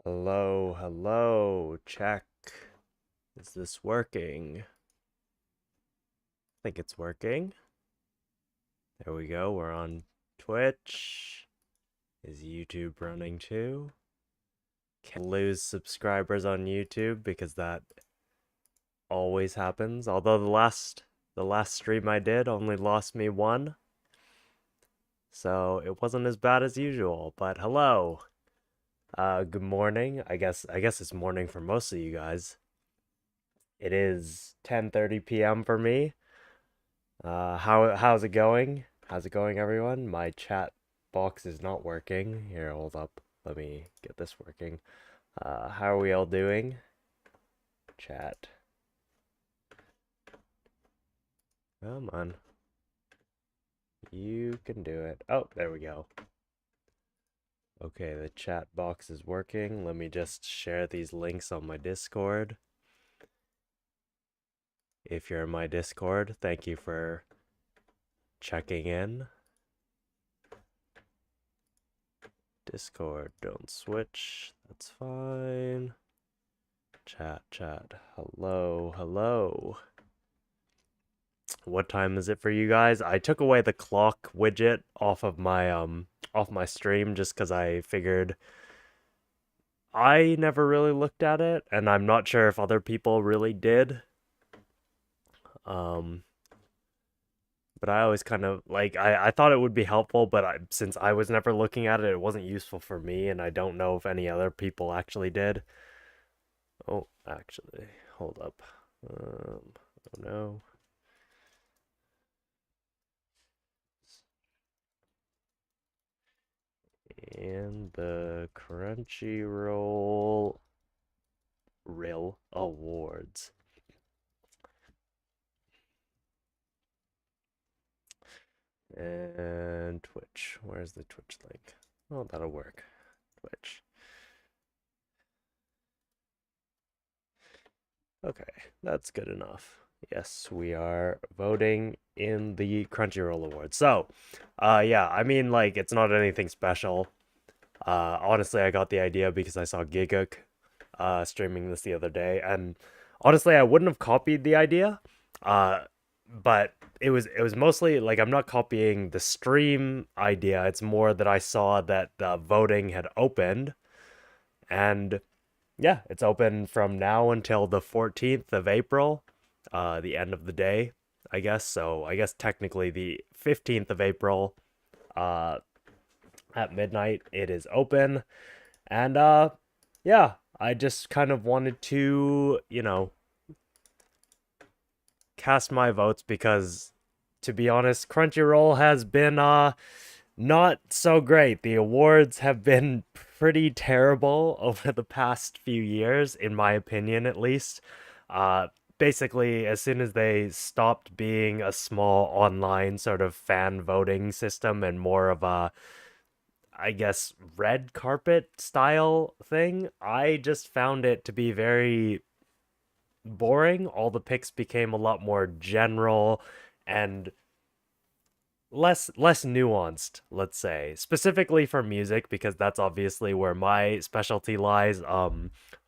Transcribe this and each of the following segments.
Hello, hello, check. Is this working? I think it's working. There we go, we're on Twitch. Is YouTube running too? Can't lose subscribers on YouTube because that always happens. Although the last stream I did only lost me one. So it wasn't as bad as usual, but hello. Good morning. I guess it's morning for most of you guys. It is 10:30 p.m. for me. How's it going? How's it going, everyone? My chat box is not working. Here, hold up. Let me get this working. How are we all doing? Chat. Come on. You can do it. Oh, there we go. Okay, the chat box is working. Let me just share these links on my Discord. If you're in my Discord, thank you for checking in. Discord, don't switch. That's fine. Chat. Hello, hello. What time is it for you guys? I took away the clock widget off my stream just because I figured I never really looked at it, and I'm not sure if other people really did. Um, but I always kind of like I thought it would be helpful, but since I was never looking at it, it wasn't useful for me, and I don't know if any other people actually did. Oh, actually, hold up. Oh no. And the Crunchyroll Rill Awards. And Twitch. Where's the Twitch link? Oh, that'll work. Twitch. Okay, that's good enough. Yes, we are voting in the Crunchyroll Awards. So, yeah, I mean, like, it's not anything special. Honestly, I got the idea because I saw Giguk streaming this the other day, and honestly, I wouldn't have copied the idea. Uh, but it was mostly like I'm not copying the stream idea. It's more that I saw that the voting had opened, and yeah, it's open from now until the 14th of April, the end of the day, I guess. So I guess technically the 15th of April, uh, at midnight, it is open. And yeah, I just kind of wanted to, cast my votes because to be honest, Crunchyroll has been not so great. The awards have been pretty terrible over the past few years, in my opinion at least. Uh Basically, as soon as they stopped being a small online sort of fan voting system and more of a, I guess, red carpet style thing, I just found it to be very boring. All the picks became a lot more general and less nuanced, let's say. Specifically for music, because that's obviously where my specialty lies.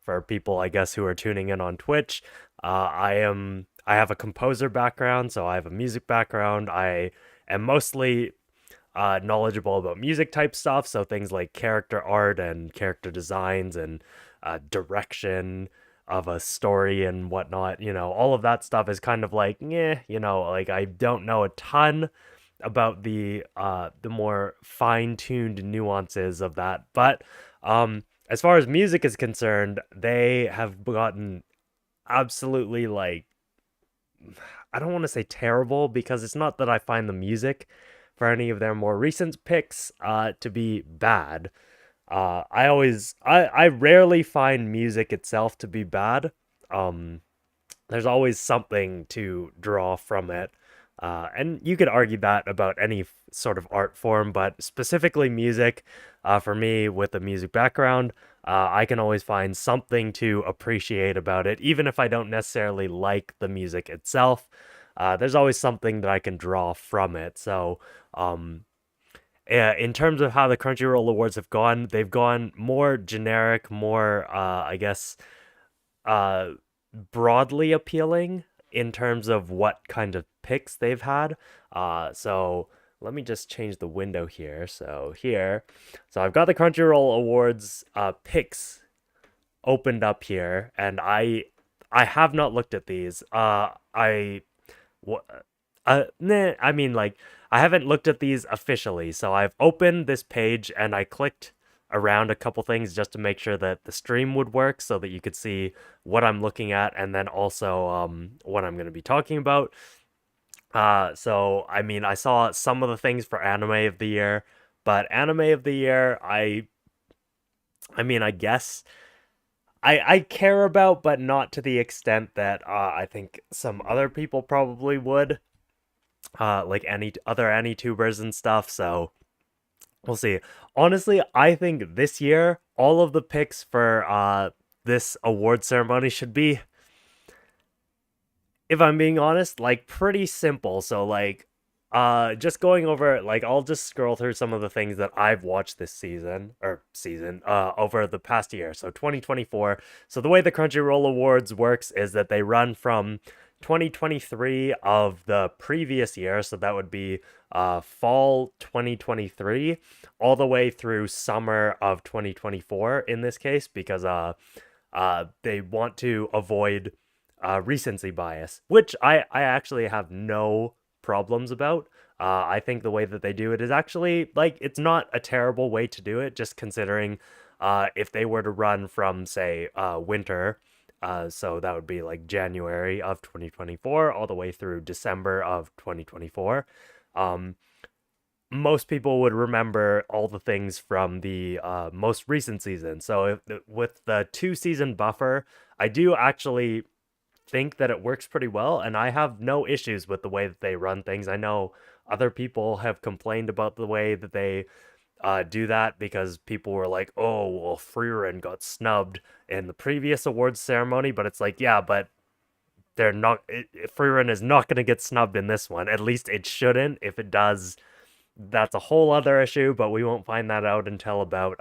For people, I guess, who are tuning in on Twitch, I have a composer background, so I have a music background. I am mostly knowledgeable about music type stuff, so things like character art and character designs and direction of a story and whatnot. All of that stuff is kind of like, yeah, like I don't know a ton about the more fine-tuned nuances of that. But as far as music is concerned, they have gotten absolutely like, I don't want to say terrible because it's not that I find the music for any of their more recent picks to be bad. I rarely find music itself to be bad. Um, there's always something to draw from it. And you could argue that about any sort of art form, but specifically music, for me, with a music background, I can always find something to appreciate about it, even if I don't necessarily like the music itself. There's always something that I can draw from it. So, um, in terms of how the Crunchyroll awards have gone, they've gone more generic, more I guess uh broadly appealing in terms of what kind of picks they've had. So let me just change the window here. So here, so I've got the Crunchyroll awards picks opened up here, and I have not looked at these. Wha- nah, I mean, like, I haven't looked at these officially, so I've opened this page and I clicked around a couple things just to make sure that the stream would work so that you could see what I'm looking at and then also what I'm going to be talking about. So I mean, I saw some of the things for anime of the year, but anime of the year, I mean, I guess I care about, but not to the extent that I think some other people probably would, like any other AniTubers and stuff. So we'll see. Honestly, I think this year all of the picks for this award ceremony should be, if I'm being honest, like pretty simple. So like just going over, like, I'll just scroll through some of the things that I've watched this season over the past year. So 2024. So the way the Crunchyroll Awards works is that they run from 2023 of the previous year, so that would be fall 2023 all the way through summer of 2024 in this case, because they want to avoid recency bias, which I actually have no problems about. I think the way that they do it is actually, like, it's not a terrible way to do it, just considering if they were to run from, say, winter, so that would be like January of 2024 all the way through December of 2024. Um, Most people would remember all the things from the most recent season. So with the 2 season buffer, I do actually think that it works pretty well, and I have no issues with the way that they run things. I know other people have complained about the way that they do that because people were like, "Oh, well, Freerin got snubbed in the previous awards ceremony," but it's like, yeah, but they're not. Freerin is not going to get snubbed in this one. At least it shouldn't. If it does, that's a whole other issue, but we won't find that out until about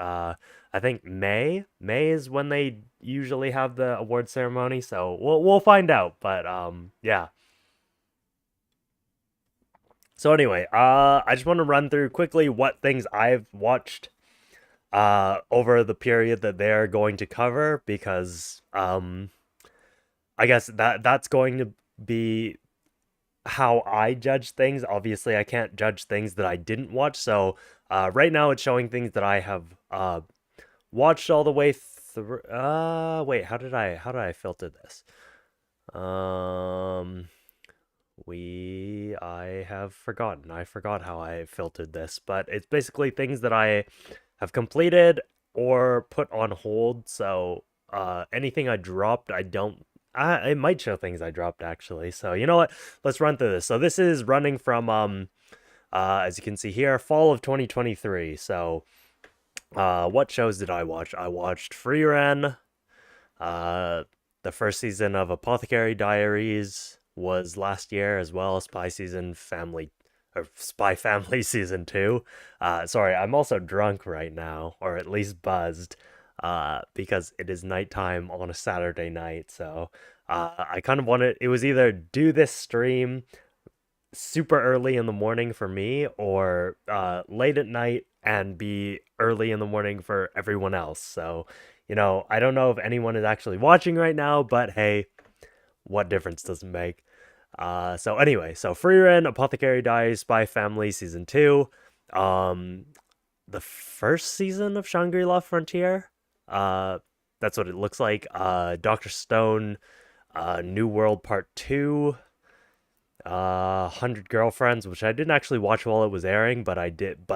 I think May. May is when they usually have the award ceremony, so we'll find out. But yeah. So anyway, I just want to run through quickly what things I've watched over the period that they're going to cover, because I guess that's going to be how I judge things. Obviously, I can't judge things that I didn't watch. So right now, it's showing things that I have watched all the way through. Wait, how did I filter this? Um, I have forgotten. I forgot how I filtered this, but it's basically things that I have completed or put on hold. So anything I dropped, I don't. It might show things I dropped actually. So you know what? Let's run through this. So this is running from as you can see here, fall of 2023. So what shows did I watch? I watched Freeran. Uh, the first season of Apothecary Diaries was last year as well. Spy Family season 2. Sorry, I'm also drunk right now, or at least buzzed, because it is nighttime on a Saturday night. So I kind of wanted, it was either do this stream super early in the morning for me, or late at night and be early in the morning for everyone else. So, I don't know if anyone is actually watching right now, but hey, what difference does it make? So anyway, so Freeran, Apothecary Diaries, Spy Family Season 2, um, the first season of Shangri-La Frontier, uh, that's what it looks like, Dr. Stone, New World Part 2, 100 Girlfriends, which I didn't actually watch while it was airing, but I did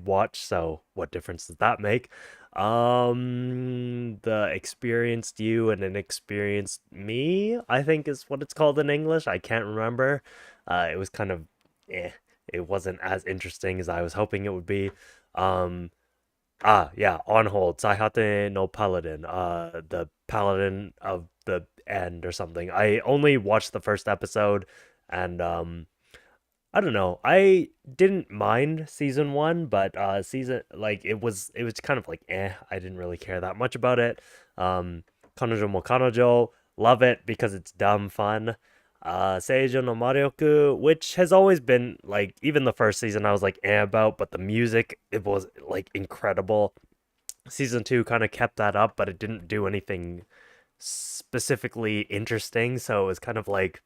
watch, so what difference does that make? The Experienced You and Inexperienced Me, I think is what it's called in English. I can't remember. It was kind of it wasn't as interesting as I was hoping it would be. Um, yeah, On Hold, Saihate no Paladin, the Paladin of the End or something. I only watched the first episode, and I don't know. I didn't mind season one, but season like it was kind of like I didn't really care that much about it. Um, Kanojo mo Kanojo, love it because it's dumb fun. Seijo no Marioku, which has always been like even the first season I was like about, but the music it was like incredible. Season two kind of kept that up, but it didn't do anything specifically interesting, so it was kind of like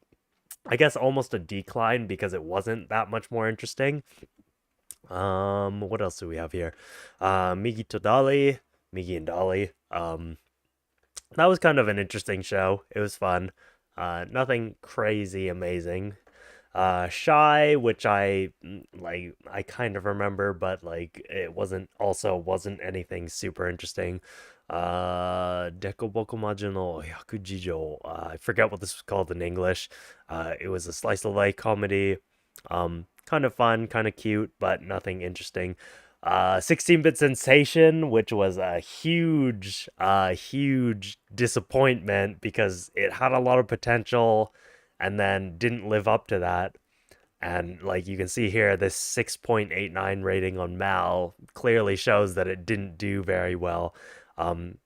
I guess almost a decline because it wasn't that much more interesting. What else do we have here? Migi to Dali, Migi and Dolly. That was kind of an interesting show. It was fun. Nothing crazy amazing. Shy, which like I kind of remember, but like it wasn't anything super interesting. Dekoboko Majo no Hyakujijo. I forget what this was called in English. It was a slice of life comedy. Kind of fun, kind of cute, but nothing interesting. 16-bit Sensation, which was a huge disappointment because it had a lot of potential and then didn't live up to that. And like you can see here, this 6.89 rating on Mal clearly shows that it didn't do very well.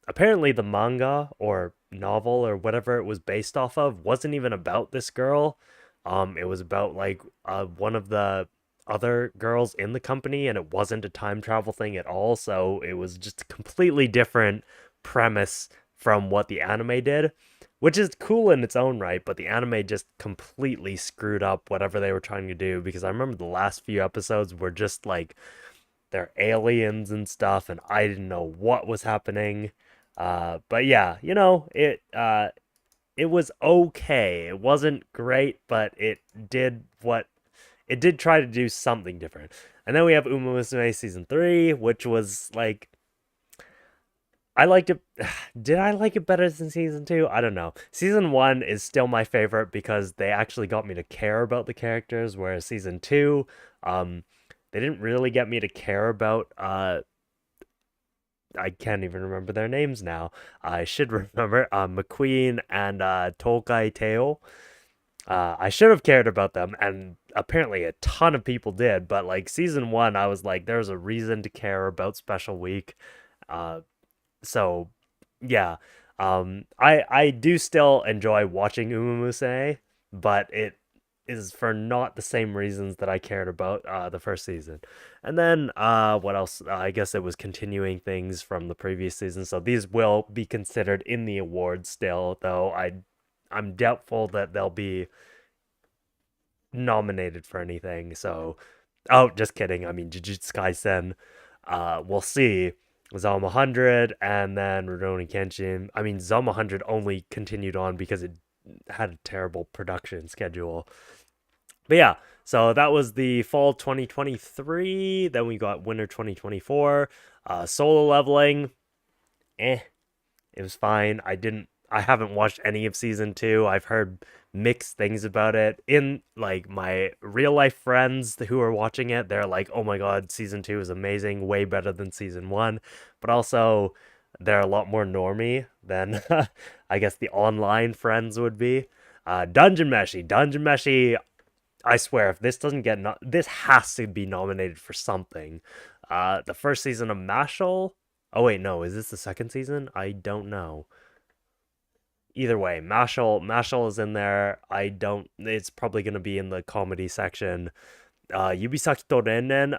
Apparently, the manga or novel or whatever it was based off of wasn't even about this girl. It was about like one of the other girls in the company, and it wasn't a time travel thing at all. So it was just a completely different premise from what the anime did, which is cool in its own right, but the anime just completely screwed up whatever they were trying to do because I remember the last few episodes were just like they're aliens and stuff and I didn't know what was happening. But yeah, it was okay. It wasn't great, but it did try to do something different. And then we have Uma Musume season 3, which was like I liked it. Did I like it better than season two? I don't know. Season one is still my favorite because they actually got me to care about the characters, whereas season two, um, they didn't really get me to care about. I can't even remember their names now. I should remember. McQueen and Tokai Teo. I should have cared about them, and apparently a ton of people did. But like season one, I was like, there's a reason to care about Special Week. Uh, so yeah, I do still enjoy watching Umamuse, but it is for not the same reasons that I cared about the first season. And then what else? I guess it was continuing things from the previous season, so these will be considered in the awards still, though I'm doubtful that they'll be nominated for anything. So, oh, just kidding. I mean, Jujutsu Kaisen. We'll see. Zom 100 and then Rurouni Kenshin. I mean, Zom 100 only continued on because it had a terrible production schedule. But yeah, so that was the fall 2023. Then we got winter 2024. Solo leveling. Eh, it was fine. I haven't watched any of season 2. I've heard mixed things about it. In like my real life friends who are watching it, they're like, "Oh my god, season 2 is amazing, way better than season 1." But also they're a lot more normie than I guess the online friends would be. Dungeon Meshi, I swear, if this doesn't get this has to be nominated for something. The first season of Mashal. Oh wait, no, is this the second season? I don't know. Either way, Mashal is in there. I don't. It's probably gonna be in the comedy section. Yubisaki to Rennen,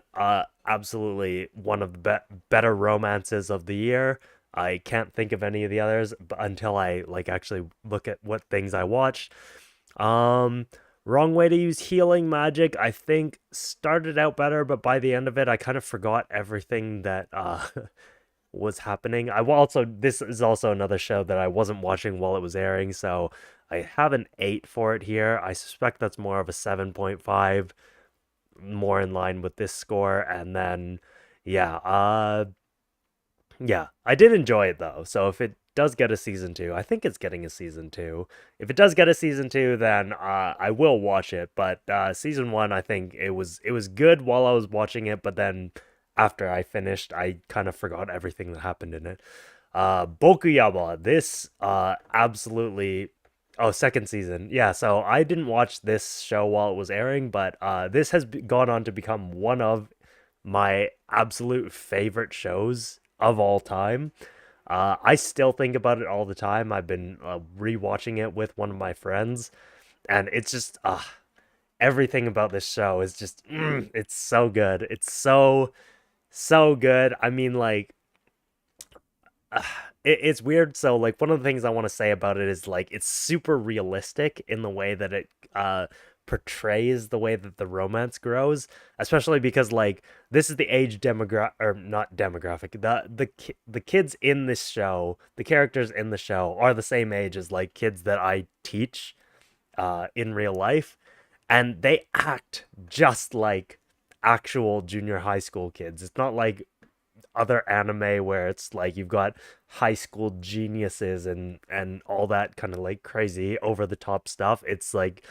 absolutely one of the better romances of the year. I can't think of any of the others until I like actually look at what things I watched. Um, Wrong Way to Use Healing Magic, I think started out better, but by the end of it, I kind of forgot everything that was happening. I will also This is also another show that I wasn't watching while it was airing, so I have an 8 for it here. I suspect that's more of a 7.5, more in line with this score. And then yeah, yeah, I did enjoy it though. So if it does get a season 2, I think it's getting a season 2. If it does get a season 2, then I will watch it. But season 1, I think it was good while I was watching it, but then after I finished, I kind of forgot everything that happened in it. Bokuyama, this absolutely Oh, second season. Yeah, so I didn't watch this show while it was airing, but this has gone on to become one of my absolute favorite shows of all time. I still think about it all the time. I've been rewatching it with one of my friends, and it's just everything about this show is just it's so good. It's so good. I mean, like uh, it's weird. So, like, one of the things I want to say about it is like it's super realistic in the way that it portrays the way that the romance grows, especially because like this is the age demographic or not demographic. The kids in this show, the characters in the show are the same age as like kids that I teach in real life, and they act just like actual junior high school kids. It's not like other anime where it's like you've got high school geniuses and all that kind of like crazy over the top stuff. It's like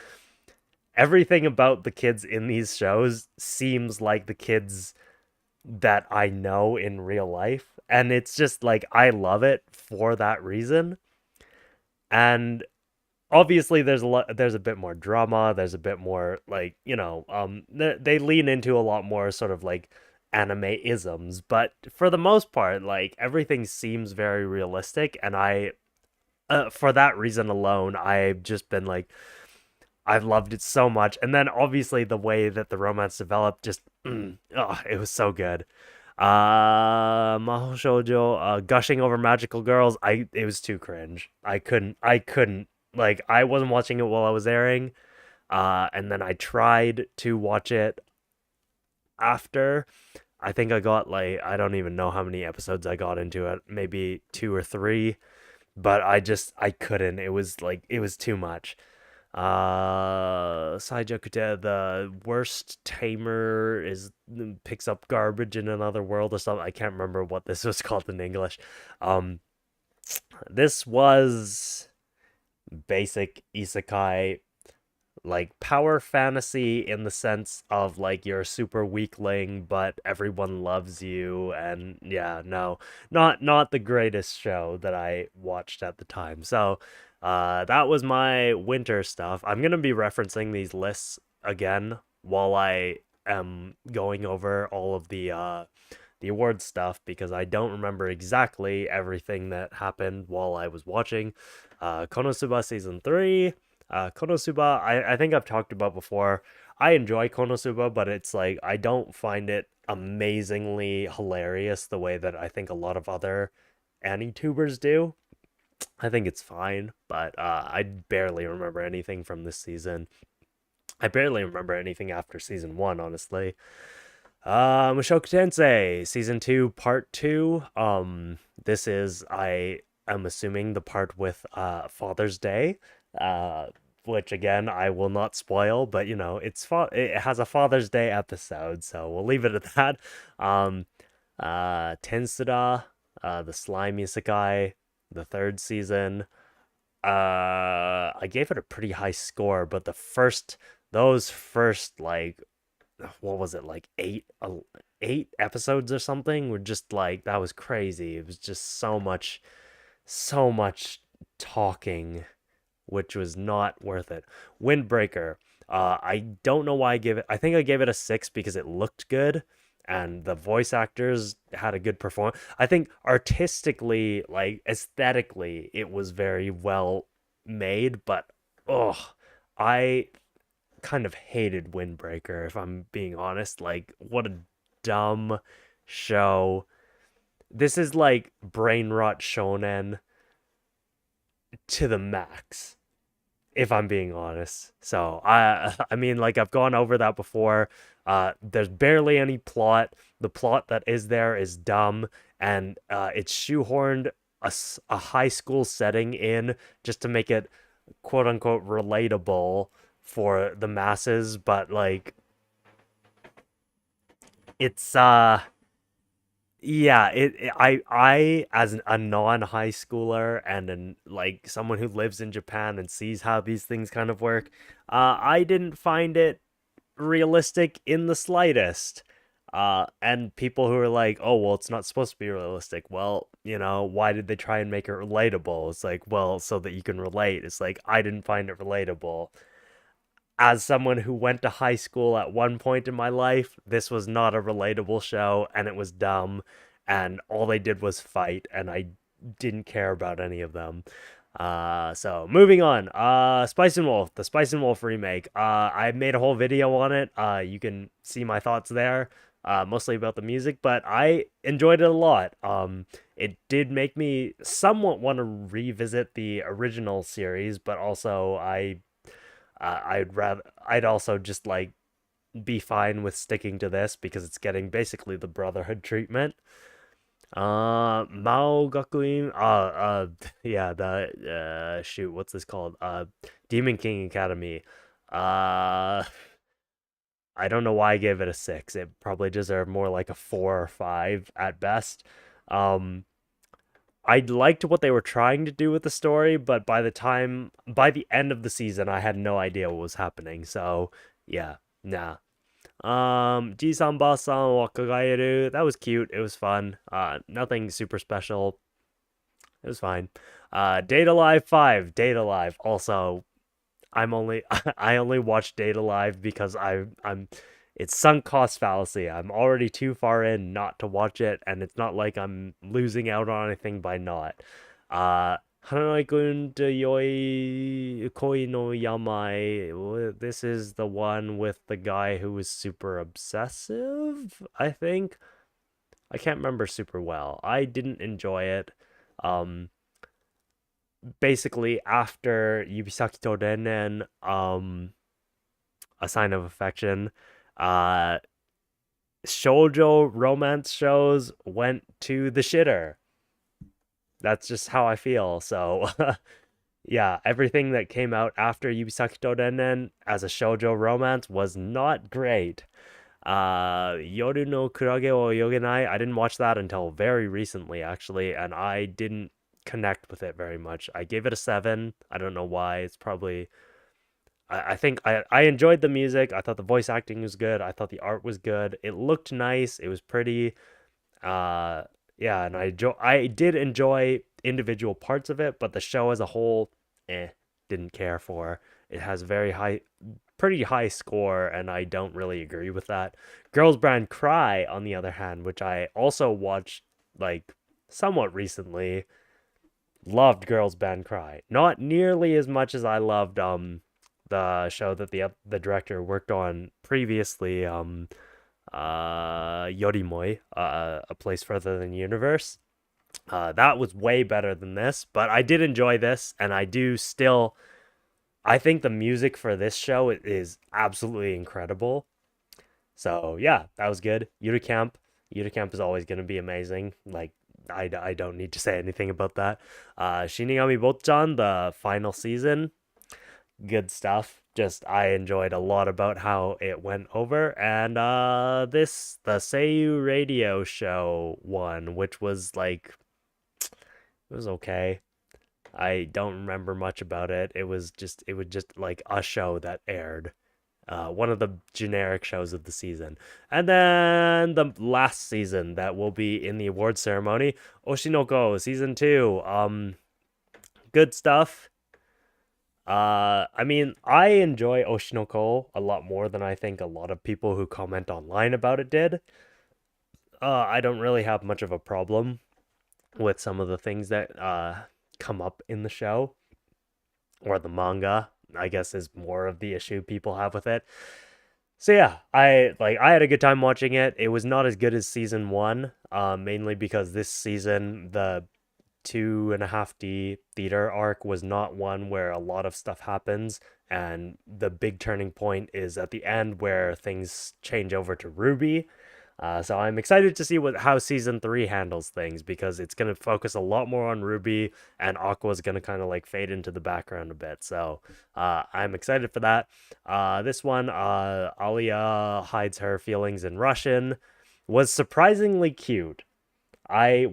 everything about the kids in these shows seems like the kids that I know in real life. And it's just like I love it for that reason. And obviously there's a bit more drama, there's a bit more like, they lean into a lot more sort of like anime isms, but for the most part like everything seems very realistic, and I for that reason alone I've just been like I've loved it so much. And then obviously the way that the romance developed just oh, it was so good. Maho Shoujo, gushing over magical girls. It was too cringe. I couldn't like I wasn't watching it while I was airing. And then I tried to watch it after. I think I got like I don't even know how many episodes I got into it, maybe two or three, but I couldn't. It was like it was too much. Saijakute, the worst tamer is picks up garbage in another world or something. I can't remember what this was called in English. Um, this was basic isekai, like power fantasy in the sense of like you're a super weakling, but everyone loves you. And yeah, no, not the greatest show that I watched at the time. So that was my winter stuff. I'm gonna be referencing these lists again while I am going over all of the award stuff, because I don't remember exactly everything that happened while I was watching Konosuba season 3. Konosuba, I think I've talked about before. I enjoy Konosuba, but it's like I don't find it amazingly hilarious the way that I think a lot of other AniTubers do. I think it's fine, but I barely remember anything from this season. I barely remember anything after season 1, honestly. Mushoku Tensei season 2 part 2. This is, I am assuming, the part with Father's Day. Which again I will not spoil, but it has a Father's Day episode, so we'll leave it at that. Um Tensura, the slime isekai, the third season. I gave it a pretty high score, but those first like what was it, like eight episodes or something, were just like that was crazy. It was just so much talking, which was not worth it. Windbreaker. I don't know why I gave it. I think I gave it a 6 because it looked good and the voice actors had a good performance. I think artistically, like aesthetically, it was very well made, but oh, I kind of hated Windbreaker, if I'm being honest. Like, what a dumb show. This is like brain rot shonen to the max, if I'm being honest. So I mean, like I've gone over that before. There's barely any plot. The plot that is there is dumb, and it's shoehorned a high school setting in just to make it quote unquote relatable for the masses. But like, it's yeah, I as a non high schooler and like someone who lives in Japan and sees how these things kind of work, I didn't find it realistic in the slightest. And people who are like, oh, well, it's not supposed to be realistic. Well, why did they try and make it relatable? It's like, well, so that you can relate. It's like, I didn't find it relatable. As someone who went to high school at one point in my life, this was not a relatable show and it was dumb. And all they did was fight, and I didn't care about any of them. So moving on. Spice and Wolf, the Spice and Wolf remake. I made a whole video on it. You can see my thoughts there. Mostly about the music, but I enjoyed it a lot. It did make me somewhat want to revisit the original series, but also I'd also just like be fine with sticking to this because it's getting basically the Brotherhood treatment. Mao Gakuin, yeah, the shoot, what's this called? Demon King Academy. Uh, I don't know why I gave it a 6. It probably deserved more like a 4 or 5 at best. Um, I liked what they were trying to do with the story, but by the end of the season, I had no idea what was happening. So, yeah, nah. Ji-san Ba-san Wakagaeru, that was cute. It was fun. Nothing super special. It was fine. Data Live 5, Data Live. Also, I only watch Data Live because I'm it's sunk cost fallacy. I'm already too far in not to watch it, and it's not like I'm losing out on anything by not. Hanai-kun de Yoi Koi no Yamai. This is the one with the guy who was super obsessive, I think. I can't remember super well. I didn't enjoy it. Um, Basically after Yubisaki to Rennen, A Sign of Affection, uh, shoujo romance shows went to the shitter. That's just how I feel. So, yeah, everything that came out after Yubisaki to Rennen as a shoujo romance was not great. Yoru no Kurage o Yogenai, I didn't watch that until very recently, actually, and I didn't connect with it very much. I gave it a 7. I don't know why. It's probably I think I enjoyed the music. I thought the voice acting was good. I thought the art was good. It looked nice. It was pretty. Uh, yeah, and I did enjoy individual parts of it, but the show as a whole, didn't care for. It has pretty high score, and I don't really agree with that. Girls Brand Cry, on the other hand, which I also watched like somewhat recently, loved Girls Band Cry. Not nearly as much as I loved the show that the director worked on previously, Yorimoi, A Place Further Than the Universe. That was way better than this, but I did enjoy this, and I think the music for this show is absolutely incredible. So yeah, that was good. Yuri Camp is always going to be amazing. Like I don't need to say anything about that. Shinigami Botchan, the final season, good stuff. Just I enjoyed a lot about how it went over, and the Seiyu radio show one, which was like it was okay. I don't remember much about it. It was just like a show that aired. One of the generic shows of the season. And then the last season that will be in the award ceremony, Oshinoko season 2. Good stuff. I mean, I enjoy Oshinoko a lot more than I think a lot of people who comment online about it did. I don't really have much of a problem with some of the things that come up in the show or the manga. I guess is more of the issue people have with it. So yeah, I had a good time watching it. It was not as good as season 1, mainly because this season the 2.5D theater arc was not one where a lot of stuff happens, and the big turning point is at the end where things change over to Ruby. So I'm excited to see how season 3 handles things because it's going to focus a lot more on Ruby, and Aqua's going to kind of like fade into the background a bit. So I'm excited for that. This one, Alia hides her feelings in Russian, was surprisingly cute. I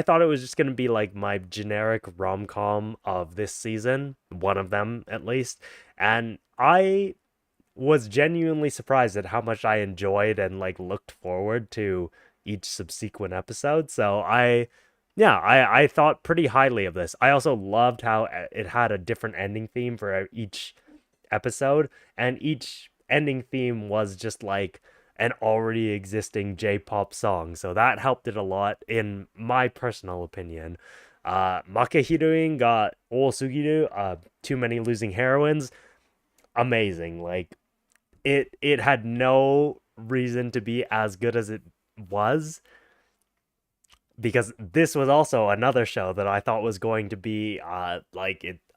thought it was just going to be like my generic rom-com of this season, one of them at least. And I was genuinely surprised at how much I enjoyed and like looked forward to each subsequent episode. So I thought pretty highly of this. I also loved how it had a different ending theme for each episode, and each ending theme was just like an already existing J-pop song. So that helped it a lot in my personal opinion. Makehiruin got Sugiru, too many losing heroines, amazing. Like it had no reason to be as good as it was, because this was also another show that I thought was going to be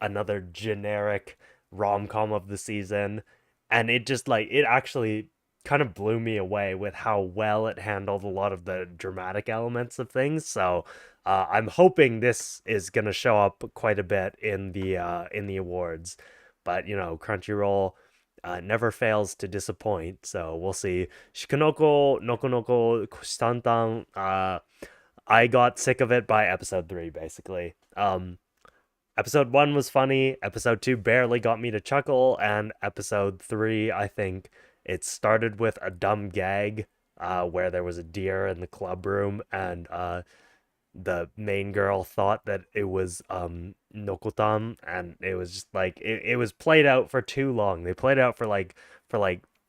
another generic rom-com of the season, and it just like it actually kind of blew me away with how well it handled a lot of the dramatic elements of things. So I'm hoping this is gonna show up quite a bit in the awards, but you know, Crunchyroll never fails to disappoint, so we'll see. Shikanoko Noko Noko Kusantan, I got sick of it by episode 3, basically. Episode 1 was funny, episode 2 barely got me to chuckle, and episode 3, I think it started with a dumb gag where there was a deer in the club room, and the main girl thought that it was Nokotan, and it was just like it was played out for too long. They played it out for like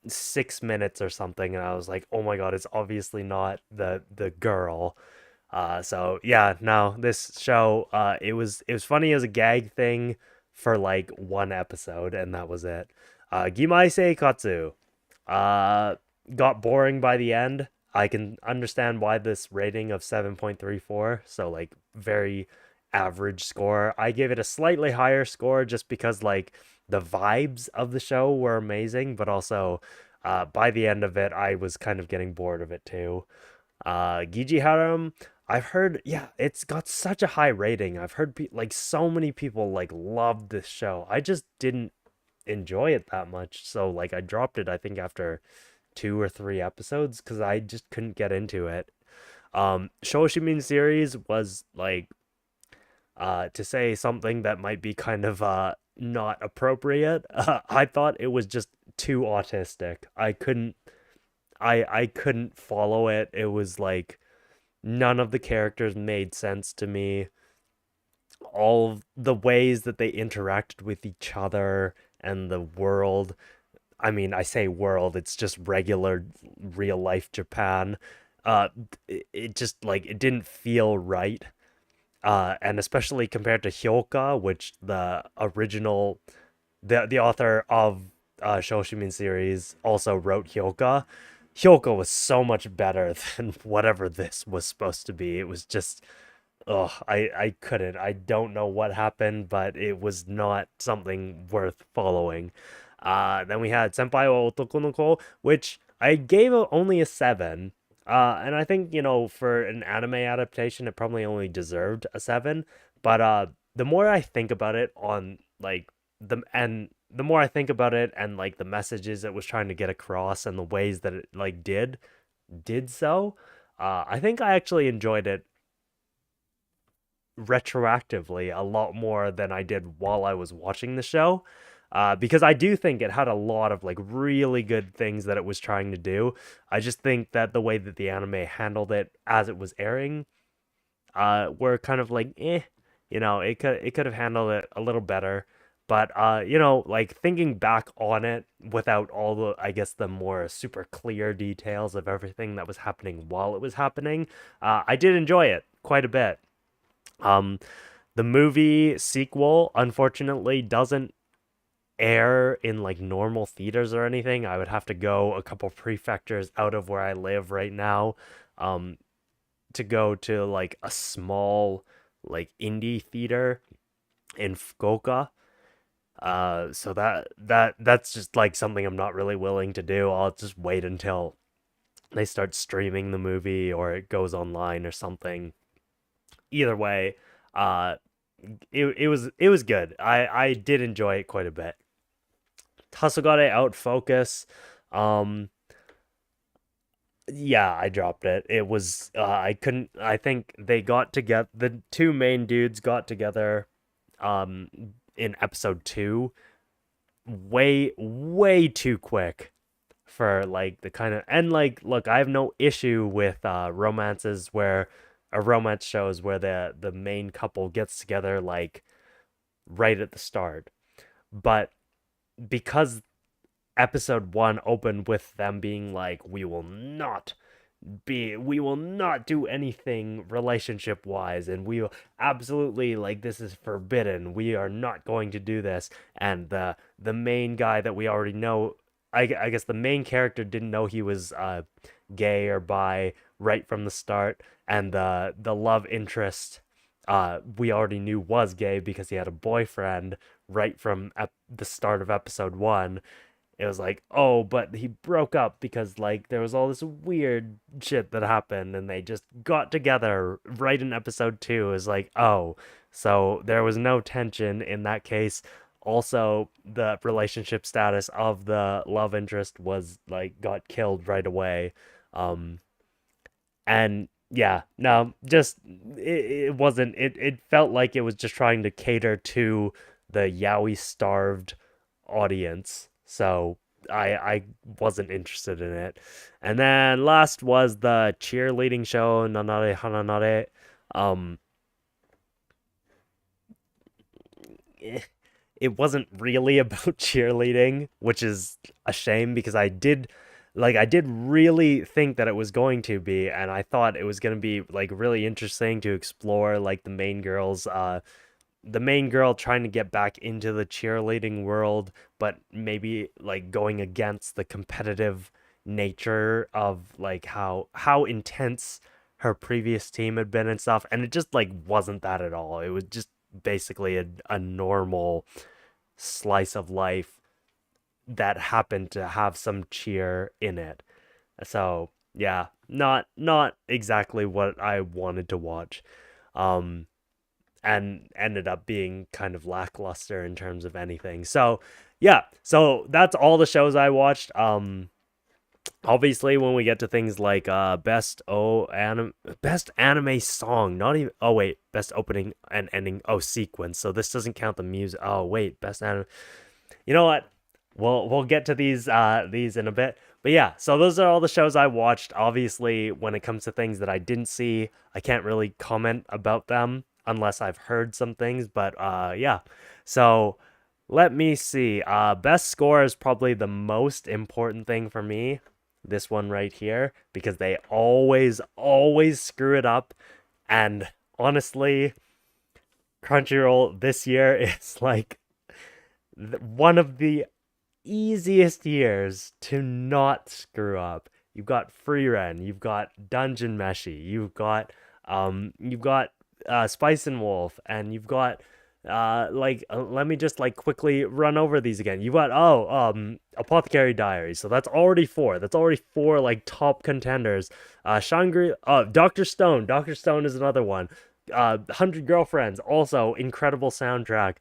6 minutes or something, and I was like, oh my god, it's obviously not the girl. So yeah, no, this show, it was funny as a gag thing for like one episode, and that was it. Gimai Seikatsu, uh, got boring by the end. I can understand why this rating of 7.34, so like very average score. I gave it a slightly higher score just because like the vibes of the show were amazing, but also by the end of it, I was kind of getting bored of it too. Giji Haram, I've heard, yeah, it's got such a high rating. I've heard like so many people like loved this show. I just didn't enjoy it that much. So like I dropped it I think after 2 or 3 episodes because I just couldn't get into it. Shoshimin series was like to say something that might be kind of not appropriate. I thought it was just too autistic. I couldn't follow it. It was like none of the characters made sense to me. All of the ways that they interacted with each other and the world. I mean, I say world, it's just regular real life Japan. Uh it just like it didn't feel right. And especially compared to Hyoka, which the author of Shoshimin series also wrote Hyoka. Hyoka was so much better than whatever this was supposed to be. It was just, oh, I couldn't. I don't know what happened, but it was not something worth following. Then we had Senpai wa Otoko no Ko, which I gave only a 7. And I think, you know, for an anime adaptation, it probably only deserved a 7. But the more I think about it on like the more I think about it and like the messages it was trying to get across and the ways that it like did so, I think I actually enjoyed it retroactively a lot more than I did while I was watching the show. Because I do think it had a lot of like really good things that it was trying to do. I just think that the way that the anime handled it as it was airing, were kind of like you know, it could have handled it a little better. But you know, like thinking back on it without all the I guess the more super clear details of everything that was happening while it was happening, I did enjoy it quite a bit. Um, the movie sequel unfortunately doesn't air in like normal theaters or anything. I would have to go a couple prefectures out of where I live right now, um, to go to like a small like indie theater in Fukuoka. So that's just like something I'm not really willing to do. I'll just wait until they start streaming the movie or it goes online or something. Either way, uh, it was good. I did enjoy it quite a bit. Tasugare Outfocus. Um, yeah, I dropped it. It was I couldn't. I think they got together. The two main dudes got together, um, in episode 2, way too quick for like the kind of, and like, look, I have no issue with romances where romance shows where the main couple gets together like right at the start. But because episode 1 opened with them being like, we will not do anything relationship wise, and we will absolutely, like, this is forbidden, we are not going to do this. And the main guy that we already know, I guess the main character didn't know he was gay or bi right from the start, and the love interest we already knew was gay because he had a boyfriend right from the start of episode 1. It was like, oh, but he broke up because like there was all this weird shit that happened, and they just got together right in episode 2. Is like, oh, so there was no tension in that case. Also, the relationship status of the love interest was like got killed right away. Um, and yeah, no, just it wasn't. It felt like it was just trying to cater to the yaoi starved audience. So I wasn't interested in it. And then last was the cheerleading show Nanare Hananare. Um eh, it wasn't really about cheerleading, which is a shame because I did really think that it was going to be, and I thought it was going to be like really interesting to explore like the main girl trying to get back into the cheerleading world, but maybe like going against the competitive nature of like how intense her previous team had been and stuff. And it just like wasn't that at all. It was just basically a normal slice of life that happened to have some cheer in it. So yeah, not exactly what I wanted to watch. Um, and ended up being kind of lackluster in terms of anything. So, yeah, so that's all the shows I watched. Obviously when we get to things like best anime song, not even, oh wait, best opening and ending, oh, sequence. So this doesn't count the music. Oh wait, best anime. You know what? We'll get to these in a bit. But yeah, so those are all the shows I watched. Obviously, when it comes to things that I didn't see, I can't really comment about them unless I've heard some things. But yeah. So let me see. Best score is probably the most important thing for me. This one right here, because they always screw it up. And honestly, Crunchyroll this year is like one of the easiest years to not screw up. You've got Free Ren, you've got Dungeon Meshi, you've got Spice and Wolf, and you've got let me just like quickly run over these again. You've got Apothecary Diaries, so that's already four. That's already four like top contenders. Doctor Stone. Doctor Stone is another one. 100 Girlfriends, also incredible soundtrack.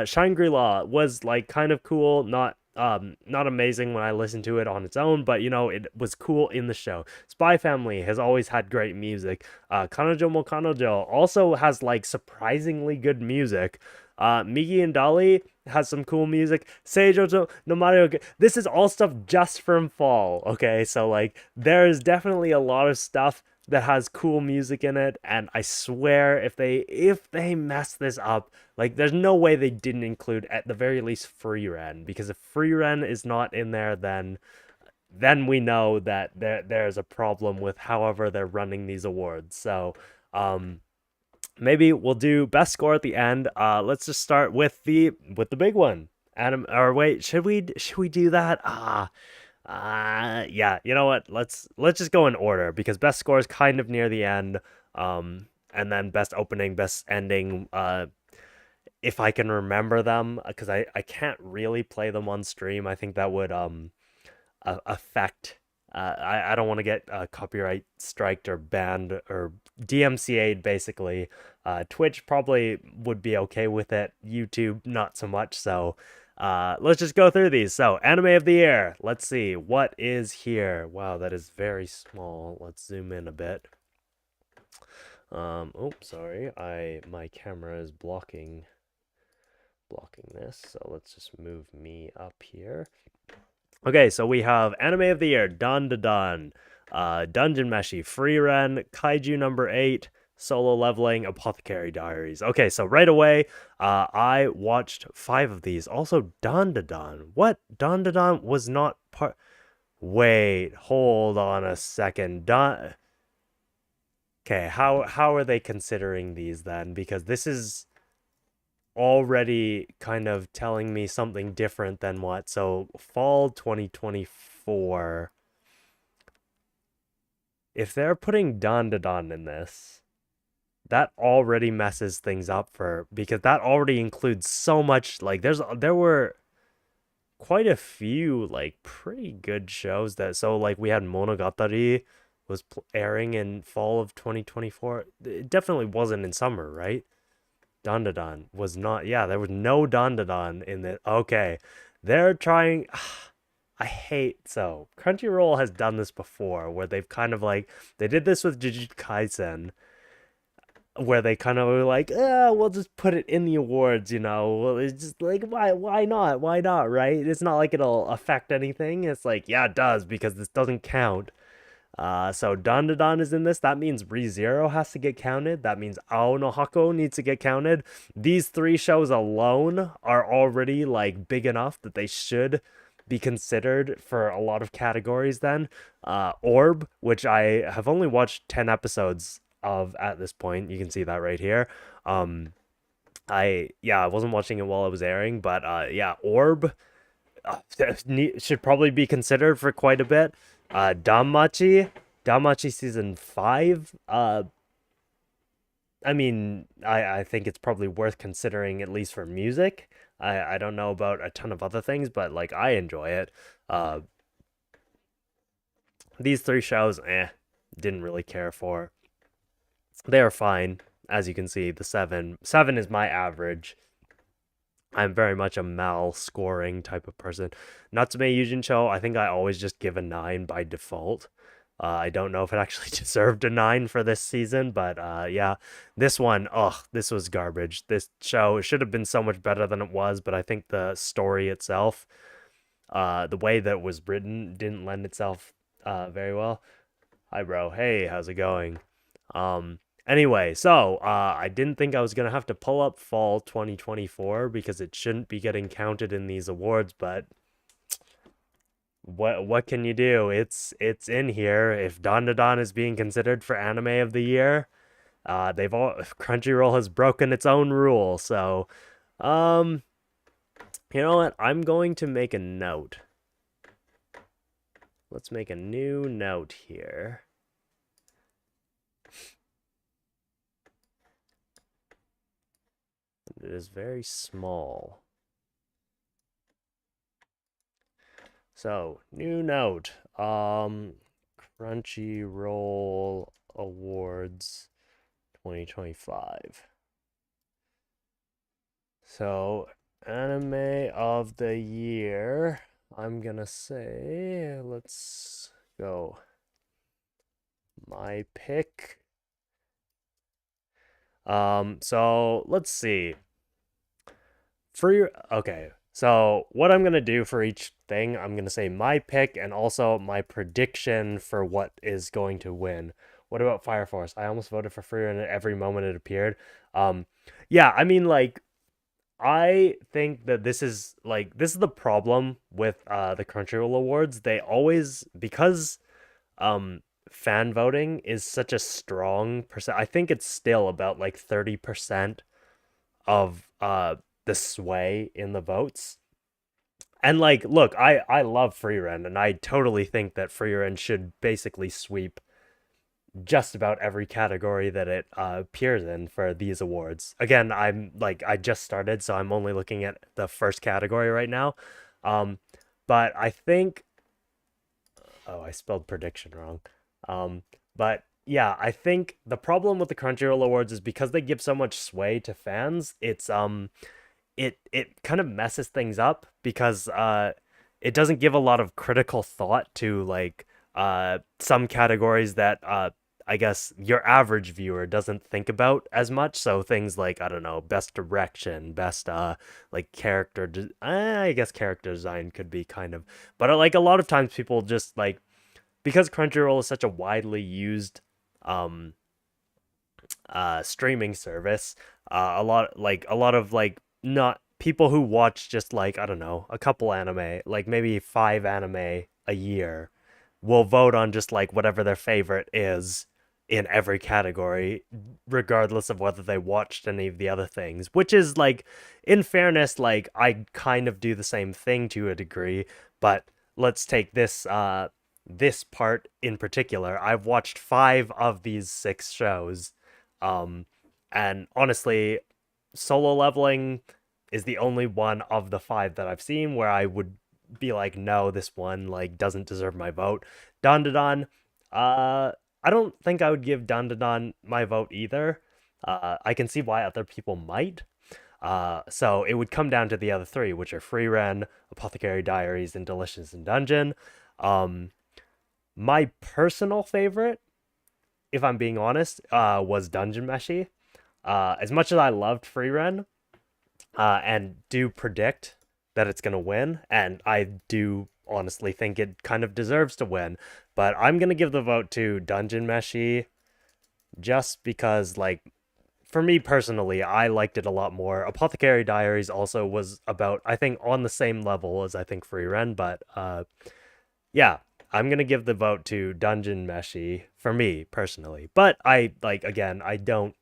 Shangri-La was like kind of cool, not amazing when I listened to it on its own, but you know, it was cool in the show. Spy Family has always had great music. Kanojo mo Kanojo also has like surprisingly good music. Migi and Dolly has some cool music. Seijo no Mario. This is all stuff just from fall. Okay, so like there is definitely a lot of stuff that has cool music in it, and I swear if they mess this up, like there's no way they didn't include at the very least Free Ren, because if Free Ren is not in there, then we know that there's a problem with however they're running these awards. So maybe we'll do best score at the end. Let's just start with the big one. Adam, or wait, should we do that? Yeah, you know what? Let's just go in order because best score is kind of near the end. And then best opening, best ending. If I can remember them, because I can't really play them on stream. I think that would affect. I don't want to get copyright striked or banned or DMCA'd basically. Twitch probably would be okay with it. YouTube not so much. So let's just go through these. So anime of the year. Let's see what is here. Wow, that is very small. Let's zoom in a bit. Oh, sorry. My camera is blocking blocking this, so let's just move me up here. Okay, so we have Anime of the Year, Dun Dun Dun, Dungeon Meshi, Frieren, Kaiju number 8, Solo Leveling, Apothecary Diaries. Okay, so right away, I watched 5 of these. Also, Dun Dun Dun. What? Dun Dun Dun was not part... Wait, hold on a second. Dun... Okay, how are they considering these then? Because this is already kind of telling me something different than what. So, fall 2024. If they're putting Don to Don in this, that already messes things up for because that already includes so much like there were quite a few like pretty good shows that so like we had Monogatari was airing in fall of 2024. It definitely wasn't in summer, right? Dandadan was not. Yeah, there was no Dandadan in it. Okay, they're trying. I hate so Crunchyroll has done this before, where they've kind of like they did this with Jujutsu Kaisen, where they kind of were like, we'll just put it in the awards, you know. Well, it's just like why not? Why not, right? It's not like it'll affect anything. It's like, yeah, it does because this doesn't count. So Dandadan is in this. That means ReZero has to get counted. That means Ao no Hako needs to get counted. These 3 shows alone are already like big enough that they should be considered for a lot of categories then. Orb, which I have only watched 10 episodes of at this point. You can see that right here. I wasn't watching it while it was airing, but yeah, Orb should probably be considered for quite a bit. Danmachi season 5. I mean, I think it's probably worth considering at least for music. I don't know about a ton of other things, but like I enjoy it. Uh, these 3 shows, didn't really care for. They are fine, as you can see. The 7 is my average. I'm very much a mal scoring type of person. Natsume Yujincho, I think I always just give a 9 by default. I don't know if it actually deserved a 9 for this season, but yeah, this one, this was garbage. This show should have been so much better than it was, but I think the story itself, the way that it was written, didn't lend itself very well. Hi, bro. Hey, how's it going? Anyway, so I didn't think I was gonna have to pull up fall 2024 because it shouldn't be getting counted in these awards, but what can you do? It's in here. If Dandadan is being considered for anime of the year, Crunchyroll has broken its own rule. So, you know what? I'm going to make a note. Let's make a new note here. It is very small. So, new note. Crunchyroll Awards 2025. So, anime of the year. I'm gonna say, let's go. My pick. So let's see. Okay. So what I'm gonna do for each thing, I'm gonna say my pick and also my prediction for what is going to win. What about Fire Force? I almost voted for Free and every moment it appeared. Yeah, I mean like I think that this is the problem with the Crunchyroll Awards. They always because fan voting is such a strong percent. I think it's still about like 30% of the sway in the votes. And like, look, I love Freerun, and I totally think that Freerun should basically sweep just about every category that it appears in for these awards. Again, I just started, so I'm only looking at the first category right now. But I think, oh, I spelled prediction wrong. But yeah, I think the problem with the Crunchyroll Awards is because they give so much sway to fans. It kind of messes things up because it doesn't give a lot of critical thought to like some categories that I guess your average viewer doesn't think about as much. So things like, I don't know, best direction, best like I guess character design could be kind of, but like a lot of times people just like, because Crunchyroll is such a widely used um streaming service, a lot of like not people who watch just like, I don't know, a couple anime, like maybe 5 anime a year, will vote on just like whatever their favorite is in every category, regardless of whether they watched any of the other things. Which is like, in fairness, like I kind of do the same thing to a degree, but let's take this part in particular. I've watched 5 of these 6 shows, um, and honestly, Solo Leveling is the only one of the 5 that I've seen where I would be like, no, this one like doesn't deserve my vote. Dandadan, uh, I don't think I would give Dandadan my vote either. I can see why other people might. So it would come down to the other 3, which are Free Ren, Apothecary Diaries, and Delicious in Dungeon. Um, my personal favorite, if I'm being honest, was Dungeon Meshi. As much as I loved Free Ren, and do predict that it's going to win, and I do honestly think it kind of deserves to win, but I'm going to give the vote to Dungeon Meshi just because, like, for me personally, I liked it a lot more. Apothecary Diaries also was about, I think, on the same level as I think Free Ren, but yeah, I'm gonna give the vote to Dungeon Meshi for me personally. But I like, again, I don't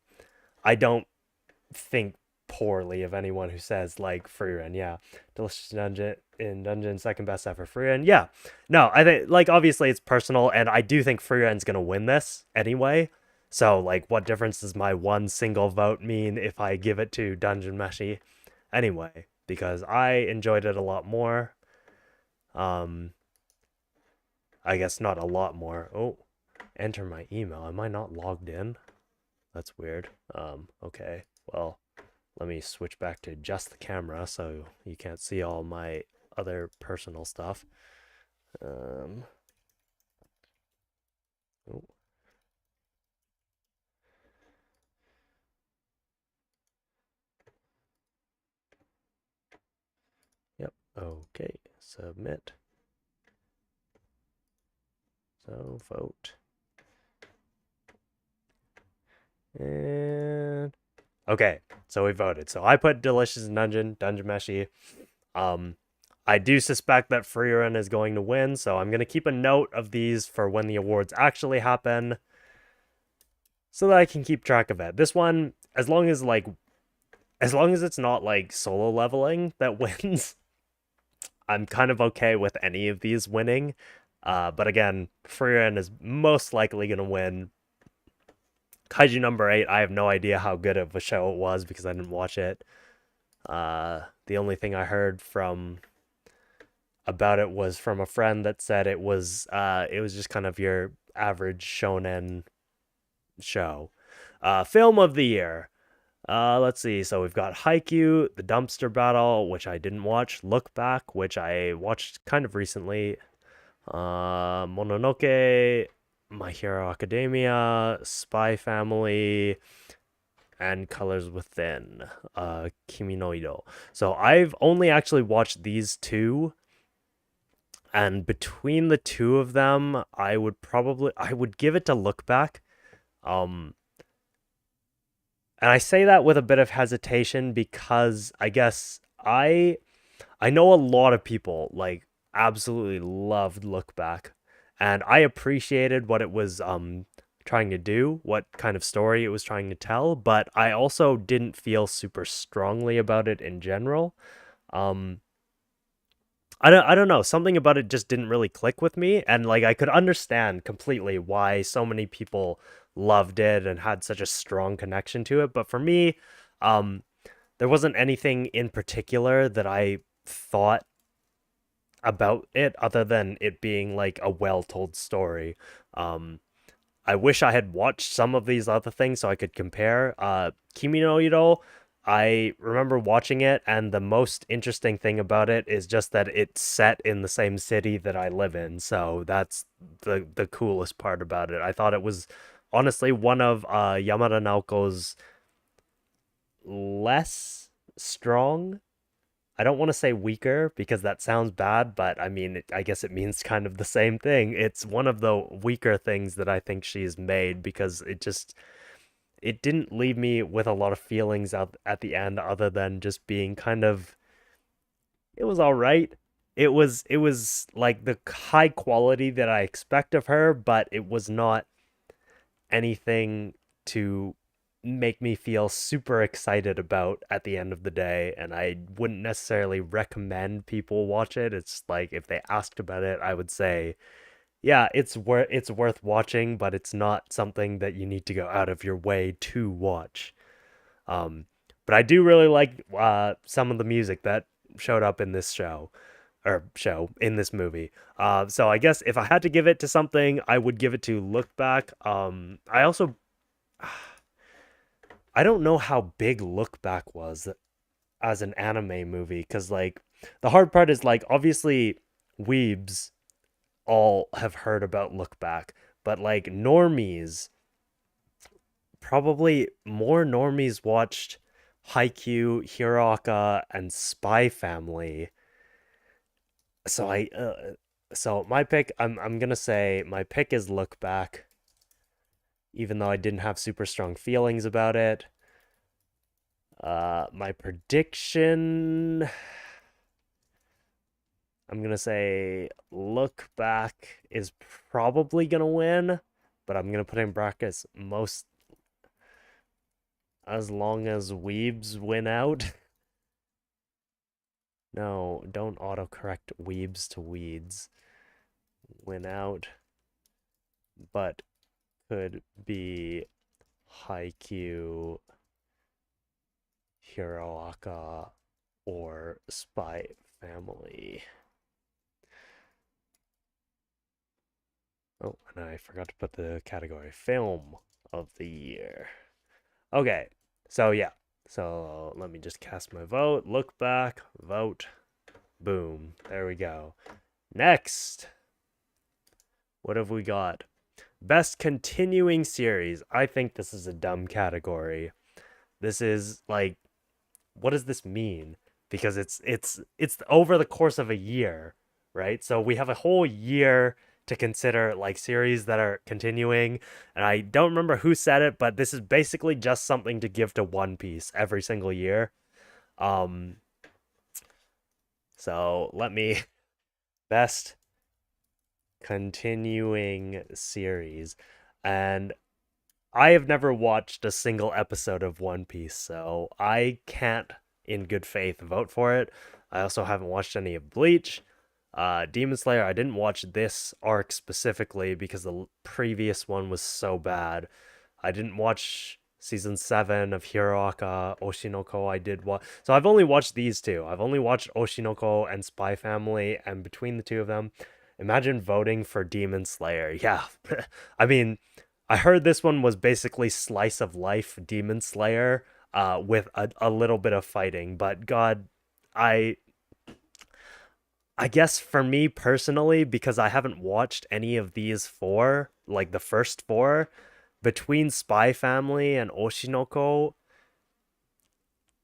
think poorly of anyone who says like Free Ren. Yeah, Delicious Dungeon, second best ever Free Ren. Yeah, no, I think like obviously it's personal, and I do think Free Ren's gonna win this anyway. So like, what difference does my one single vote mean if I give it to Dungeon Meshi anyway? Because I enjoyed it a lot more. Um, I guess not a lot more. Oh, enter my email. Am I not logged in? That's weird. Okay. Well, let me switch back to just the camera so you can't see all my other personal stuff. Um, oh, yep. Okay. Submit. So vote. And okay, so we voted. So I put Delicious Dungeon Meshi. Um, I do suspect that Free Run is going to win, so I'm gonna keep a note of these for when the awards actually happen, so that I can keep track of it. This one, as long as it's not like Solo Leveling that wins, I'm kind of okay with any of these winning. But again, Free Run is most likely gonna win. Kaiju number 8, I have no idea how good of a show it was because I didn't watch it. The only thing I heard from about it was from a friend that said it was just kind of your average shonen show. Film of the year. Let's see. So we've got Haikyuu, The Dumpster Battle, which I didn't watch. Look Back, which I watched kind of recently. Mononoke, My Hero Academia, Spy Family, and Colors Within, Kimi no Ido. So I've only actually watched these 2, and between the 2 of them, I would give it to Look Back. And I say that with a bit of hesitation because I guess I know a lot of people like absolutely loved Look Back, and I appreciated what it was trying to do, what kind of story it was trying to tell, but I also didn't feel super strongly about it in general. Um I don't know, something about it just didn't really click with me, and like I could understand completely why so many people loved it and had such a strong connection to it, but for me, um there wasn't anything in particular that I thought about it other than it being like a well-told story. Um I wish I had watched some of these other things so I could compare. Kimi no Iro, I remember watching it, and the most interesting thing about it is just that it's set in the same city that I live in. So that's the coolest part about it. I thought it was honestly one of Yamada Naoko's less strong. I don't want to say weaker because that sounds bad, but I mean, I guess it means kind of the same thing. It's one of the weaker things that I think she's made because it didn't leave me with a lot of feelings at the end other than just being kind of it was all right. It was like the high quality that I expect of her, but it was not anything to make me feel super excited about at the end of the day, and I wouldn't necessarily recommend people watch it. It's like if they asked about it, I would say, yeah, it's worth watching, but it's not something that you need to go out of your way to watch. Um, but I do really like some of the music that showed up in this show or show in this movie. So I guess if I had to give it to something, I would give it to Look Back. I also I don't know how big Look Back was as an anime movie because like the hard part is like obviously weebs all have heard about Look Back, but like normies, probably more normies watched Haikyuu, Hiroaka, and Spy Family. So so my pick, I'm gonna say my pick is Look Back, even though I didn't have super strong feelings about it. My prediction, I'm gonna say Look Back is probably gonna win, but I'm gonna put in brackets most as long as weebs win out. No, don't autocorrect weebs to weeds. Win out, but could be Haikyuu, Hiroaka, or Spy Family. Oh, and I forgot to put the category film of the year. Okay, so yeah. So let me just cast my vote, look back, vote, boom. There we go. Next, what have we got? Best continuing series. I think this is a dumb category. This is like, what does this mean? Because it's over the course of a year, right? So we have a whole year to consider like series that are continuing, and I don't remember who said it, but this is basically just something to give to One Piece every single year. Um, so let me best continuing series, and I have never watched a single episode of One Piece, so I can't, in good faith, vote for it. I also haven't watched any of Bleach. Demon Slayer, I didn't watch this arc specifically because the previous one was so bad. I didn't watch season 7 of Hiroaka, Oshinoko. I did watch. So I've only watched these two. I've only watched Oshinoko and Spy Family, and between the two of them, imagine voting for Demon Slayer. Yeah. I mean, I heard this one was basically slice of life Demon Slayer with a little bit of fighting, but God, I I guess for me personally, because I haven't watched any of these four, like the first four, between Spy Family and Oshinoko,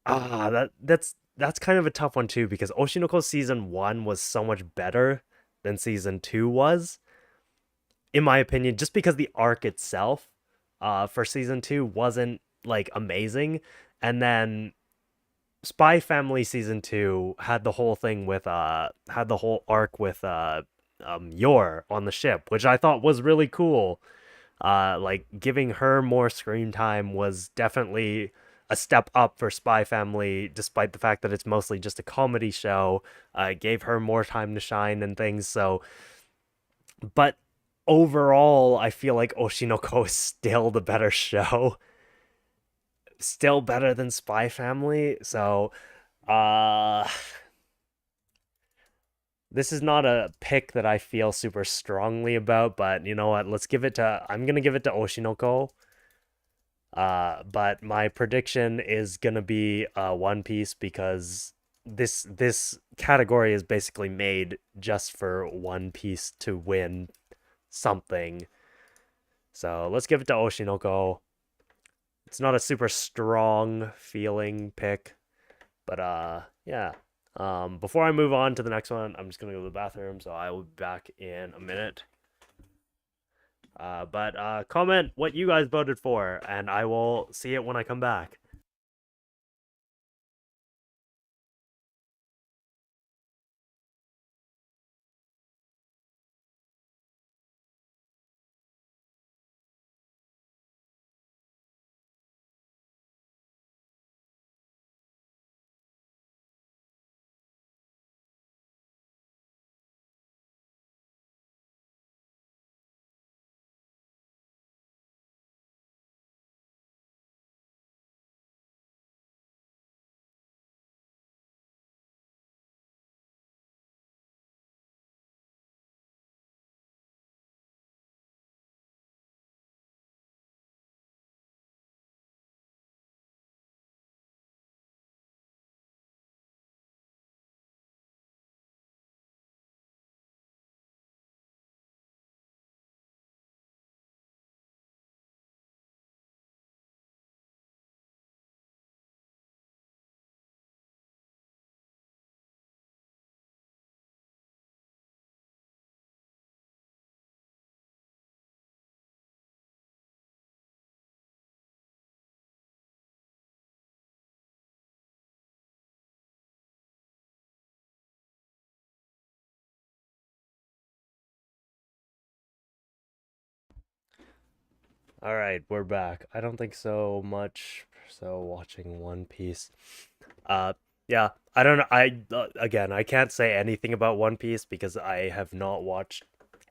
that's kind of a tough one too, because Oshinoko season one was so much better than season two was, in my opinion, just because the arc itself for season two wasn't like amazing. And then Spy Family season 2 had the whole thing with had the whole arc with Yor on the ship, which I thought was really cool. Like giving her more screen time was definitely a step up for Spy Family, despite the fact that it's mostly just a comedy show. It gave her more time to shine and things. So, but overall, I feel like Oshinoko is still the better show, still better than Spy Family. So, uh, this is not a pick that I feel super strongly about, but you know what? Let's give it to. I'm gonna give it to Oshinoko. But my prediction is gonna be One Piece because this category is basically made just for One Piece to win something. So let's give it to Oshinoko. It's not a super strong feeling pick, but yeah. Before I move on to the next one, I'm just gonna go to the bathroom, so I will be back in a minute. But comment what you guys voted for, and I will see it when I come back. All right, we're back. I don't think so much. So watching One Piece. Uh, yeah, I don't know. Again, I can't say anything about One Piece because I have not watched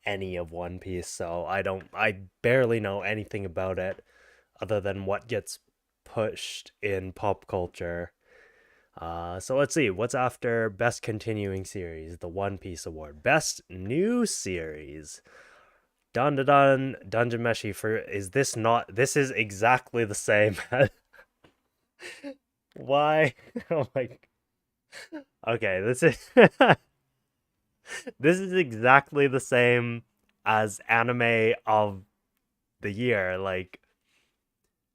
any of One Piece, so I don't. I barely know anything about it other than what gets pushed in pop culture. So let's see. What's after Best Continuing Series? The One Piece Award. Best New Series. Dun dun dun. Dungeon Meshi for. Is this not. This is exactly the same. Why? Oh my. Okay, this is. This is exactly the same as anime of the year. Like,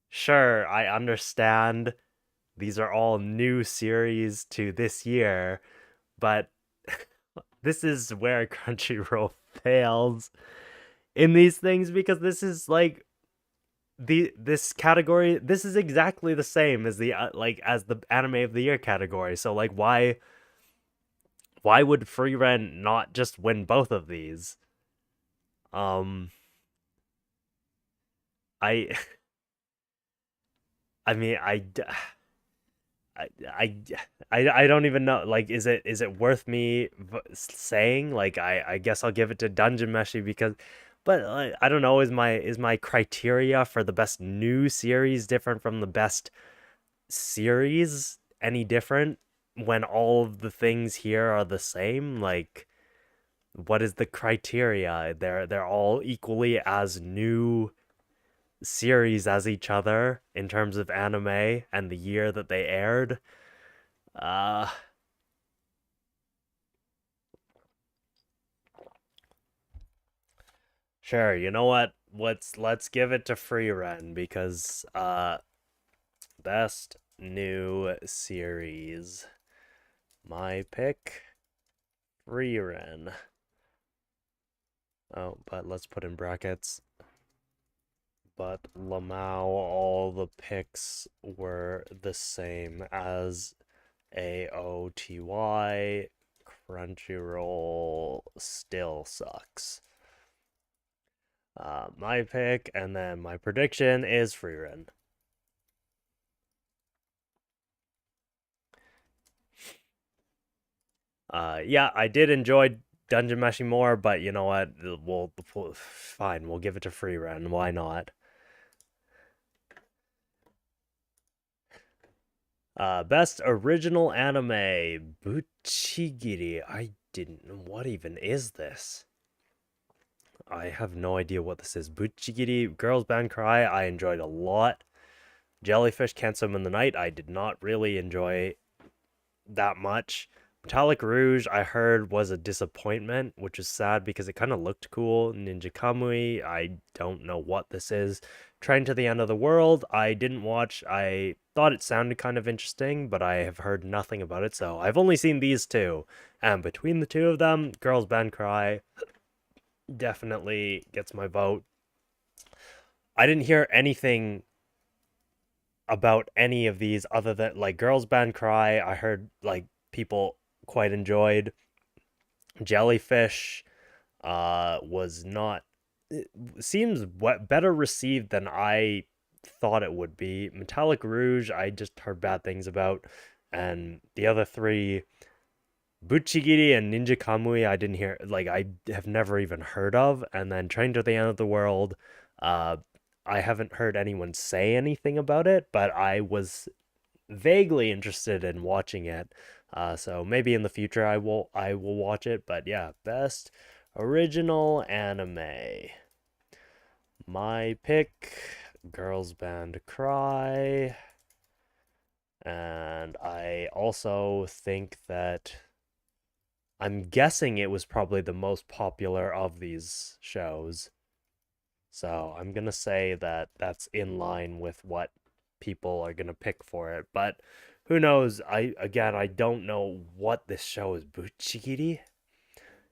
sure, I understand these are all new series to this year, but this is where Crunchyroll fails in these things because this is like this category. This is exactly the same as the like as the anime of the year category. So like why would Free Rent not just win both of these? Um, I I mean I, I, I don't even know. Like, is it worth me saying? Like, I guess I'll give it to Dungeon Meshi because, but like, I don't know. Is my criteria for the best new series different from the best series any different when all of the things here are the same? Like, what is the criteria? They're all equally as new series as each other in terms of anime and the year that they aired. Uh, sure. You know what? Let's give it to Free Run because best new series. My pick, Free Run. Oh, but let's put in brackets. But Lamau, all the picks were the same as AOTY. Crunchyroll still sucks. My pick, and then my prediction is Free Run. Yeah, I did enjoy Dungeon Meshi more, but you know what? Fine. We'll give it to Free Run. Why not? Best original anime, Buchigiri. I didn't. What even is this? I have no idea what this is. Buchigiri, Girls Band Cry. I enjoyed a lot. Jellyfish Can't Swim in the Night. I did not really enjoy that much. Metallic Rouge, I heard, was a disappointment, which is sad because it kind of looked cool. Ninja Kamui, I don't know what this is. Train to the End of the World, I didn't watch. I thought it sounded kind of interesting, but I have heard nothing about it, so I've only seen these two. And between the two of them, Girls Band Cry definitely gets my vote. I didn't hear anything about any of these other than like Girls Band Cry. I heard like people quite enjoyed. Jellyfish was not, it seems better received than I thought it would be. Metallic Rouge, I just heard bad things about, and the other three, Buchigiri and Ninja Kamui, I didn't hear, like I have never even heard of, and then Train to the End of the World, uh, I haven't heard anyone say anything about it, but I was vaguely interested in watching it. So maybe in the future I will watch it. But yeah, best original anime. My pick, Girls Band Cry. And I also think that I'm guessing it was probably the most popular of these shows. So I'm gonna say that that's in line with what people are gonna pick for it. But who knows? I don't know what this show is. Buchigiri?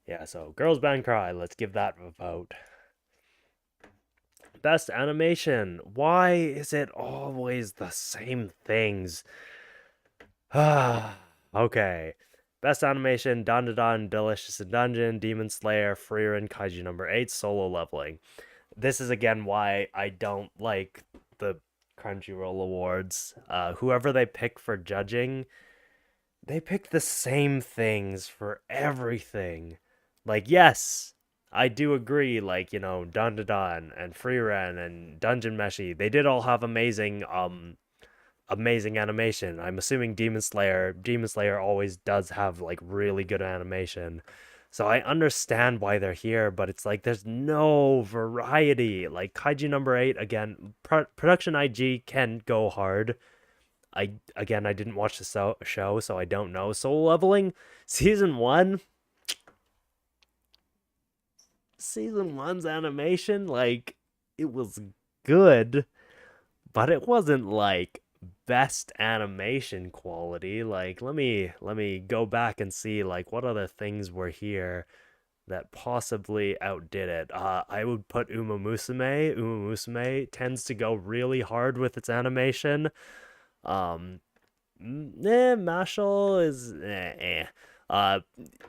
Yeah, so Girls Band Cry, let's give that a vote. Best animation. Why is it always the same things? Ah, okay. Best animation, Dan Dan, Delicious in Dungeon, Demon Slayer, Frieren, Kaiju number 8, Solo Leveling. This is again why I don't like the Crunchyroll Awards. Whoever they pick for judging, they pick the same things for everything. Like, yes, I do agree. Like, Dan Dan and Frieren and Dungeon Meshi, they did all have amazing animation. I'm assuming Demon Slayer always does have like really good animation. So I understand why they're here, but it's like there's no variety. Like Kaiju number 8 again, production IG can go hard. I didn't watch the show, so I don't know. Soul Leveling season 1, season 1's animation like it was good, but it wasn't like best animation quality. Like let me go back and see like what other things were here that possibly outdid it. I would put Uma Musume. Uma Musume tends to go really hard with its animation. Um, Mashal is Uh,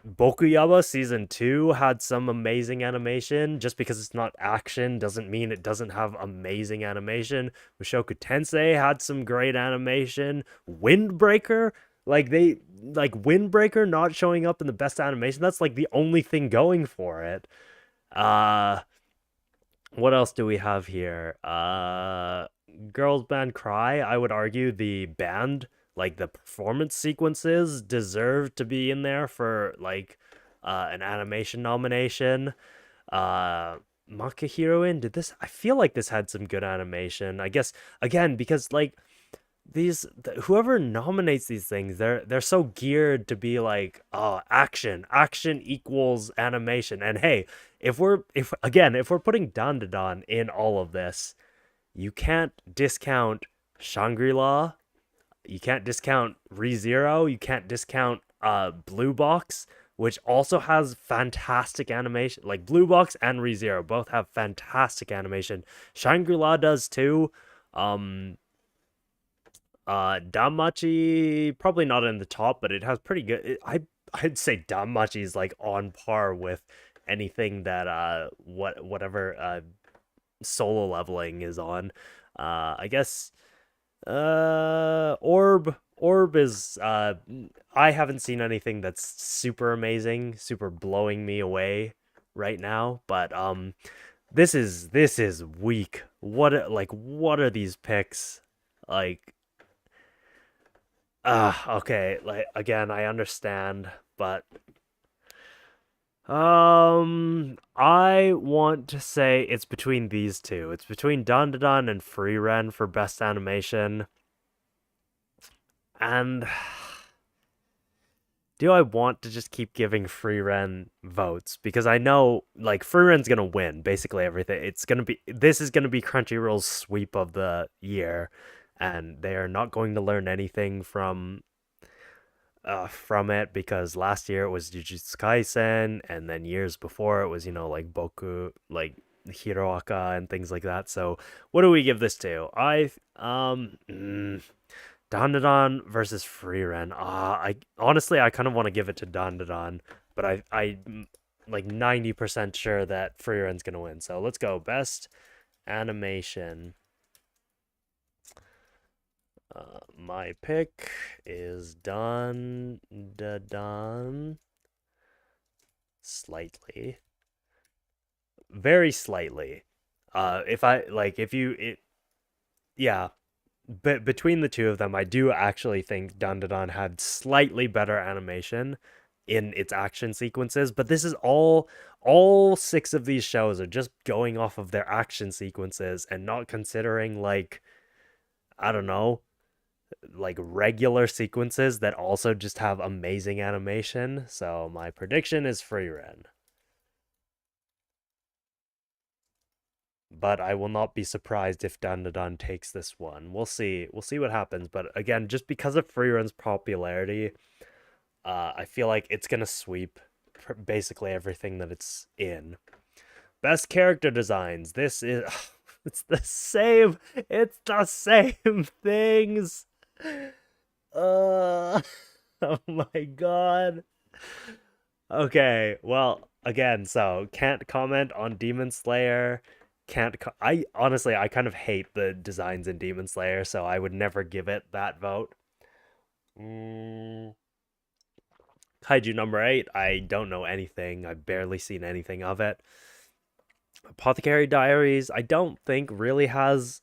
Bokuyama season 2 had some amazing animation. Just because it's not action doesn't mean it doesn't have amazing animation. Mushoku Tensei had some great animation. Windbreaker, Windbreaker not showing up in the best animation. That's like the only thing going for it. Uh what else do we have here? Girls Band Cry, I would argue the band, like the performance sequences, deserve to be in there for like an animation nomination. Uh Maka Heroine, did this, I feel like this had some good animation. I guess again because like whoever nominates these things, they're so geared to be like, oh, action equals animation. And hey, if we're putting Dan in all of this, you can't discount Shangri-La, you can't discount ReZero, you can't discount Blue Box, which also has fantastic animation. Like Blue Box and ReZero both have fantastic animation. Shangri-La does too. um Danmachi probably not in the top, but it has pretty good. I'd say Danmachi is like on par with anything that whatever Solo Leveling is on. I guess Orb is I haven't seen anything that's super amazing, super blowing me away right now, but this is weak. What are these picks? Like, okay. Like again, I understand, but I want to say it's between these two. It's between Dandadan and Frieren for best animation. And do I want to just keep giving Free Ren votes? Because I know like Free Ren's gonna win basically everything. This is gonna be Crunchyroll's sweep of the year, and they are not going to learn anything from it because last year it was Jujutsu Kaisen, and then years before it was like Boku, like Hiroaka and things like that. So what do we give this to? Dandadan versus Freeren. I honestly I kind of want to give it to Dandadan, but I like 90% sure that Freeren's gonna win. So let's go best animation. My pick is Dandadan slightly, very slightly. If I like if you it yeah, but between the two of them, I do actually think Dandadan had slightly better animation in its action sequences, but this is all six of these shows are just going off of their action sequences and not considering like I don't know, like regular sequences that also just have amazing animation. So my prediction is Free Ren. But I will not be surprised if Dandadan takes this one. We'll see. We'll see what happens. But again, just because of Freerun's popularity, I feel like it's gonna sweep basically everything that it's in. Best character designs. This is it's the same. It's the same things. Uh, oh my god. Okay, well, again, so can't comment on Demon Slayer. I honestly I kind of hate the designs in Demon Slayer, so I would never give it that vote. Mm, Kaiju number 8, I don't know anything. I've barely seen anything of it. Apothecary Diaries, I don't think really has.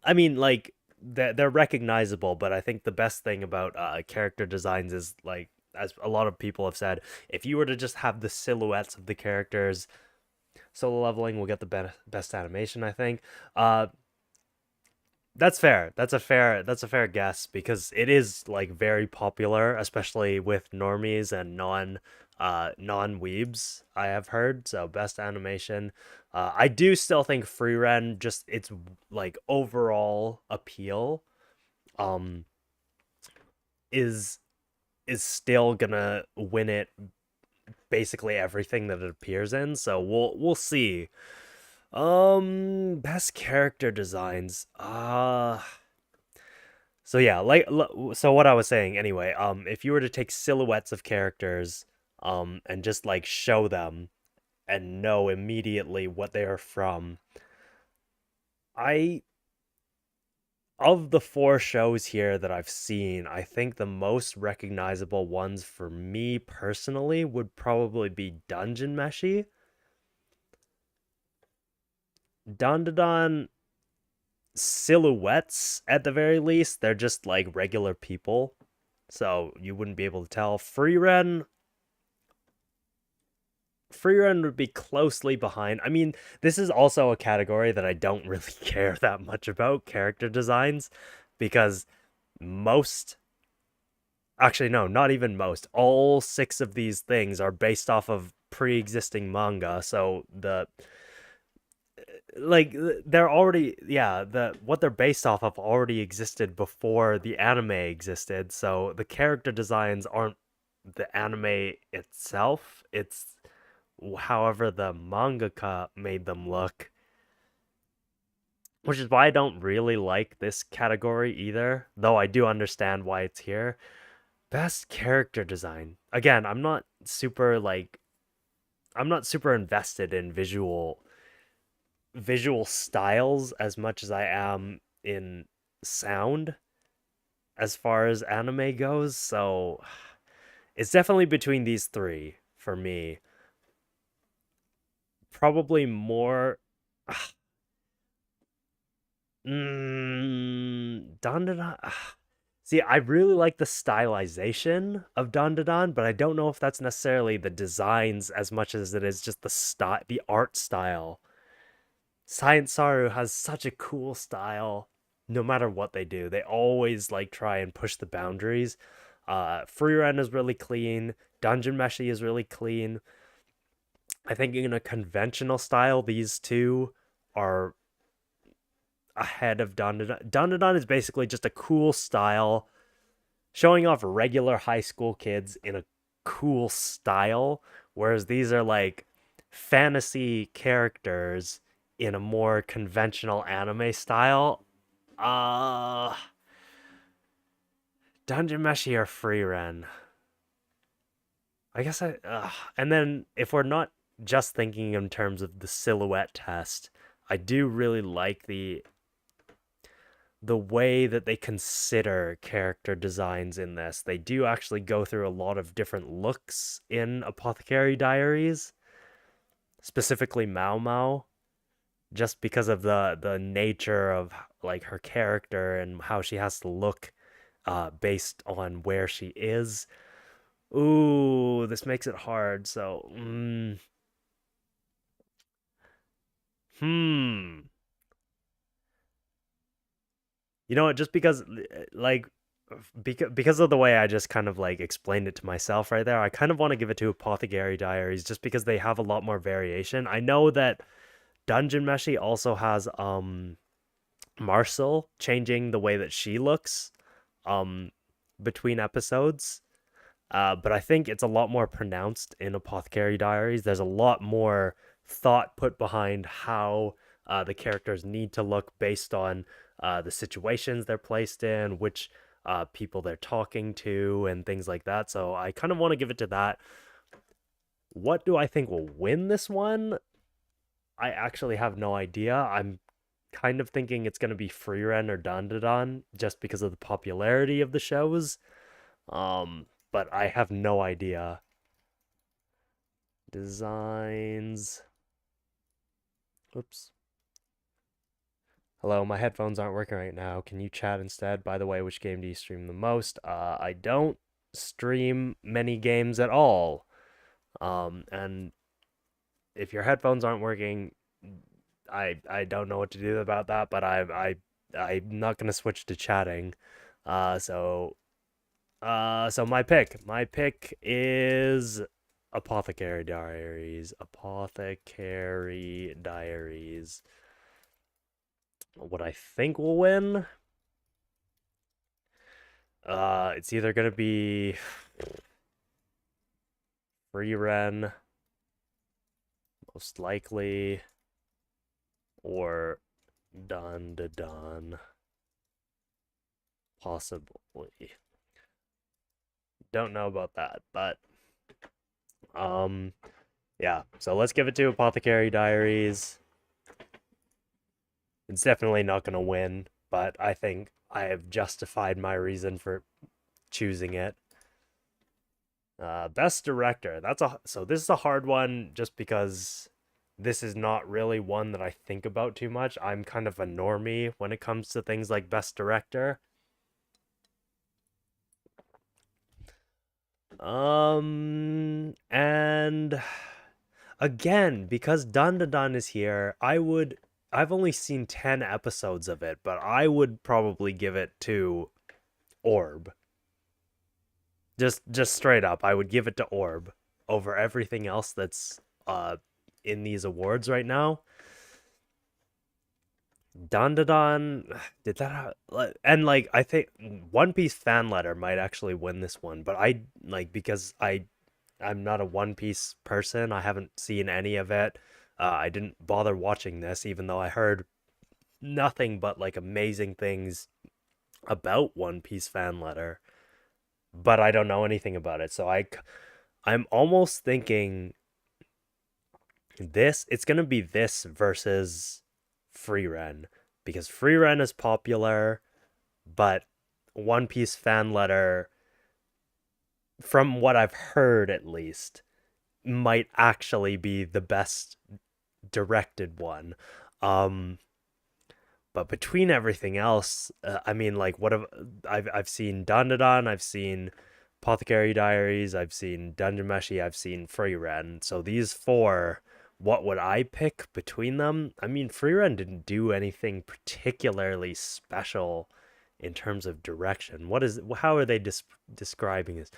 I mean, like they're recognizable, but I think the best thing about character designs is like, as a lot of people have said, if you were to just have the silhouettes of the characters, Solo Leveling will get the best animation. I think. That's fair. That's a fair guess because it is like very popular, especially with normies and non-weebs, I have heard. So best animation. I do still think Free Ren, just its like overall appeal um is is still gonna win it basically everything that it appears in. So we'll see. Best character designs. So yeah, like so what I was saying anyway, if you were to take silhouettes of characters and just like show them and know immediately what they are from, I of the four shows here that I've seen, I think the most recognizable ones for me personally would probably be Dungeon Meshi. Dandadan silhouettes at the very least, they're just like regular people, so you wouldn't be able to tell. Free Run would be closely behind. I mean, this is also a category that I don't really care that much about character designs because most, actually, no, not even most, all six of these things are based off of pre existing manga. So like they're already, yeah, what they're based off of already existed before the anime existed, so the character designs aren't the anime itself, it's however the mangaka made them look, which is why I don't really like this category either, though I do understand why it's here. Best character design, again, I'm not super invested in visual styles as much as I am in sound as far as anime goes. So it's definitely between these three for me. Probably more. Dandadan. See, I really like the stylization of Dandadan, but I don't know if that's necessarily the designs as much as it is just the art style. Science Saru has such a cool style. No matter what they do, they always like try and push the boundaries. Freerun is really clean. Dungeon Meshi is really clean. I think in a conventional style, these two are ahead of Dandadan. Dandadan is basically just a cool style, showing off regular high school kids in a cool style, whereas these are like fantasy characters in a more conventional anime style. Uh Dungeon Meshi or Freerun. I guess and then if we're not just thinking in terms of the silhouette test, I do really like the way that they consider character designs in this. They do actually go through a lot of different looks in Apothecary Diaries, specifically Mao Mao, just because of the nature of like her character and how she has to look based on where she is. Ooh, this makes it hard. So, hmm. You know what? Just because, like, because of the way I just kind of like explained it to myself right there, I kind of want to give it to Apothecary Diaries just because they have a lot more variation. I know that Dungeon Meshi also has Marcel changing the way that she looks um between episodes. But I think it's a lot more pronounced in Apothecary Diaries. There's a lot more thought put behind how the characters need to look based on the situations they're placed in, which people they're talking to, and things like that. So I kind of want to give it to that. What do I think will win this one? I actually have no idea. I'm kind of thinking it's going to be Freerun or Dandadan just because of the popularity of the shows. But I have no idea. Designs. Oops. Hello, my headphones aren't working right now. Can you chat instead? By the way, which game do you stream the most? I don't stream many games at all. And if your headphones aren't working, I don't know what to do about that, but I'm not gonna switch to chatting. So so my pick is Apothecary Diaries. Apothecary Diaries. What I think will win? It's either gonna be Free Ren, most likely, or Dun da Dun, possibly. Don't know about that, but um, yeah. So let's give it to Apothecary Diaries. It's definitely not gonna win, but I think I have justified my reason for choosing it. Best director. So this is a hard one just because this is not really one that I think about too much. I'm kind of a normie when it comes to things like best director. And again, because Dandadan is here, I've only seen 10 episodes of it, but I would probably give it to Orb. Just straight up, I would give it to Orb over everything else that's in these awards right now. Dandadan did that and like I think One Piece fan letter might actually win this one, but I like because I'm not a One Piece person. I haven't seen any of it. I didn't bother watching this even though I heard nothing but like amazing things about One Piece fan letter, but I don't know anything about it. So I'm almost thinking it's going to be this versus Free Ren because Free Ren is popular, but One Piece fan letter, from what I've heard at least, might actually be the best directed one. Um, but between everything else, I mean, like, what have I've seen Dandadan, I've seen Apothecary Diaries, I've seen Dungeon Meshi, I've seen Free Ren. So these four, what would I pick between them? I mean, Free Ren didn't do anything particularly special in terms of direction. How are they describing this?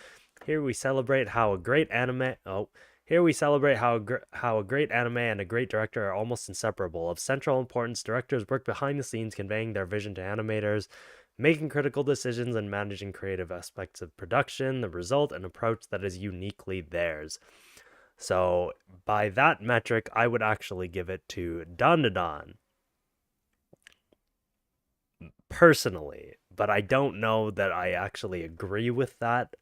Here we celebrate how a great anime. Oh, here we celebrate how a great anime and a great director are almost inseparable. Of central importance, directors work behind the scenes, conveying their vision to animators, making critical decisions and managing creative aspects of production. The result, an approach that is uniquely theirs. So, by that metric, I would actually give it to Dandadan personally, but I don't know that I actually agree with that.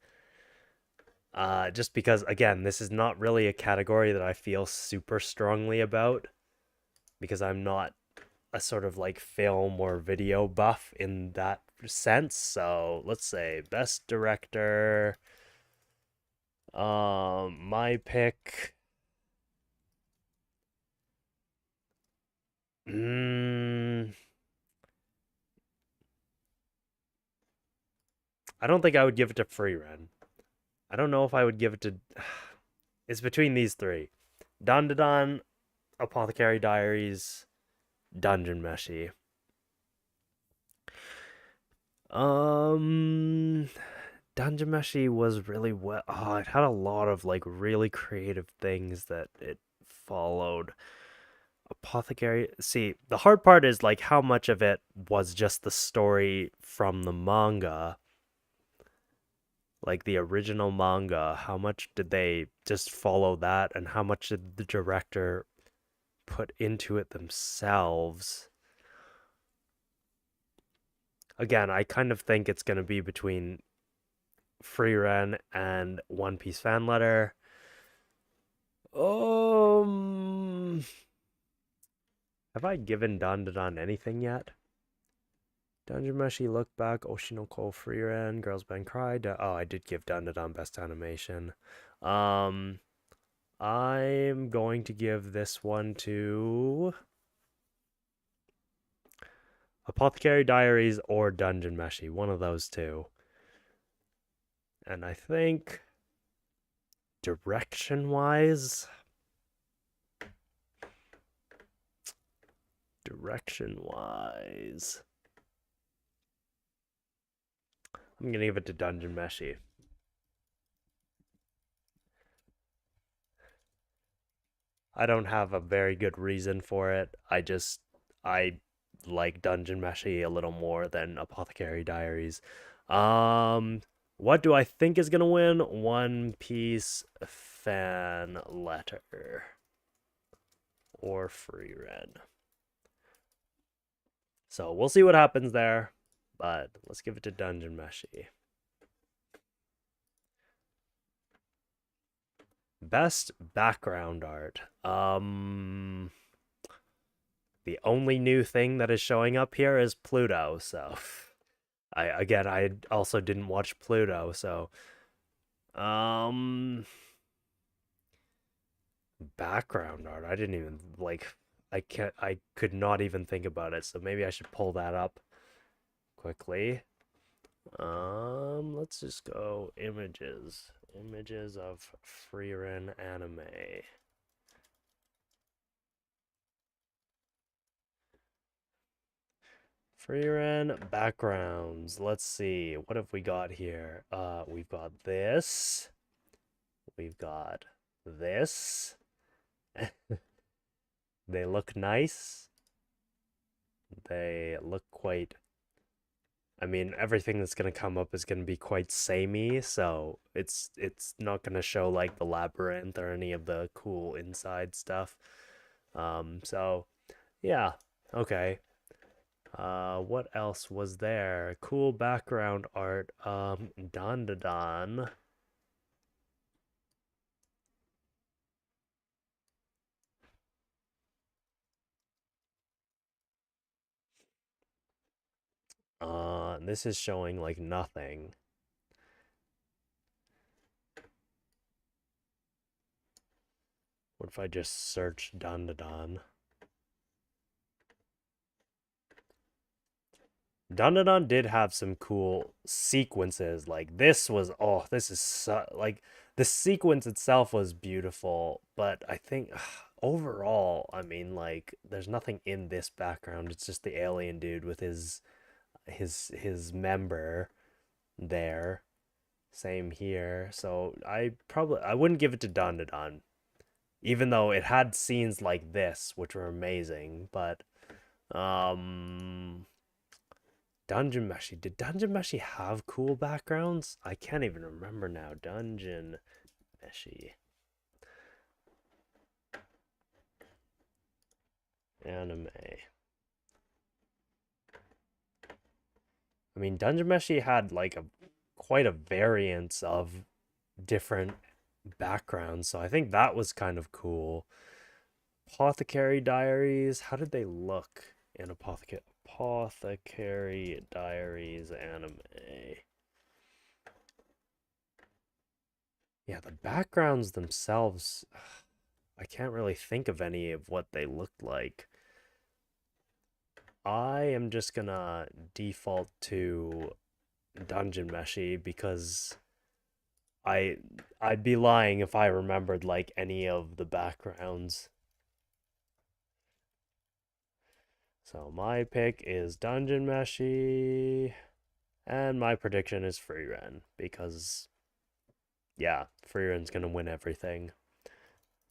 Just because, again, this is not really a category that I feel super strongly about because I'm not a sort of like film or video buff in that sense. So let's say best director. My pick. Mm, I don't think I would give it to Free Ren. I don't know if I would give it to. It's between these three: Dandadan, Apothecary Diaries, Dungeon Meshi. Um, Dungeon Meshi was really well. Oh, it had a lot of like really creative things that it followed. Apothecary. See, the hard part is like how much of it was just the story from the manga, like the original manga. How much did they just follow that, and how much did the director put into it themselves? Again, I kind of think it's going to be between Free Ren and One Piece Fan Letter. Um, have I given Dandadan anything yet? Dungeon Meshi, Look Back, Oshinoko, Free Ren, Girls Band Cry. Oh, I did give Dandadan Best Animation. Um, I'm going to give this one to Apothecary Diaries or Dungeon Meshi. One of those two. And I think direction-wise, I'm gonna give it to Dungeon Meshi. I don't have a very good reason for it. I like Dungeon Meshi a little more than Apothecary Diaries. Um, what do I think is gonna win? One Piece Fan Letter or Free Ren. So we'll see what happens there, but let's give it to Dungeon Meshi. Best background art. The only new thing that is showing up here is Pluto, so I also didn't watch Pluto, so um background art. I didn't even like I could not even think about it, so maybe I should pull that up quickly. Let's just go images. Images of Freerin anime. Freerin backgrounds. Let's see. What have we got here? We've got this. We've got this. They look nice. They look quite. I mean, everything that's gonna come up is gonna be quite samey, so it's not gonna show like the labyrinth or any of the cool inside stuff. So yeah, okay. What else was there? Cool background art. Dandadan. This is showing like nothing. What if I just search Dandadan? Dandadan did have some cool sequences. Like this was, oh, this is like the sequence itself was beautiful, but I think overall, I mean, like there's nothing in this background. It's just the alien dude with his his member there. Same here. So I wouldn't give it to Dandadan, even though it had scenes like this, which were amazing. But um, Dungeon Meshi. Did Dungeon Meshi have cool backgrounds? I can't even remember now. Dungeon Meshi anime. I mean, Dungeon Meshi had like a quite a variance of different backgrounds, so I think that was kind of cool. Apothecary Diaries. How did they look in Apothecary Diaries anime? Yeah, the backgrounds themselves, I can't really think of any of what they looked like. I am just gonna default to Dungeon Meshi because I I'd be lying if I remembered like any of the backgrounds. So my pick is Dungeon Meshi, and my prediction is Freeren because yeah, Freeren's gonna win everything.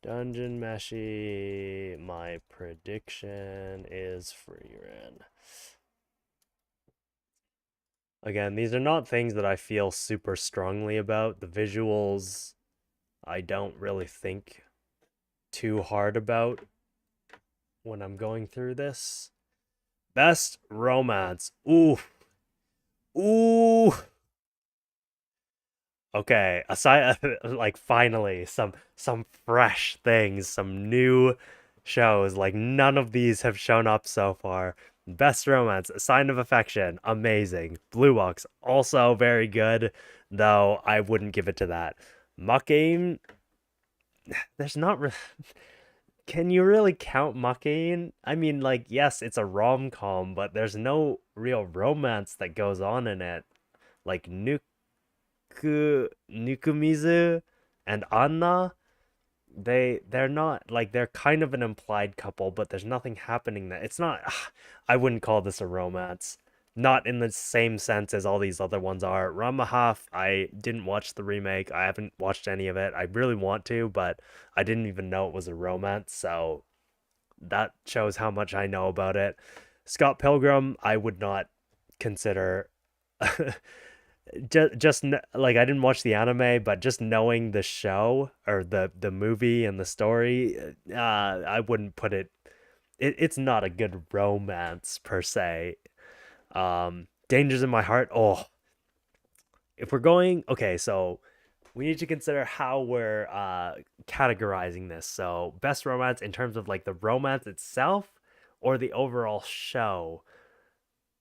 Dungeon Meshi, my prediction is Freeren. Again, these are not things that I feel super strongly about. The visuals, I don't really think too hard about when I'm going through this. Best romance. Ooh. Ooh. Okay, aside like finally some fresh things, some new shows. Like none of these have shown up so far. Best romance, A Sign of Affection, amazing. Blue Box, also very good, though I wouldn't give it to that. Muck Game, there's not re- can you really count Mucking? I mean, like, yes, it's a rom-com, but there's no real romance that goes on in it. Like Nukumizu and Anna, they're not like they're kind of an implied couple, but there's nothing happening that it's not I wouldn't call this a romance. Not in the same sense as all these other ones are. Ramahaf, I didn't watch the remake. I haven't watched any of it. I really want to, but I didn't even know it was a romance, so that shows how much I know about it. Scott Pilgrim, I would not consider just like I didn't watch the anime, but just knowing the show or the movie and the story, I wouldn't put it. It's not a good romance per se. Dangers in My Heart. Oh, if we're going, okay, so we need to consider how we're categorizing this. So best romance in terms of like the romance itself or the overall show.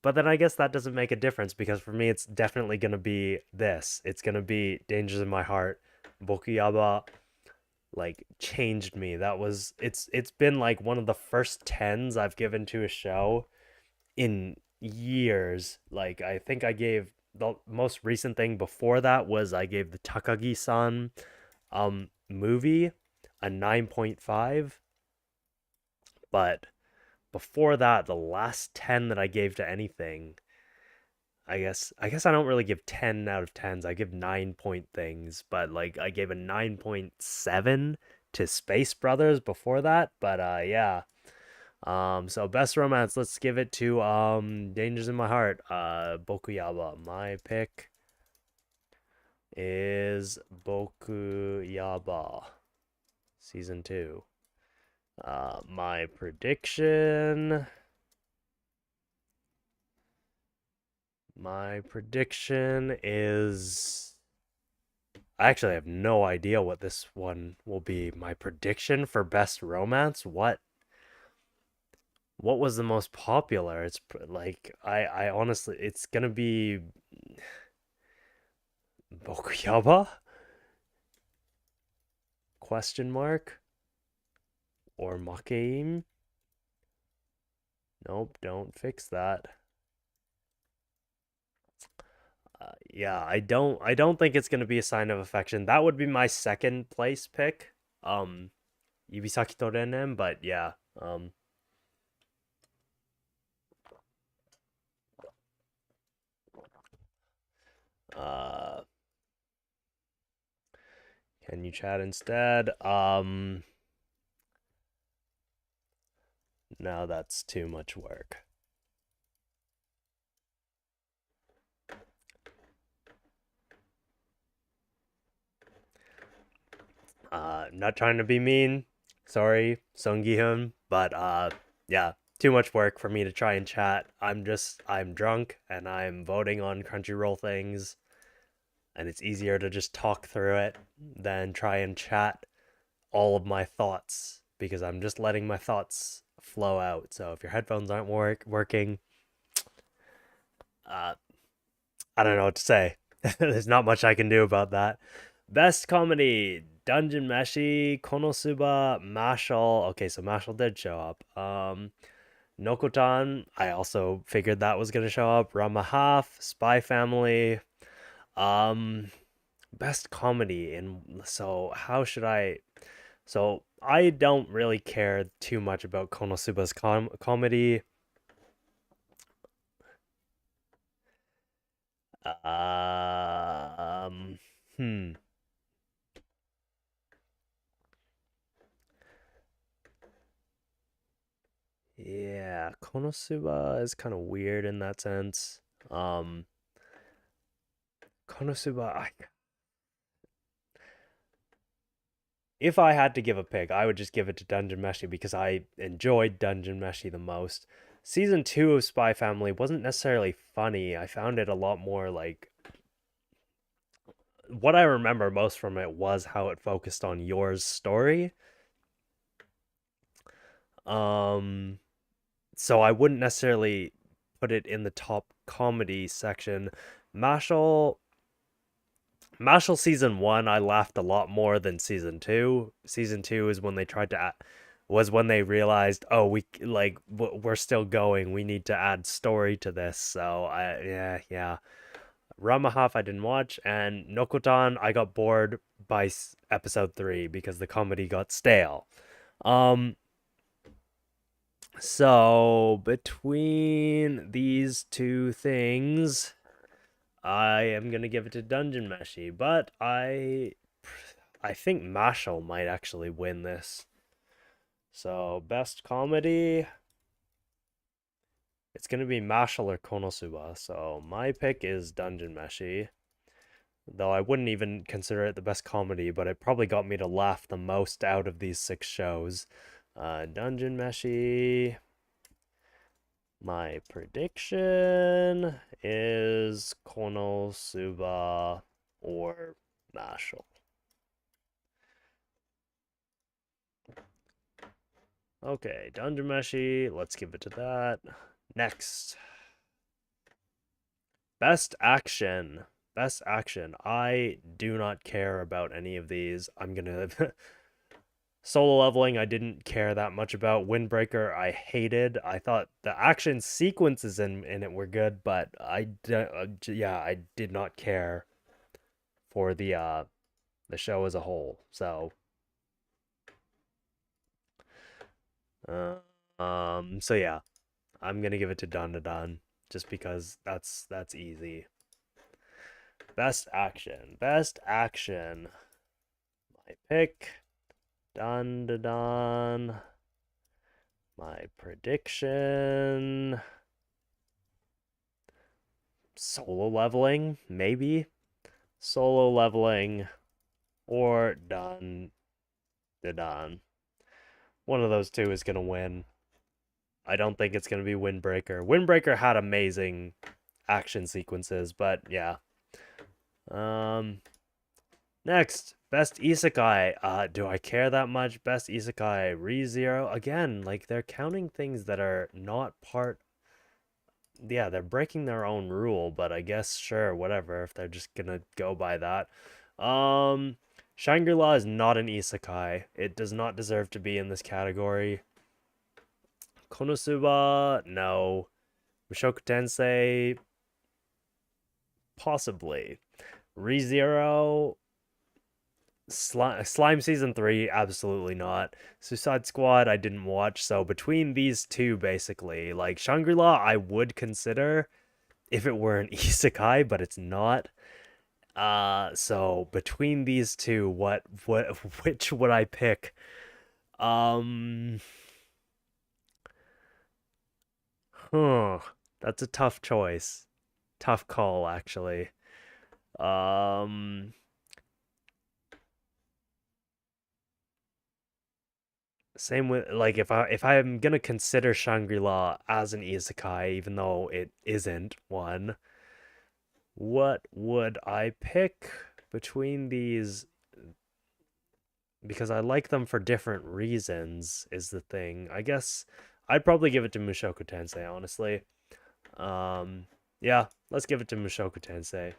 But then I guess that doesn't make a difference because for me it's definitely gonna be this. It's gonna be Dangers in My Heart. Bokuyaba like changed me. It's been like one of the first tens I've given to a show in years. Like I think I gave the most recent thing before that was I gave the Takagi-san movie a 9.5, but before that the last 10 that I gave to anything, I guess I don't really give 10 out of 10s. I give 9 point things, but like I gave a 9.7 to Space Brothers before that, but yeah. So best romance, let's give it to Dangers in My Heart. Bokuyaba. My pick is Bokuyaba season 2. My prediction is I actually have no idea what this one will be. My prediction for best romance? What was the most popular? It's like I honestly it's gonna be Bokuyaba? Question mark? Or Makaim? Nope, don't fix that. Yeah, I don't think it's gonna be A Sign of Affection. That would be my second place pick. Um, Yubisaki Torenem, but yeah. Can you chat instead? No, that's too much work. Not trying to be mean. Sorry, Sung Gi-hun, but yeah, too much work for me to try and chat. I'm drunk and I'm voting on Crunchyroll things, and it's easier to just talk through it than try and chat all of my thoughts because I'm just letting my thoughts flow out. So if your headphones aren't working, uh, I don't know what to say. There's not much I can do about that. Best comedy: Dungeon Meshi, Konosuba, Mashal. Okay, so Mashal did show up. Nokotan, I also figured that was gonna show up. Rama Half, Spy Family. Um, best comedy, and so how should I? So I don't really care too much about Konosuba's comedy. Um, hmm. Yeah, Konosuba is kind of weird in that sense. Um, Konosuba, if I had to give a pick, I would just give it to Dungeon Meshi because I enjoyed Dungeon Meshi the most. Season 2 of Spy Family wasn't necessarily funny. I found it a lot more like what I remember most from it was how it focused on Yor's story. Um, so I wouldn't necessarily put it in the top comedy section. Mashal Mashal season 1 I laughed a lot more than season 2. Season 2 is when they tried to was when they realized, "Oh, we're still going. We need to add story to this." So, yeah. Ramahaf I didn't watch, and Nokotan I got bored by episode 3 because the comedy got stale. Um so between these two things, I am gonna give it to Dungeon Meshi, but I think Mashal might actually win this. So best comedy, it's gonna be Mashal or Konosuba. So my pick is Dungeon Meshi, though I wouldn't even consider it the best comedy, but it probably got me to laugh the most out of these 6 shows. Dungeon Meshi. My prediction is Konosuba or Mashal. Okay, Dungeon Meshi, let's give it to that. Next, best action. Best action. I do not care about any of these. I'm gonna Solo Leveling. I didn't care that much about. Windbreaker. I hated. I thought the action sequences in it were good, but yeah, I did not care for the show as a whole. So so yeah, I'm gonna give it to Dun Da Dun just because that's easy. Best action. Best action. My pick. Dun Da Dun. My prediction. Solo Leveling, maybe. Solo Leveling or Dun Da Dun. One of those two is gonna win. I don't think it's gonna be Windbreaker. Windbreaker had amazing action sequences, but yeah. Um, Next, best isekai. Do I care that much? Best isekai, ReZero. Again, like they're counting things that are not part. Yeah, they're breaking their own rule, but I guess sure, whatever. If they're just gonna go by that. Um, Shangri-La is not an isekai. It does not deserve to be in this category. Konosuba, no. Mushoku Tensei, possibly. ReZero, Slime season 3, absolutely not. Suicide Squad, I didn't watch. So between these two, basically, like Shangri-La, I would consider if it were an isekai, but it's not. So between these two, what which would I pick? Um, huh. That's a tough choice. Tough call, actually. Um, Same with like if I'm gonna consider Shangri-La as an isekai, even though it isn't one, what would I pick between these? Because I like them for different reasons, is the thing. I guess I'd probably give it to Mushoku Tensei, honestly. Um, yeah, let's give it to Mushoku Tensei.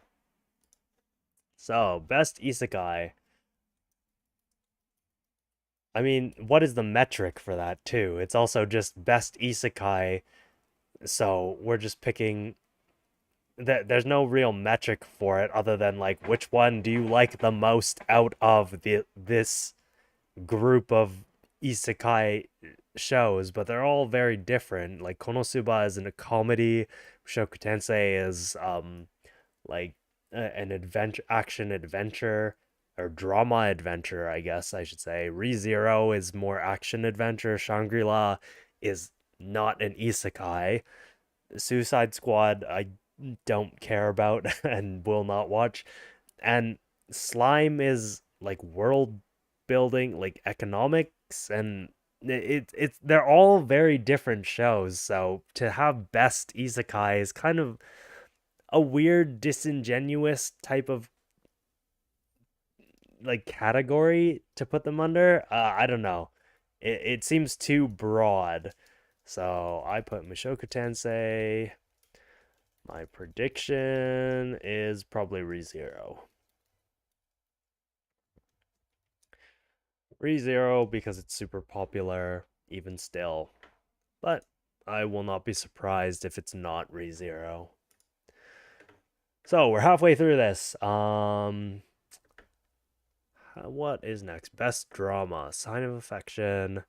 So, best isekai. I mean, what is the metric for that too? It's also just best isekai, so we're just picking that there's no real metric for it other than like which one do you like the most out of this group of isekai shows, but they're all very different. Like Konosuba is in a comedy, Shoku Tensei is like an adventure, action adventure, or drama adventure, I guess I should say. ReZero is more action adventure. Shangri-La is not an isekai. Suicide Squad, I don't care about and will not watch. And Slime is like world building, like economics, and it's they're all very different shows. So to have best isekai is kind of a weird, disingenuous type of like category to put them under. I don't know. It seems too broad. So I put Mushoku Tensei. My prediction is probably ReZero. ReZero because it's super popular, even still. But I will not be surprised if it's not ReZero. So we're halfway through this. What is next? Best drama, Sign of Affection,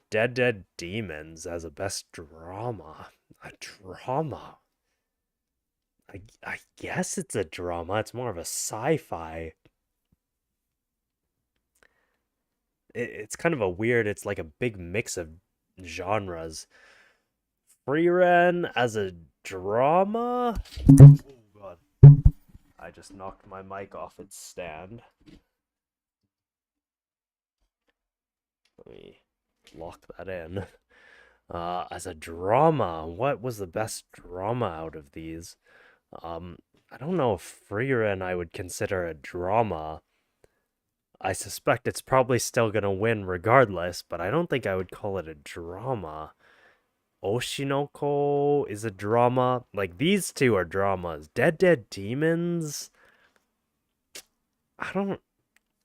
Dead Dead Demons as a best drama. A drama. I guess it's a drama. It's more of a sci-fi. It's kind of a weird. It's like a big mix of genres. Freeren as a drama. Oh god! I just knocked my mic off its stand. Let me lock that in. As a drama, what was the best drama out of these? I don't know if Freeren I would consider a drama. I suspect it's probably still gonna win regardless, but I don't think I would call it a drama. Oshinoko is a drama. Like these two are dramas. Dead Dead Demons. I don't.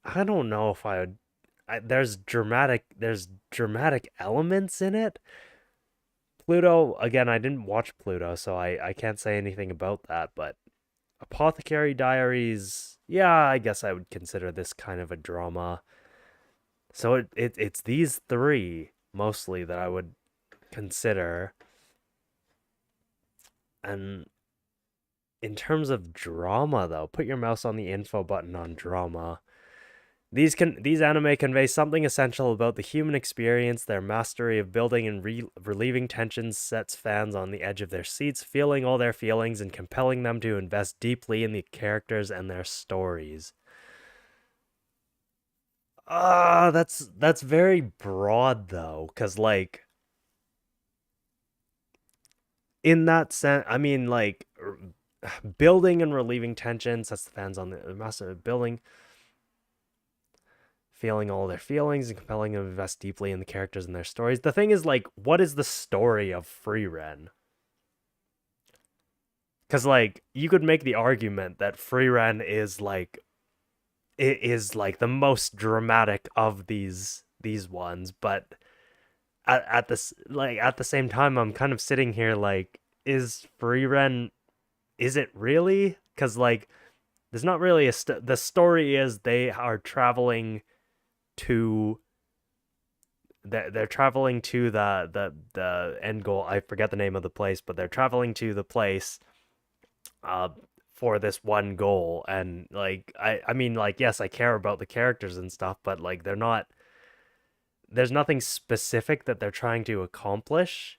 I don't know if I would. There's dramatic. There's dramatic elements in it. Pluto again. I didn't watch Pluto, so I can't say anything about that. But Apothecary Diaries. Yeah, I guess I would consider this kind of a drama. So it's these three mostly that I would consider. And in terms of drama though, put your mouse on the info button on drama. These anime convey something essential about the human experience. Their mastery of building and relieving tensions sets fans on the edge of their seats, feeling all their feelings and compelling them to invest deeply in the characters and their stories. That's very broad though, cuz like in that sense, I mean like building and relieving tensions sets the fans on the master of building, feeling all their feelings and compelling them to invest deeply in the characters and their stories. The thing is, like, what is the story of Freeren? Because, like, you could make the argument that Freeren is like it is like the most dramatic of these ones, but at this like at the same time, I'm kind of sitting here like, is Freeren? Is it really? Because like, there's not really the story is they are traveling to they're traveling to the end goal. I forget the name of the place, but they're traveling to the place, uh, for this one goal. And like I mean like yes, I care about the characters and stuff, but like they're not there's nothing specific that they're trying to accomplish.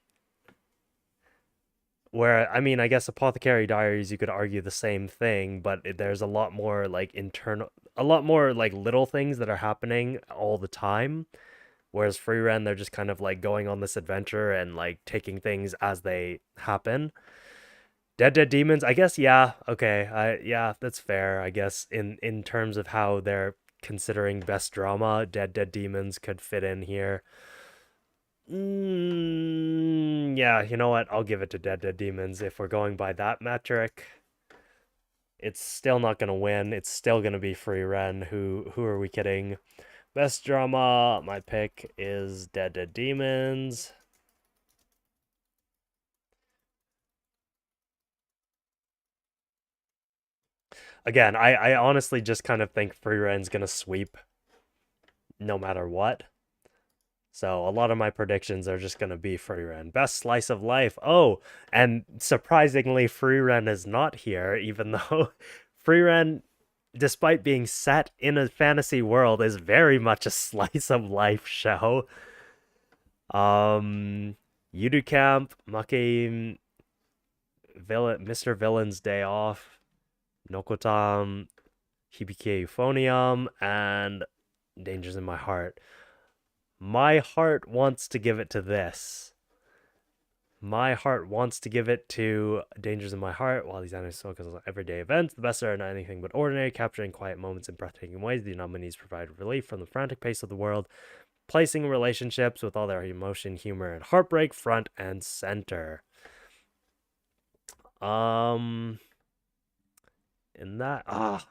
Where I mean, I guess Apothecary Diaries, you could argue the same thing, but there's a lot more like internal, a lot more like little things that are happening all the time. Whereas Free Ren, they're just kind of like going on this adventure and like taking things as they happen. Dead Demons, I guess, yeah, okay, yeah, that's fair. I guess in terms of how they're considering best drama, Dead Demons could fit in here. Yeah, you know what? I'll give it to Dead Demons if we're going by that metric. It's still not gonna win. It's still gonna be Free Ren. Who are we kidding? Best drama, my pick is Dead Demons. Again, I honestly just kind of think Free Ren's gonna sweep no matter what. So a lot of my predictions are just gonna be Free Ren. Best slice of life. Oh, and surprisingly, Free Ren is not here, even though Free Ren, despite being set in a fantasy world, is very much a slice of life show. Yudu Camp, Maki, Villain, Mr. Villain's Day Off, Nokotam, Hibike Euphonium, and Dangers in My Heart. My heart wants to give it to this. My heart wants to give it to Dangers in My Heart. While these animes focus on everyday events, the best are not anything but ordinary, capturing quiet moments in breathtaking ways. The nominees provide relief from the frantic pace of the world, placing relationships with all their emotion, humor, and heartbreak front and center. In that I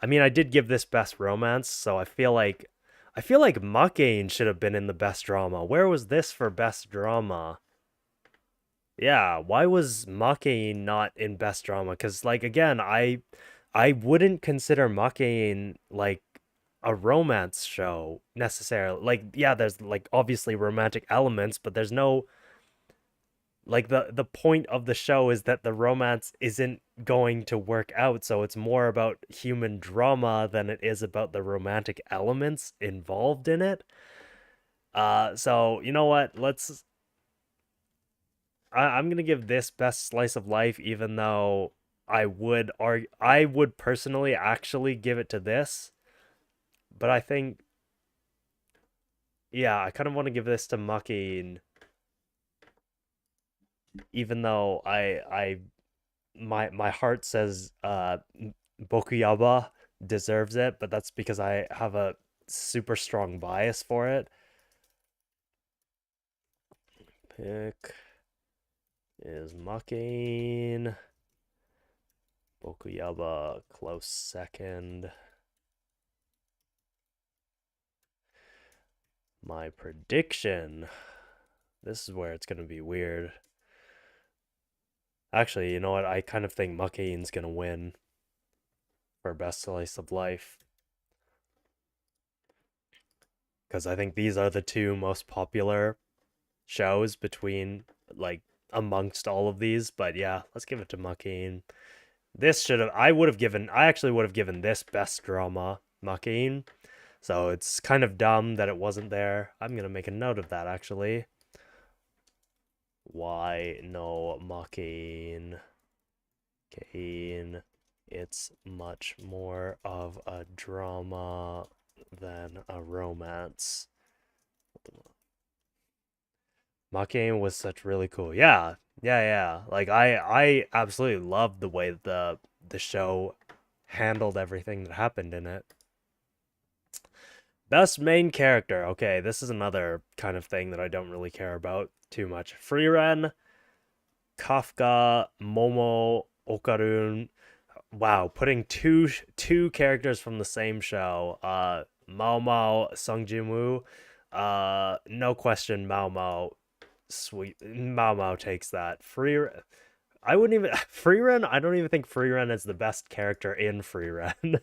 mean, I did give this best romance, so I feel like Makain should have been in the best drama. Where was this for best drama? Yeah, why was Makain not in best drama? Because like again, I wouldn't consider Makain like a romance show necessarily. Like yeah, there's like obviously romantic elements, but there's no like the point of the show is that the romance isn't going to work out, so it's more about human drama than it is about the romantic elements involved in it. So you know what? I'm gonna give this best slice of life, even though I would personally actually give it to this, but I think yeah, I kind of want to give this to Mucking, even though my heart says Bokuyaba deserves it, but that's because I have a super strong bias for it. Pick is Mucking. Bokuyaba close second. My prediction. This is where it's gonna be weird. Actually, you know what? I kind of think Muckein's gonna win for best slice of life. Because I think these are the two most popular shows between like amongst all of these. But yeah, let's give it to Muckein. This should have I actually would have given this best drama, Muckein. So it's kind of dumb that it wasn't there. I'm gonna make a note of that actually. Why no Muckein? Kane. It's much more of a drama than a romance. Mocking was such really cool. Yeah. Yeah. Like I absolutely loved the way the show handled everything that happened in it. Best main character. Okay, this is another kind of thing that I don't really care about too much. Freeren, Kafka, Momo, Okarun. Wow, putting two characters from the same show. Mao Mao, Sung Jinwoo. No question, Mao Mao. Sweet, Mao Mao takes that. I wouldn't even Freeren. I don't even think Freeren is the best character in Freeren.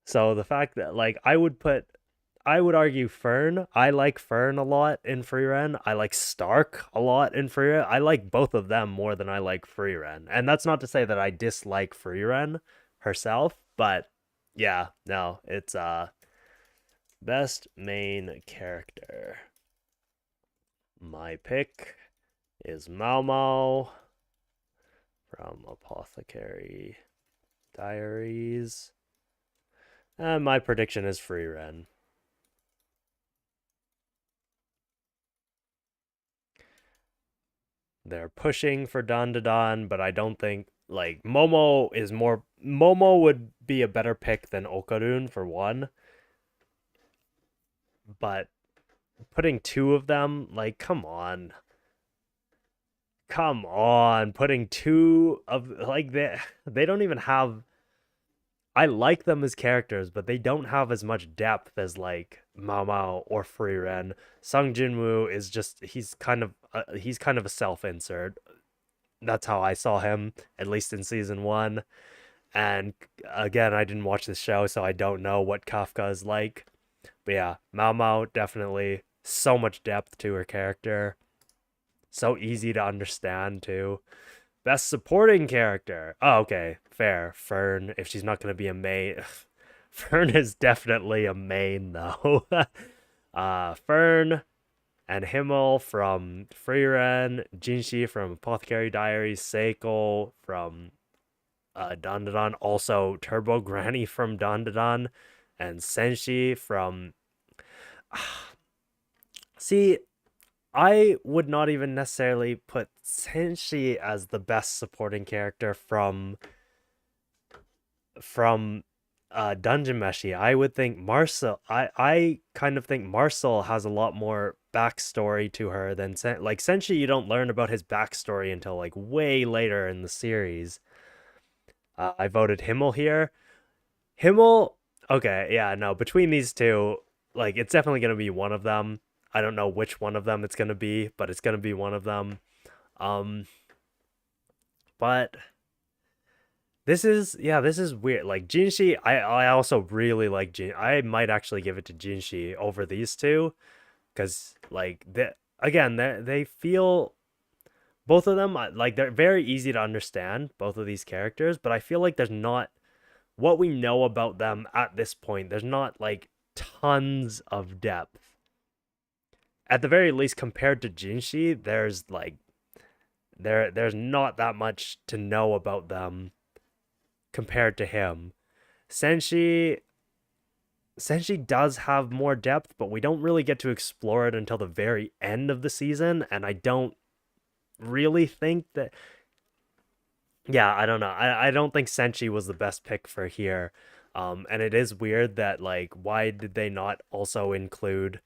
So the fact that like I would argue Fern. I like Fern a lot in Freeren. I like Stark a lot in Freeren. I like both of them more than I like Freeren. And that's not to say that I dislike Freeren herself, but yeah, no, it's best main character. My pick is Mao Mao from Apothecary Diaries. And my prediction is Freeren. They're pushing for Dandadan, but I don't think like Momo would be a better pick than Okarun for one, but putting two of them, like come on. Come on, putting two of like they don't even have I like them as characters, but they don't have as much depth as like Mao Mao or Frieren. Sung Jinwoo is just he's kind of a self-insert. That's how I saw him, at least in season one. And again, I didn't watch the show, so I don't know what Kafka is like. But yeah, Mao Mao definitely so much depth to her character. So easy to understand too. Best supporting character. Oh, okay, fair. Fern, if she's not gonna be a main, Fern is definitely a main though. Fern and Himmel from Frieren, Jinshi from Apothecary Diaries, Seiko from Dandadan, also Turbo Granny from Dandadan, and Senshi from. See, I would not even necessarily put Senshi as the best supporting character from Dungeon Meshi. I would think Marcel. I kind of think Marcel has a lot more backstory to her than like Senshi. You don't learn about his backstory until like way later in the series. I voted Himmel here. Himmel. Okay, yeah, no. Between these two, like it's definitely gonna be one of them. I don't know which one of them it's gonna be, but it's gonna be one of them. Um, but this is weird. Like Jinshi, I also really like Jin. I might actually give it to Jinshi over these two because like they feel both of them like they're very easy to understand both of these characters, but I feel like there's not what we know about them at this point. There's not like tons of depth. At the very least, compared to Jinshi, there's like there's not that much to know about them compared to him. Senshi Senshi does have more depth, but we don't really get to explore it until the very end of the season, and I don't really think that yeah, I don't know. I don't think Senshi was the best pick for here. And it is weird that like why did they not also include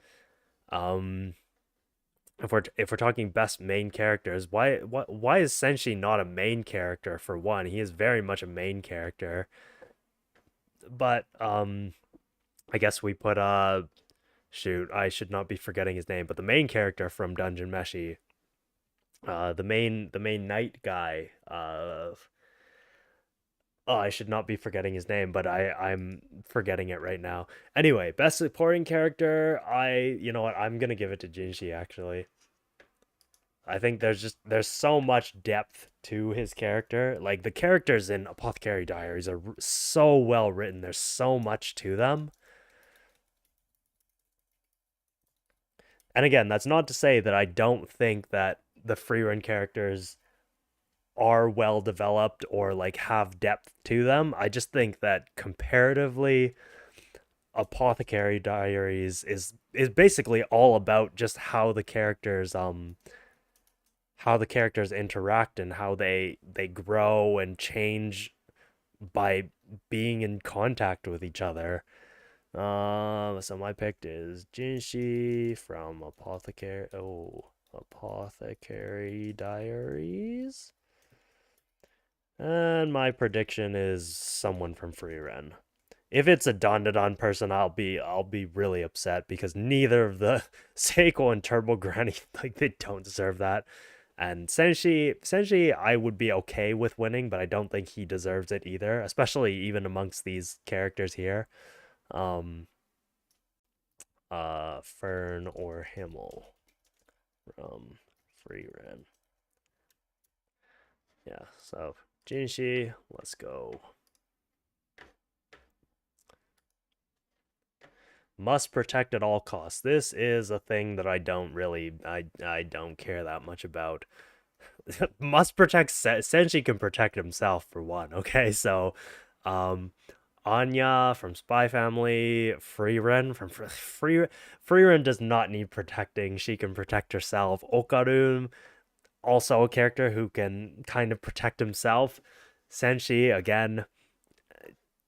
um if we're talking best main characters, why is Senshi not a main character for one? He is very much a main character. But I guess we put shoot, I should not be forgetting his name, but the main character from Dungeon Meshi, the main knight guy, oh, I should not be forgetting his name, but I'm forgetting it right now. Anyway, best supporting character, you know what, I'm gonna give it to Jinshi actually. I think there's so much depth to his character. Like the characters in Apothecary Diaries are so well written. There's so much to them. And again, that's not to say that I don't think that the free run characters are well developed or like have depth to them. I just think that comparatively Apothecary Diaries is basically all about just how the characters interact and how they grow and change by being in contact with each other. So my pick is Jinshi from Apothecary Diaries. And my prediction is someone from Frieren. If it's a Dandadan person, I'll be really upset because neither of the Seiko and Turbo Granny like they don't deserve that. And Senshi, I would be okay with winning, but I don't think he deserves it either, especially even amongst these characters here. Um, Fern or Himmel from Free Ren. Yeah, so Jinshi, let's go. Must protect at all costs. This is a thing that I don't care that much about. Must protect Senshi can protect himself for one, okay? So um Anya from Spy Family, Freeren from Freeren does not need protecting. She can protect herself. Okarun, also a character who can kind of protect himself. Senshi, again,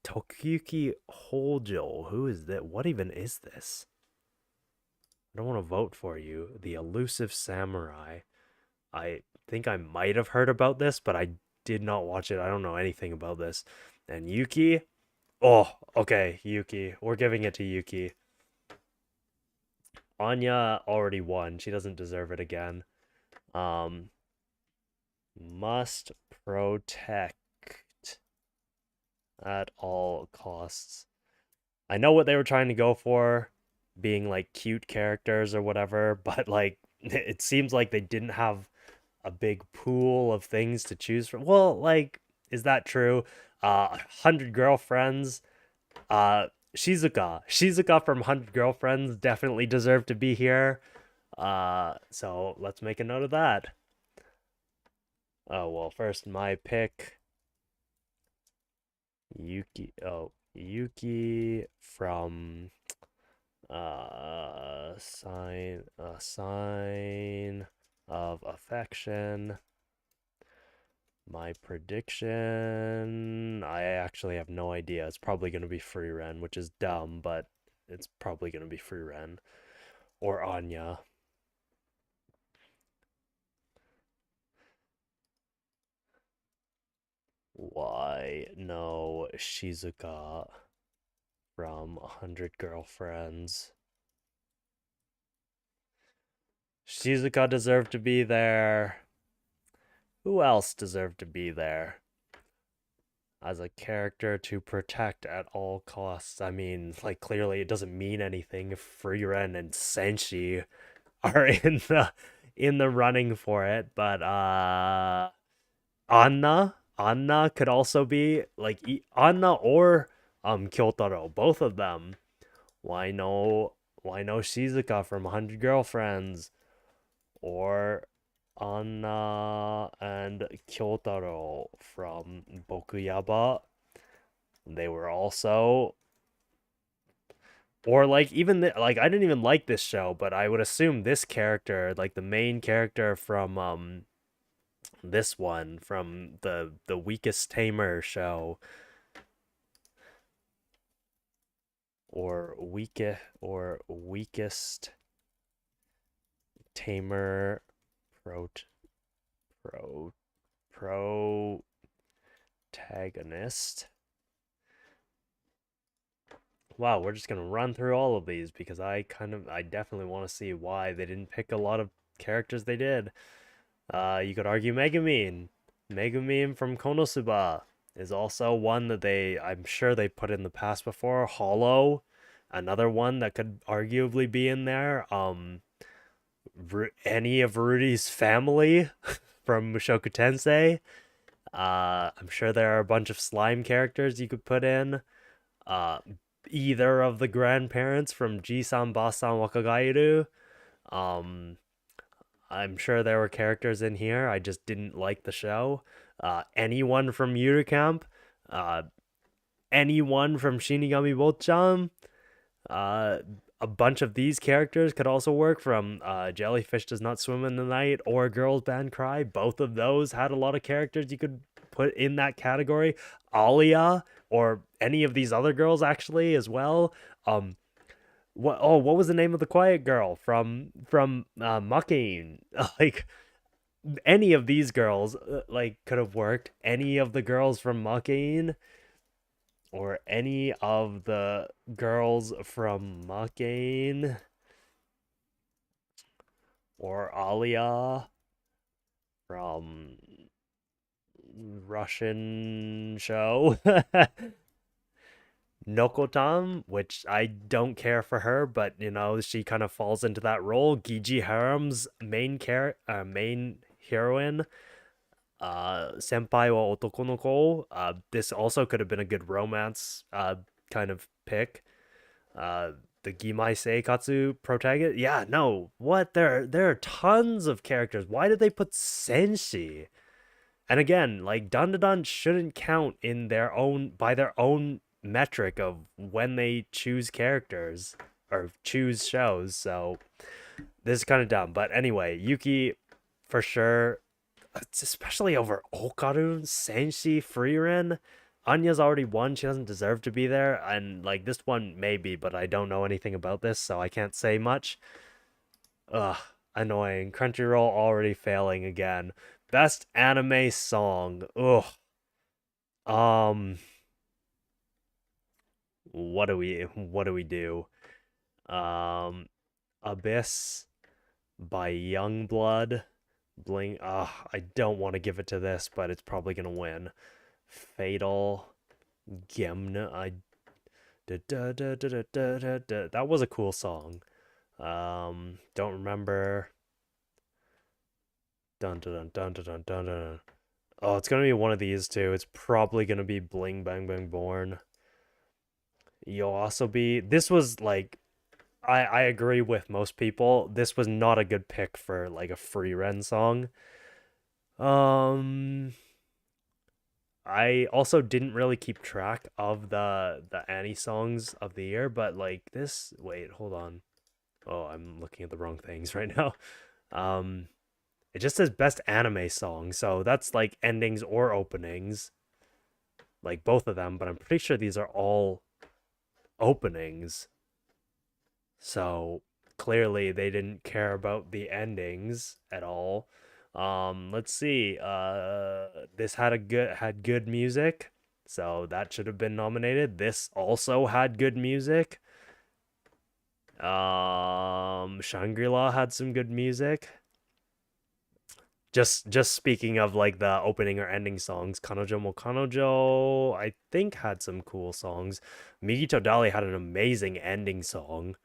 Tokuyuki Hojo. Who is that? What even is this? I don't want to vote for you. The Elusive Samurai. I think I might have heard about this, but I did not watch it. I don't know anything about this. And Yuki. Oh, okay, Yuki. We're giving it to Yuki. Anya already won. She doesn't deserve it again. Um, must protect at all costs. I know what they were trying to go for, being like cute characters or whatever, but like it seems like they didn't have a big pool of things to choose from. Well, like, is that true? 100 Girlfriends. Shizuka from 100 Girlfriends definitely deserve to be here. So let's make a note of that. Oh well, first my pick. Yuki. Oh, Yuki from sign of affection. My prediction, I actually have no idea. It's probably going to be Free Ren, which is dumb, but it's probably going to be Free Ren or Anya. Why no Shizuka from 100 Girlfriends? Shizuka deserved to be there. Who else deserved to be there as a character to protect at all costs? I mean, like, clearly it doesn't mean anything if Frieren and Senshi are in the running for it, but Anna could also be like Anna or Kyotaro, both of them. Why no Shizuka from 100 Girlfriends or Anna and Kyotaro from Bokuyaba. They were also, or like even like I didn't even like this show, but I would assume this character, like the main character from this one from the Weakest Tamer show, or weakest tamer pro pro protagonist. Wow, we're just gonna run through all of these because I definitely want to see why they didn't pick a lot of characters they did. You could argue Megumin. Megumin from Konosuba is also one that I'm sure they put in the past before. Hollow, another one that could arguably be in there. Any of Rudy's family from Mushoku Tensei. I'm sure there are a bunch of slime characters you could put in. Uh, Either of the grandparents from Ji-san, Ba-san, Wakagairu. Um, I'm sure there were characters in here. I just didn't like the show. Anyone from Yuru Camp. Uh, anyone from Shinigami Bocchan. Uh, a bunch of these characters could also work from Jellyfish Does Not Swim in the Night or Girls Band Cry. Both of those had a lot of characters you could put in that category. Alia or any of these other girls actually as well. What was the name of the quiet girl from Mucking? Like any of these girls like could have worked. Any of the girls from Mucking or any of the girls from Mucking or Alia from Russian show. Nokotam, which I don't care for her, but she kind of falls into that role. Giji Harem's main heroine, Senpai wa Otoko no Ko. This also could have been a good romance kind of pick. Uh, the Gimai Seikatsu protagonist. Yeah, no. What? There are tons of characters. Why did they put Senshi? And again, like Dandadan shouldn't count in their own by their own metric of when they choose characters or choose shows. So this is kind of dumb. But anyway, Yuki for sure, especially over Okaru, Senshi, Frieren. Anya's already won. She doesn't deserve to be there. And like this one, maybe, but I don't know anything about this, so I can't say much. Ugh, annoying. Crunchyroll already failing again. Best anime song. Ugh. Um, what do we do? Um, Abyss by Youngblood. Bling. I don't want to give it to this, but it's probably gonna win. Fatal. Gemna. That was a cool song. Don't remember. Dun dun dun dun dun dun dun. Oh, it's gonna be one of these two. It's probably gonna be Bling Bang Bang Born. Yoasobi. This was like I agree with most people. This was not a good pick for like a free Ren song. Um I also didn't really keep track of the Annie songs of the year, but like this wait, hold on. Oh, I'm looking at the wrong things right now. Um it just says best anime song, so that's like endings or openings, like both of them, but I'm pretty sure these are all openings. So clearly they didn't care about the endings at all. Let's see. This had good music, so that should have been nominated. This also had good music. Shangri-La had some good music. Just speaking of like the opening or ending songs, Kanojo mo Kanojo, I think had some cool songs. Migito Dali had an amazing ending song.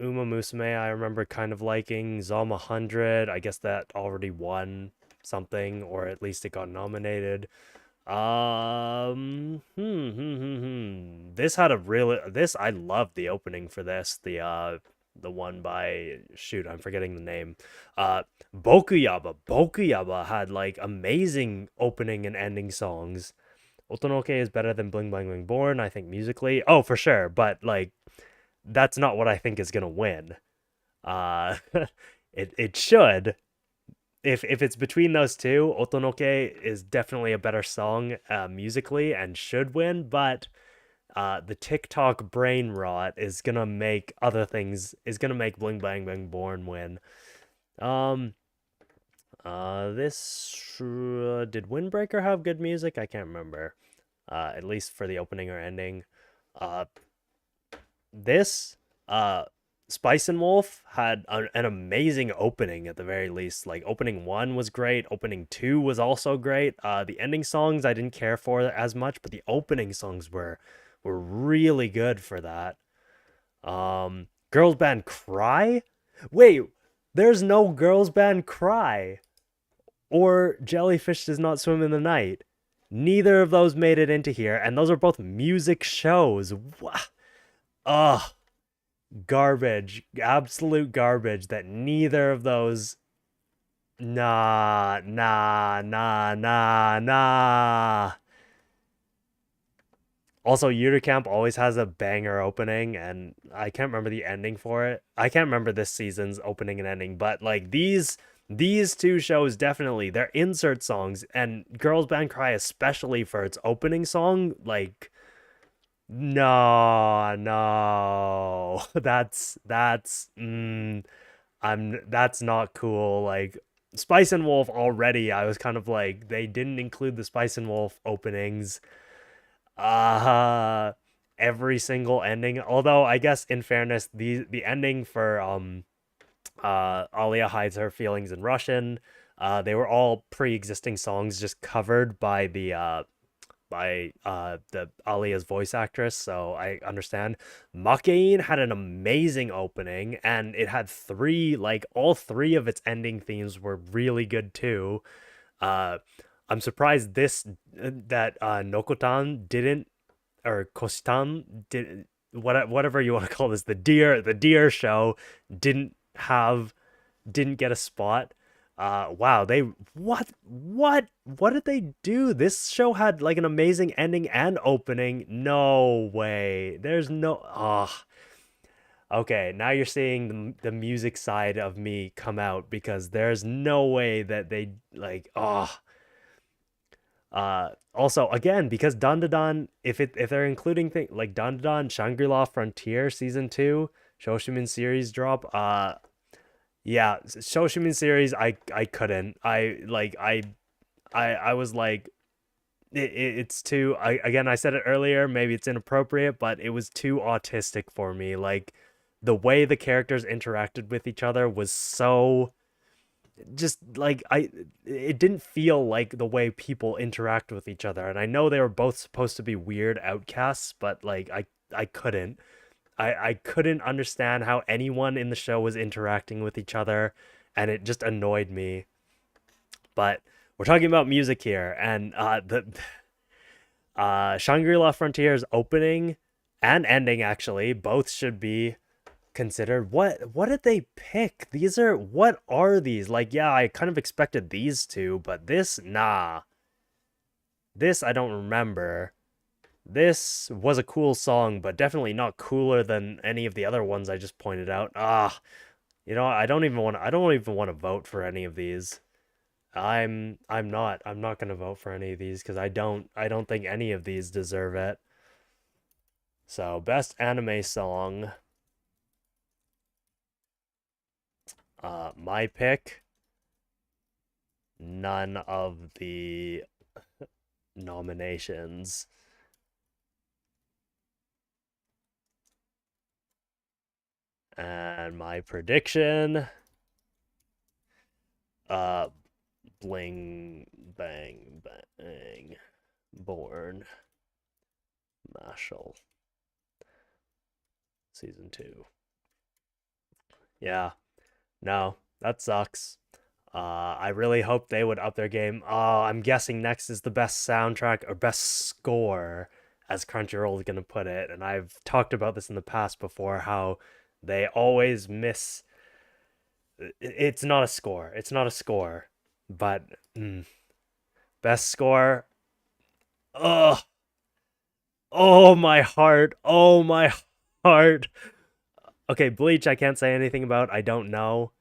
Uma Musume, I remember kind of liking. Zom 100, I guess that already won something, or at least it got nominated. This had a really this I loved the opening for this. The one by shoot, I'm forgetting the name. Uh Bokuyaba. Bokuyaba had like amazing opening and ending songs. Otonoke is better than Bling Bling Bling Born, I think musically. Oh, for sure, but like that's not what I think is gonna win. Uh, it should. If it's between those two, Otonoke is definitely a better song musically and should win, but the TikTok brain rot is gonna make other things is gonna make Bling Bang Bang Born win. Um, this did Windbreaker have good music? I can't remember. At least for the opening or ending. Uh, this Spice and Wolf had an amazing opening at the very least. Like opening 1 was great, opening 2 was also great. The ending songs I didn't care for as much, but the opening songs were really good for that. Girls band Cry? Wait, there's no girls band Cry or Jellyfish Does Not Swim in the Night. Neither of those made it into here, and those are both music shows. Ugh, garbage, absolute garbage that neither of those. Nah, nah, nah, nah, nah. Also, Camp always has a banger opening, and I can't remember the ending for it. I can't remember this season's opening and ending, but like these two shows definitely they're insert songs, and Girls Band Cry especially for its opening song, like no, no. That's not cool. Like Spice and Wolf already, I was kind of like they didn't include the Spice and Wolf openings. Uh every single ending. Although I guess in fairness, the ending for Alia hides her feelings in Russian. They were all pre-existing songs just covered by the by the Alia's voice actress, so I understand. Makain had an amazing opening, and it had three, like all three of its ending themes were really good too. Uh, I'm surprised this that Nokotan didn't, or Kostan did, whatever you want to call this, the deer show didn't have didn't get a spot. Wow, they what did they do? This show had like an amazing ending and opening. No way. There's no okay, now you're seeing the music side of me come out because there's no way that they like also again because Dandadan if they're including things like Dandadan Shangri-La Frontier season 2 Shoshimin series drop yeah, Shoshimin series I couldn't. I was like it's too again I said it earlier, maybe it's inappropriate, but it was too autistic for me. Like the way the characters interacted with each other was so just like I it didn't feel like the way people interact with each other. And I know they were both supposed to be weird outcasts, but like I couldn't. I couldn't understand how anyone in the show was interacting with each other, and it just annoyed me. But we're talking about music here, and the Shangri-La Frontier's opening and ending actually both should be considered. What did they pick? What are these? Like, yeah, I kind of expected these two, but this, nah. This I don't remember. This was a cool song, but definitely not cooler than any of the other ones I just pointed out. I don't even want to vote for any of these. I'm not going to vote for any of these cuz I don't think any of these deserve it. So, best anime song, my pick, none of the nominations. And my prediction, uh, bling, bang, bang, born, Marshall, season 2. Yeah, no, that sucks. I really hope they would up their game. Oh, I'm guessing next is the best soundtrack or best score, as Crunchyroll is gonna put it. And I've talked about this in the past before, how they always miss. It's not a score. It's not a score, but best score. Oh, oh my heart. Oh my heart. Okay, Bleach. I can't say anything about. I don't know.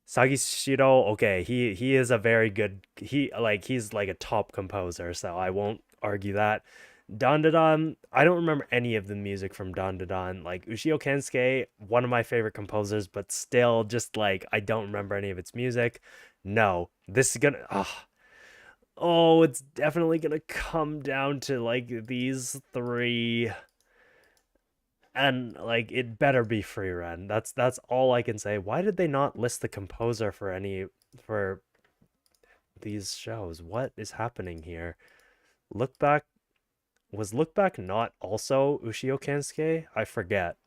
Sagishiro, okay, he is a very good he's like a top composer, so I won't argue that. Dandadan, I don't remember any of the music from Dandadan. Like Ushio Kensuke, one of my favorite composers, but still just like I don't remember any of its music. No, this is gonna it's definitely gonna come down to like these three, and like it better be free run. That's all I can say. Why did they not list the composer for any for these shows? What is happening here? Look back, was Look Back not also Ushio Kensuke? I forget.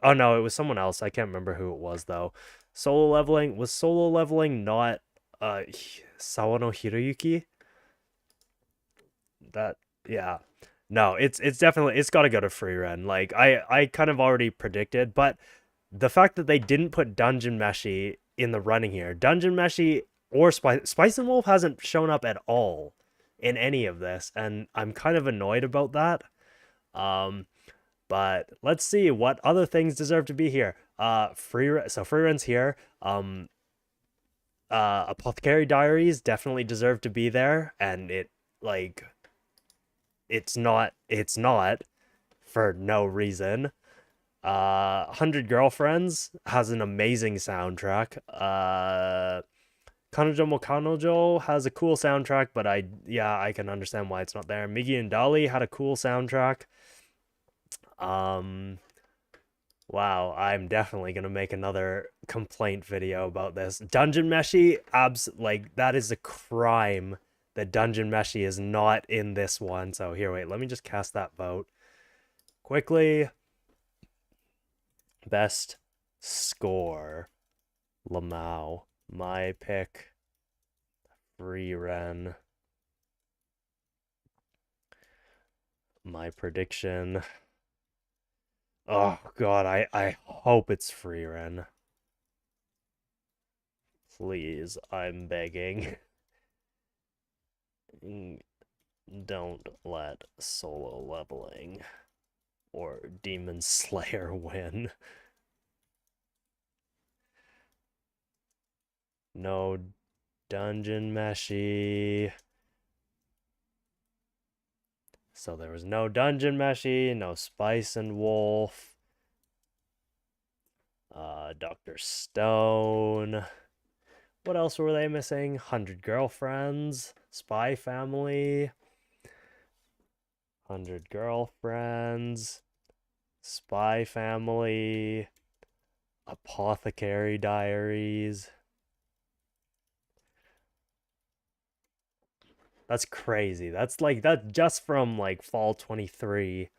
Oh no, it was someone else. I can't remember who it was though. Solo leveling not Sawano Hiroyuki? That yeah. No, it's definitely it's got to go to free run. Like I kind of already predicted, but the fact that they didn't put Dungeon Meshi in the running here, Dungeon Meshi or Spice and Wolf hasn't shown up at all in any of this, and I'm kind of annoyed about that. Um, but let's see what other things deserve to be here. Free run's here. Apothecary Diaries definitely deserve to be there, and like it's not for no reason. 100 Girlfriends has an amazing soundtrack. Kanojo mo Kanojo has a cool soundtrack, but I can understand why it's not there. Migi and Dali had a cool soundtrack. Um, wow, I'm definitely gonna make another complaint video about this. Dungeon Meshi, like that is a crime the Dungeon Meshi is not in this one. So here, wait, let me just cast that vote quickly. Best score, Lamau. My pick, Free Ren. My prediction. Oh god, I hope it's Free Ren. Please, I'm begging. Don't let solo leveling or Demon Slayer win. No Dungeon Meshi. So there was no Dungeon Meshi, no Spice and Wolf. Dr. Stone. What else were they missing? 100 Girlfriends, Spy Family, 100 Girlfriends, Spy Family, Apothecary Diaries. That's crazy. That's like that just from like fall 23.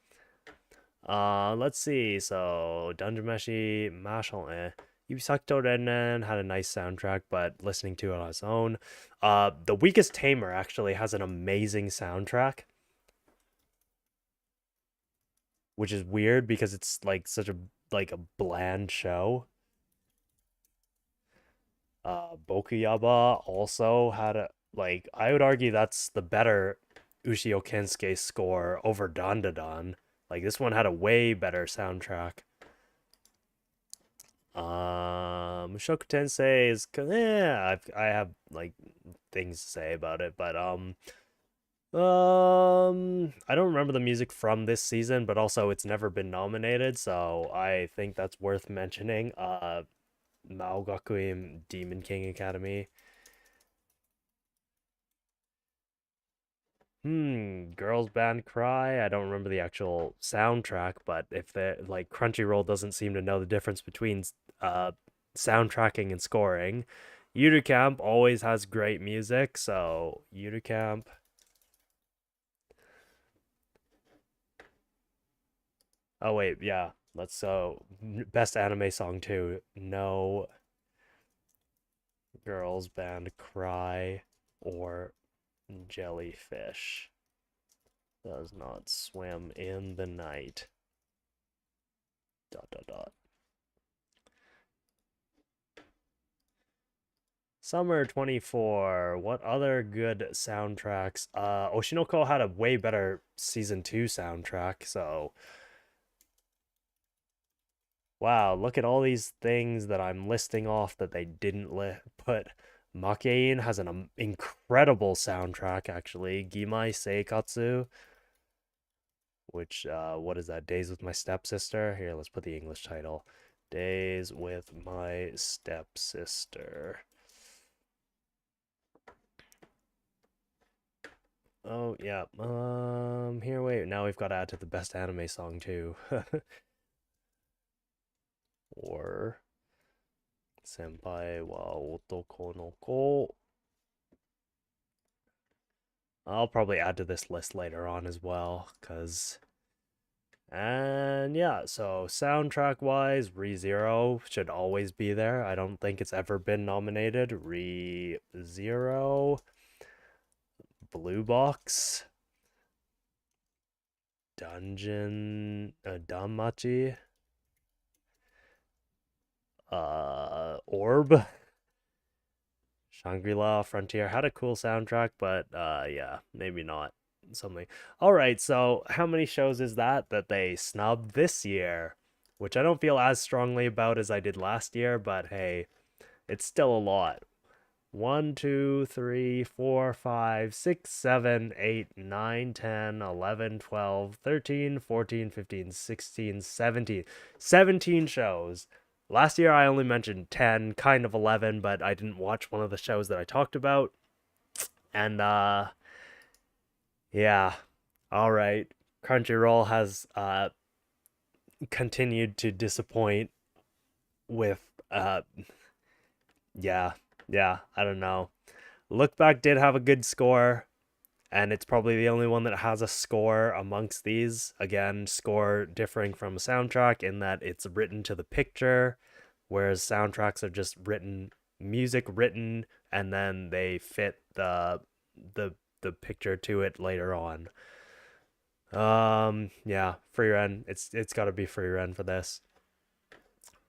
Let's see. So Dungeon Meshi, Marshall, Yubisakto Rennen had a nice soundtrack, but listening to it on its own. The Weakest Tamer actually has an amazing soundtrack, which is weird because it's like such a like a bland show. Bokuyaba also had a like I would argue that's the better Ushio Kensuke score over Dandadan. Like this one had a way better soundtrack. Mushoku Tensei is I have like things to say about it, but I don't remember the music from this season, but also it's never been nominated, so I think that's worth mentioning. Mao Gakuin Demon King Academy. Girls Band Cry. I don't remember the actual soundtrack, but if the like Crunchyroll doesn't seem to know the difference between soundtracking and scoring. Camp always has great music, so Camp. Oh wait, yeah. Let's go best anime song too. No Girls Band Cry or Jellyfish does not swim in the night. Dot dot dot. Summer 24. What other good soundtracks? Oshinoko had a way better season 2 soundtrack, so wow, look at all these things that I'm listing off that they didn't put. Makein has an incredible soundtrack, actually. Gimai Seikatsu, which, what is that? Days with My Stepsister? Here, let's put the English title. Days with My Stepsister. Oh, yeah. Here, wait. Now we've got to add to the best anime song, too. Or Senpai wa Otoko no Ko. I'll probably add to this list later on as well, because... And yeah, so soundtrack-wise, ReZero should always be there. I don't think it's ever been nominated. ReZero, Blue Box, Dungeon, Danmachi, Orb, Shangri-La, Frontier had a cool soundtrack, but yeah, maybe not something. All right, so how many shows is that they snubbed this year? Which I don't feel as strongly about as I did last year, but hey, it's still a lot. 1, 2, 3, 4, 5, 6, 7, 8, 9, 10, 11, 12, 13, 14, 15, 16, 17. 17 shows. Last year I only mentioned 10, kind of 11, but I didn't watch one of the shows that I talked about. And yeah. All right. Crunchyroll has continued to disappoint with yeah. Yeah, I don't know. Look Back did have a good score. and it's probably the only one that has a score amongst these. Again, score differing from a soundtrack in that it's written to the picture, whereas soundtracks are just written music written and then they fit the the picture to it later on. Yeah, free run. It's got to be free run for this.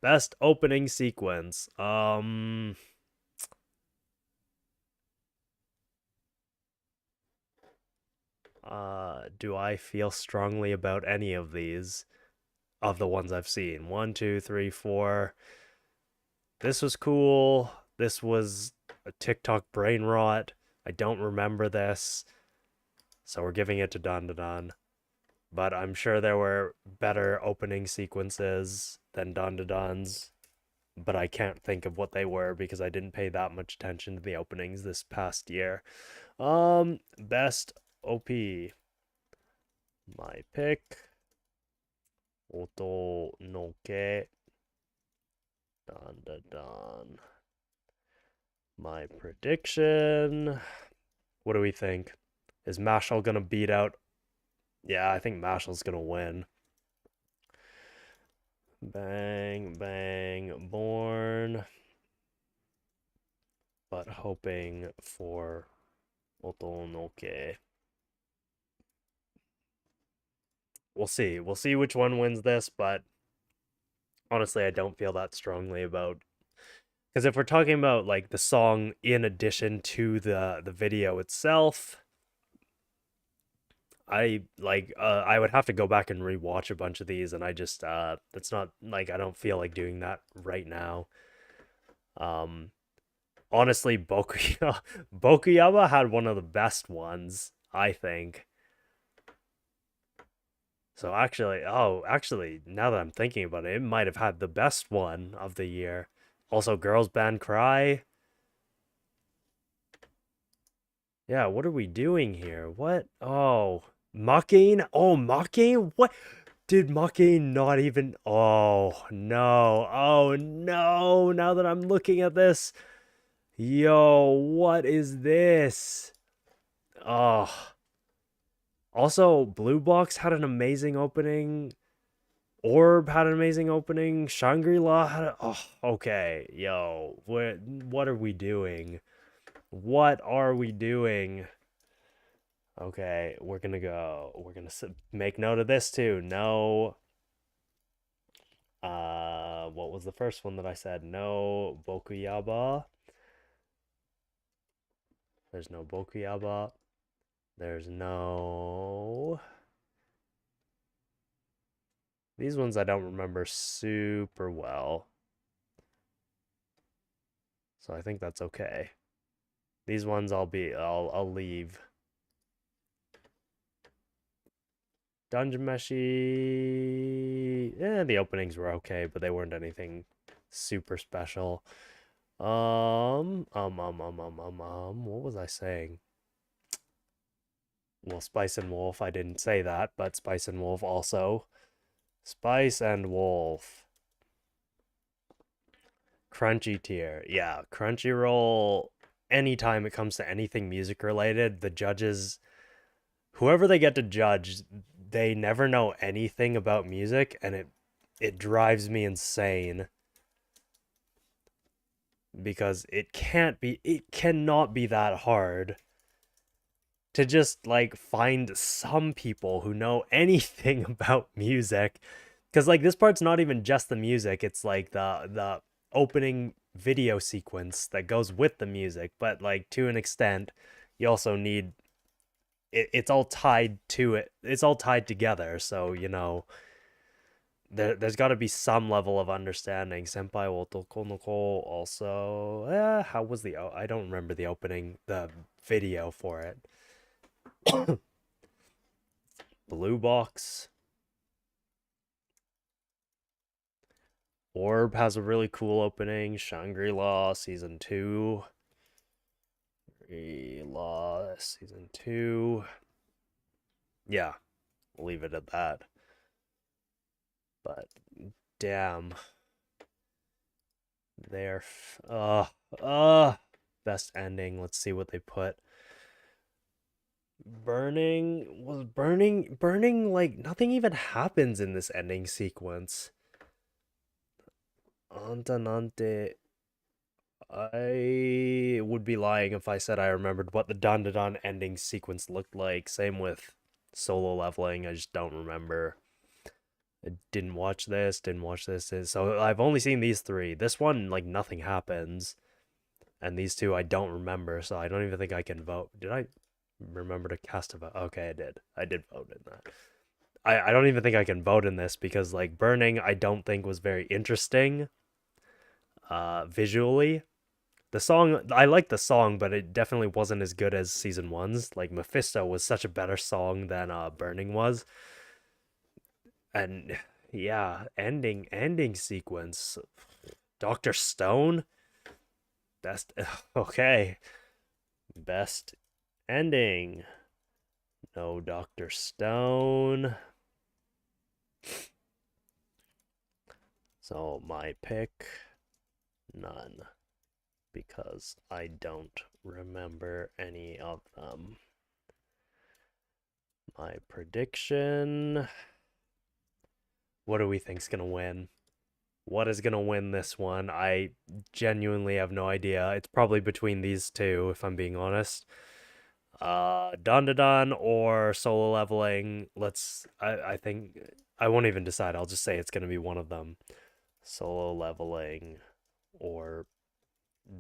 Best opening sequence. Do I feel strongly about any of these of the ones I've seen? One, two, three, four. This was cool. This was a TikTok brain rot. I don't remember this, so we're giving it to Don Da Don. But I'm sure there were better opening sequences than Don Da Don's. But I can't think of what they were because I didn't pay that much attention to the openings this past year. Best OP. My pick. Oto no ke. Don Da Don. My prediction. What do we think? Is Mashal gonna beat out? Yeah, I think Mashal's gonna win. Bang, bang, born. But hoping for Otonoke. We'll see. We'll see which one wins this, but honestly, I don't feel that strongly about, because if we're talking about like the song in addition to the video itself, I would have to go back and rewatch a bunch of these, and I just that's not like I don't feel like doing that right now. Um, Honestly, Bokuyama had one of the best ones, I think. So actually, now that I'm thinking about it, it might have had the best one of the year. Also, Girls Band Cry. Yeah, what are we doing here? What? Oh, Mocking? Oh, Mocking? What? Did Mocking not even? Oh, no. Oh, no. Now that I'm looking at this. Yo, what is this? Oh. Also, Blue Box had an amazing opening. Orb had an amazing opening. Shangri-La had a, oh, okay. Yo, what are we doing? What are we doing? Okay, we're gonna make note of this too. No, what was the first one that I said? No Bokuyaba. There's no Bokuyaba. There's no. These ones I don't remember super well. So I think that's okay. These ones I'll leave. Dungeon Meshi. The openings were okay, but they weren't anything super special. What was I saying? Well, Spice and Wolf, I didn't say that, but Spice and Wolf also. Spice and Wolf. Crunchy tier. Yeah, Crunchyroll, anytime it comes to anything music related, the judges, whoever they get to judge, they never know anything about music, and it drives me insane because it cannot be that hard to just like find some people who know anything about music, because like this part's not even just the music, it's like the opening video sequence that goes with the music, but like to an extent you also need it's all tied to it, it's all tied together, so you know there's got to be some level of understanding. Senpai Otoko no Ko also, how was I don't remember the opening, the video for it. Blue Box. Orb has a really cool opening. Shangri-La Season 2. Shangri-La Season 2. Yeah, we'll leave it at that. But, damn. They're... Best ending. Let's see what they put. Burning like nothing even happens in this ending sequence. Antanante. I would be lying if I said I remembered what the Don to Don ending sequence looked like. Same with solo leveling. I just don't remember. I didn't watch this, didn't watch this. So I've only seen these three. This one, like, nothing happens. And these two, I don't remember. So I don't even think I can vote. Did I remember to cast a vote? Okay, I did. I did vote in that. I don't even think I can vote in this because, like, Burning, I don't think was very interesting visually. The song, I like the song, but it definitely wasn't as good as season one's. Like Mephisto was such a better song than Burning was, and yeah, ending sequence. Doctor Stone, best. Okay, best ending. No Doctor Stone. So my pick, none, because I don't remember any of them. My prediction. What do we think's gonna win? What is gonna win this one? I genuinely have no idea. It's probably between these two, if I'm being honest. Don to Don or solo leveling. I think I won't even decide. I'll just say it's gonna be one of them. Solo leveling or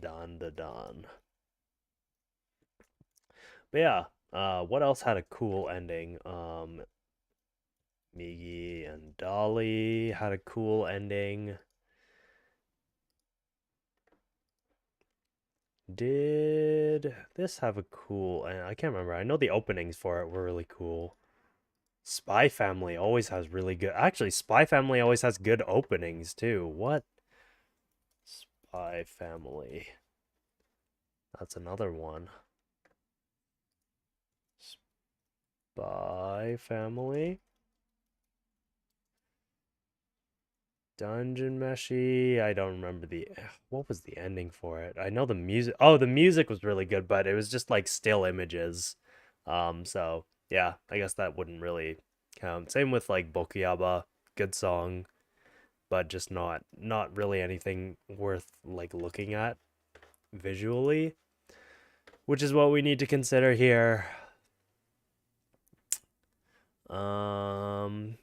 Don to Don. But yeah, what else had a cool ending? Migi and Dolly had a cool ending. Did this have a cool? And I can't remember. I know the openings for it were really cool. Spy Family always has really good. Actually, Spy Family always has good openings too. What? Spy Family. That's another one. Spy Family. Dungeon Meshi. I don't remember the what was the ending for it. I know the music. Oh, the music was really good, but it was just like still images. So yeah, I guess that wouldn't really count. Same with like Bokuyaba, good song, but just not really anything worth like looking at visually, which is what we need to consider here. Um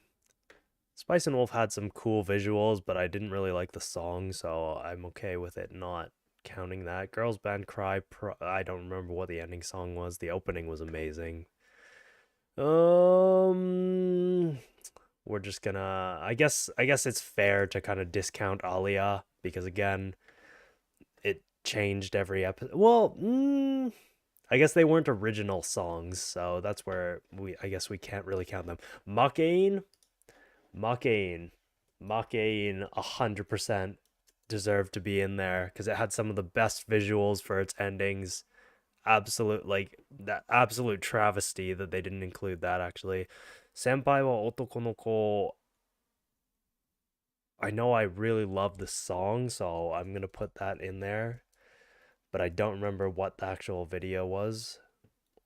Spice and Wolf had some cool visuals, but I didn't really like the song, so I'm okay with it not counting that. Girls Band Cry, I don't remember what the ending song was. The opening was amazing. Um, we're just gonna. I guess it's fair to kind of discount Alia because again, it changed every episode. Well, I guess they weren't original songs, so that's where I guess we can't really count them. Makain, Makain, Makain, 100% deserved to be in there because it had some of the best visuals for its endings. Absolute, like, that absolute travesty that they didn't include that actually. Senpai wa Otoko no Ko. I know I really love the song, so I'm gonna put that in there, but I don't remember what the actual video was.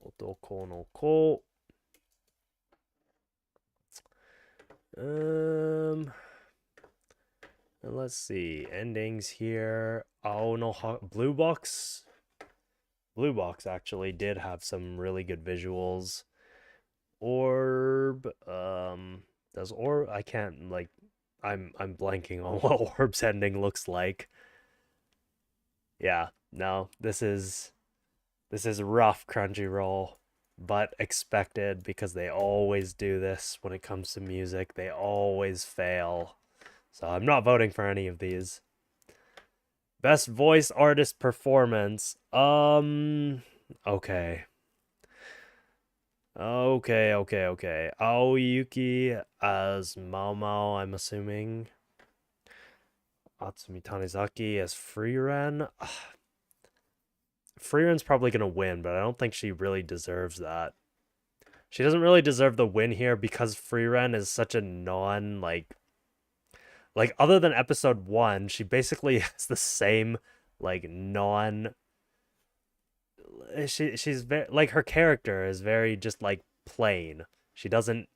Otoko no Ko. Um, let's see. Endings here. Oh no, Blue Box. Blue Box actually did have some really good visuals. Orb. Does Orb? I can't like. I'm blanking on what Orb's ending looks like. Yeah. No. This is rough, Crunchyroll, but expected because they always do this when it comes to music. They always fail. So I'm not voting for any of these. Best voice artist performance. Okay. Okay. Aoyuki as Mao Mao, I'm assuming. Atsumi Tanizaki as Freeran. Freeran's probably gonna win, but I don't think she really deserves that. She doesn't really deserve the win here because Freeran is such a non like other than episode 1, she basically has the same like non she's very like her character is very just like plain. She doesn't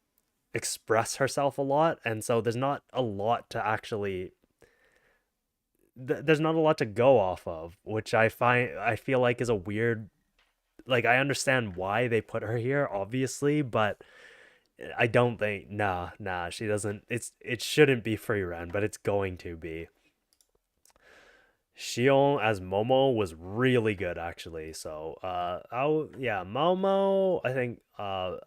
express herself a lot, and so there's not a lot to actually there's not a lot to go off of, which I feel like is a weird, like I understand why they put her here, obviously, but I don't think nah, she doesn't. It shouldn't be free run, but it's going to be. Shion as Momo was really good actually. So yeah, Momo, I think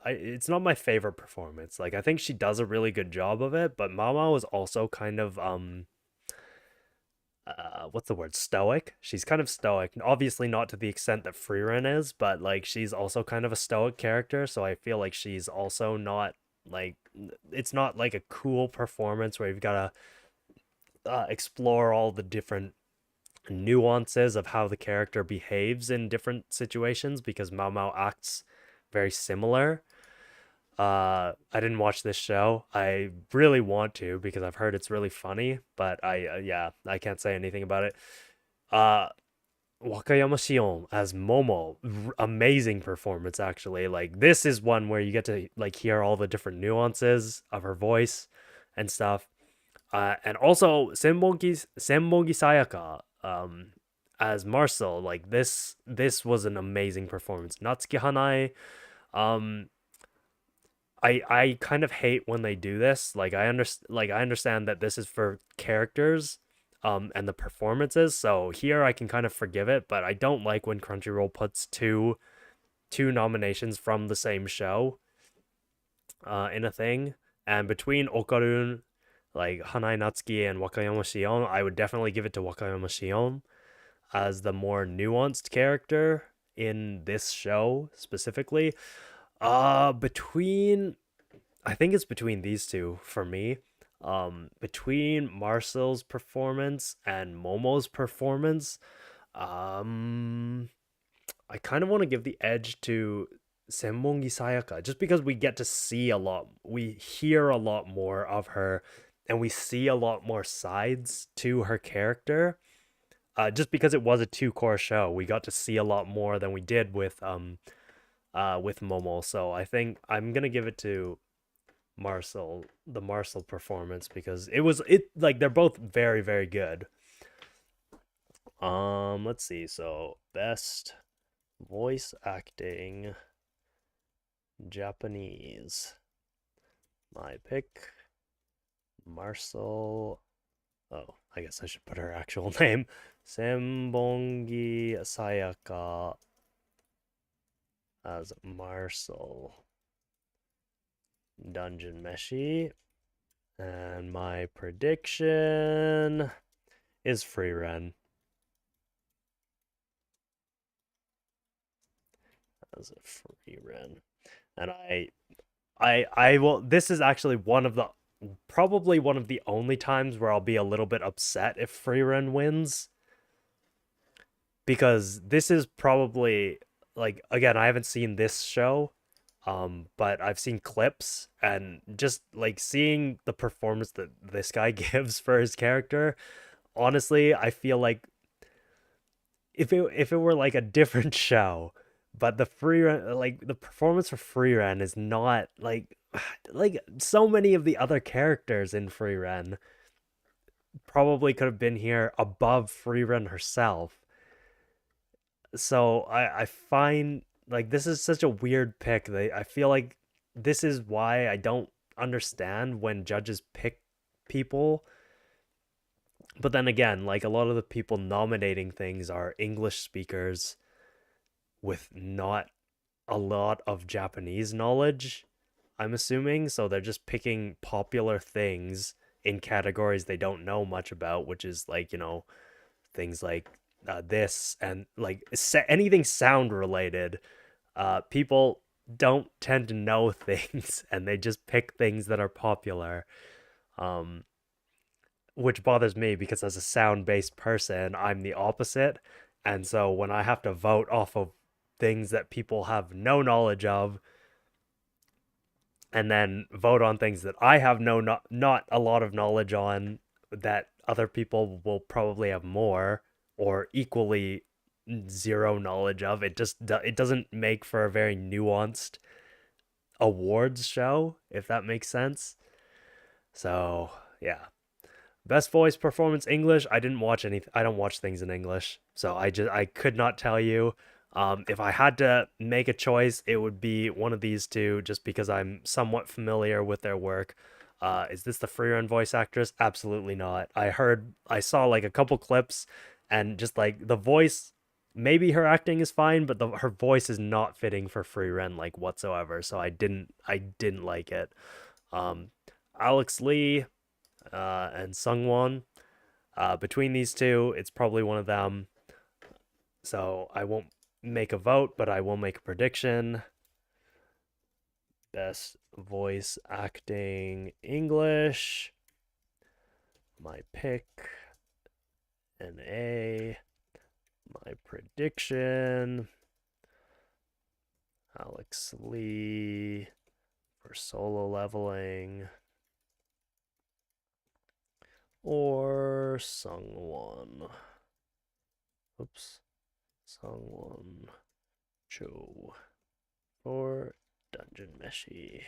it's not my favorite performance. Like I think she does a really good job of it, but Momo is also kind of what's the word, stoic. She's kind of stoic, obviously not to the extent that Freeran is, but like she's also kind of a stoic character, so I feel like she's also not like, it's not like a cool performance where you've got to explore all the different nuances of how the character behaves in different situations, because Mao Mao acts very similar. I didn't watch this show. I really want to because I've heard it's really funny, but yeah, I can't say anything about it. Uh, Wakayama Shion as Momo, amazing performance actually. Like this is one where you get to like hear all the different nuances of her voice and stuff. And also Senbongi Sayaka as Marcel. Like this was an amazing performance. Natsuki Hanai, um I kind of hate when they do this. I understand that this is for characters and the performances. So here I can kind of forgive it, but I don't like when Crunchyroll puts two nominations from the same show in a thing. And between Okarun, like Hanai Natsuki and Wakayama Shion, I would definitely give it to Wakayama Shion as the more nuanced character in this show specifically. Between I think it's between these two for me. Between Marcel's performance and Momo's performance, um, I kind of want to give the edge to Senmongi Sayaka just because we get to see a lot, we hear a lot more of her, and we see a lot more sides to her character. Just because it was a two-core show, we got to see a lot more than we did with Momo. So I think I'm gonna give it to the Marcel performance, because it like they're both very very good. Let's see. So best voice acting Japanese. My pick, Marcel. Oh, I guess I should put her actual name. Senbongi Sayaka as Marcel. Dungeon Meshi. And my prediction is Free Ren as a Free Ren. And I will, this is actually probably one of the only times where I'll be a little bit upset if Free Ren wins, because this is probably, like, again, I haven't seen this show, but I've seen clips, and just like seeing the performance that this guy gives for his character, honestly, I feel like if it were like a different show, but the free run, like the performance for free run is not like so many of the other characters in free run probably could have been here above free run herself. So I find like this is such a weird pick. I feel like this is why I don't understand when judges pick people. But then again, like a lot of the people nominating things are English speakers with not a lot of Japanese knowledge, I'm assuming. So they're just picking popular things in categories they don't know much about, which is like, things like this and like anything sound related. People don't tend to know things and they just pick things that are popular. Um, which bothers me because as a sound based person, I'm the opposite. And so when I have to vote off of things that people have no knowledge of, and then vote on things that I have not a lot of knowledge on, that other people will probably have more or equally zero knowledge of. It doesn't make for a very nuanced awards show, if that makes sense. So, yeah. Best voice performance English. I didn't watch any. I don't watch things in English, so I could not tell you. If I had to make a choice, it would be one of these two, just because I'm somewhat familiar with their work. Is this the Freerun voice actress? Absolutely not. I saw like a couple clips, and just like the voice, maybe her acting is fine, but her voice is not fitting for Freerun like whatsoever. So I didn't like it. Um, Alex Lee and Sungwon. Between these two, it's probably one of them. So I won't make a vote, but I will make a prediction. Best voice acting English. My pick, an A. My prediction, Alex Lee for Solo Leveling, or Sungwon. Oops. Sungwon Cho for Dungeon Meshi.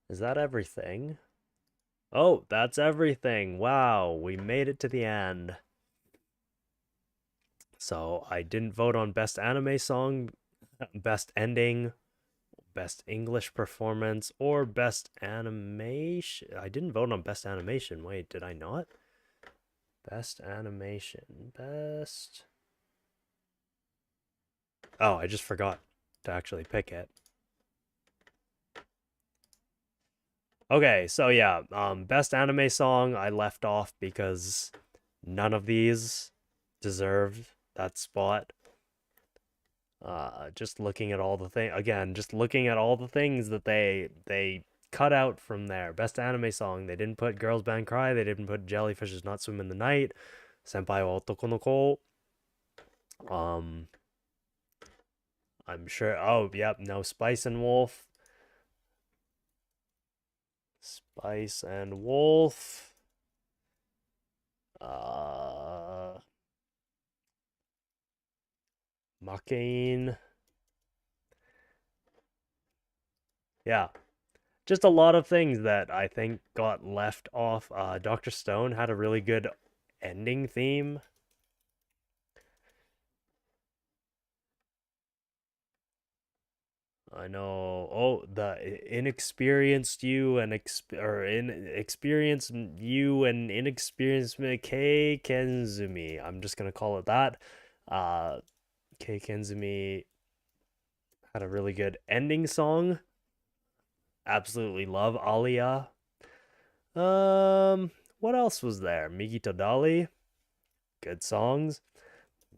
Is that everything? Oh, that's everything. Wow, we made it to the end. So I didn't vote on best anime song, best ending, best English performance, or best animation. I didn't vote on best animation. Wait, did I not? Best animation. Best. Oh, I just forgot to actually pick it. Okay, so yeah, best anime song I left off because none of these deserved that spot. Just looking at all the thing again, just looking at all the things that they cut out from there. Best anime song, they didn't put Girls Band Cry, they didn't put Jellyfish Does Not Swim in the Night, Senpai wa Otoko no Ko. Um, I'm sure. Oh, yep, no Spice and Wolf. Spice and Wolf. Uh, Makain. Yeah, just a lot of things that I think got left off. Dr. Stone had a really good ending theme. I know. Oh, the inexperienced you and inexperienced you and inexperienced Kei Kenzumi. I'm just gonna call it that. Uh, Kei Kenzumi had a really good ending song. Absolutely love Alia. What else was there? Migi to Dali, good songs.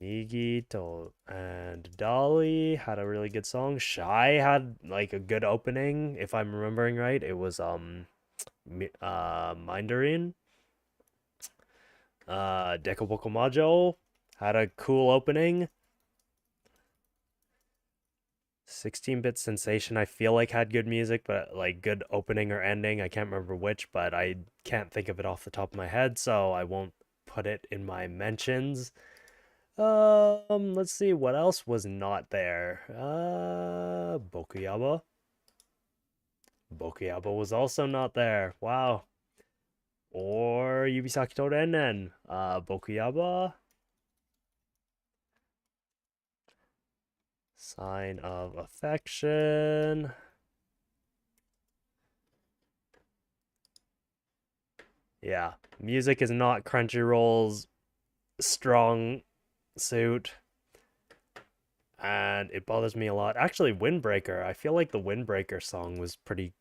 Migi to and Dolly had a really good song. Shy had like a good opening, if I'm remembering right. It was Mandarin. Dekaboko Majo had a cool opening. 16-bit Sensation I feel like had good music, but like good opening or ending. I can't remember which, but I can't think of it off the top of my head, so I won't put it in my mentions. Let's see what else was not there. Bokuyaba. Bokuyaba was also not there. Wow. Or Yubisaki Torennen. Bokuyaba. Sign of Affection. Yeah, music is not Crunchyroll's strong suit, and it bothers me a lot. Actually, Windbreaker, I feel like the Windbreaker song was pretty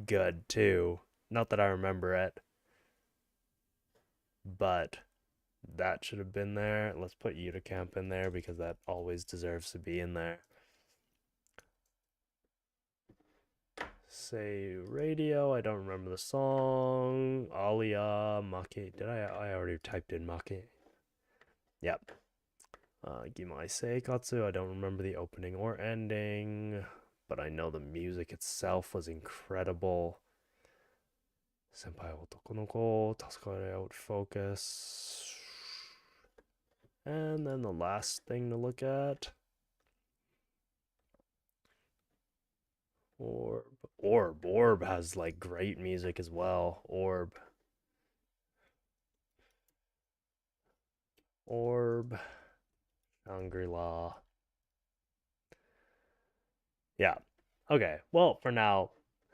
good too. Not that I remember it, but that should have been there. Let's put Yuta Camp in there because that always deserves to be in there. Say radio, I don't remember the song. Alia, Make. I already typed in Make. Yep. Gimai Seikatsu, I don't remember the opening or ending, but I know the music itself was incredible. Senpai Otoko no Ko, Tasukare Out Focus. And then the last thing to look at, Orb. Orb has like great music as well. Orb, Shangri-La. Yeah. Okay. Well, for now,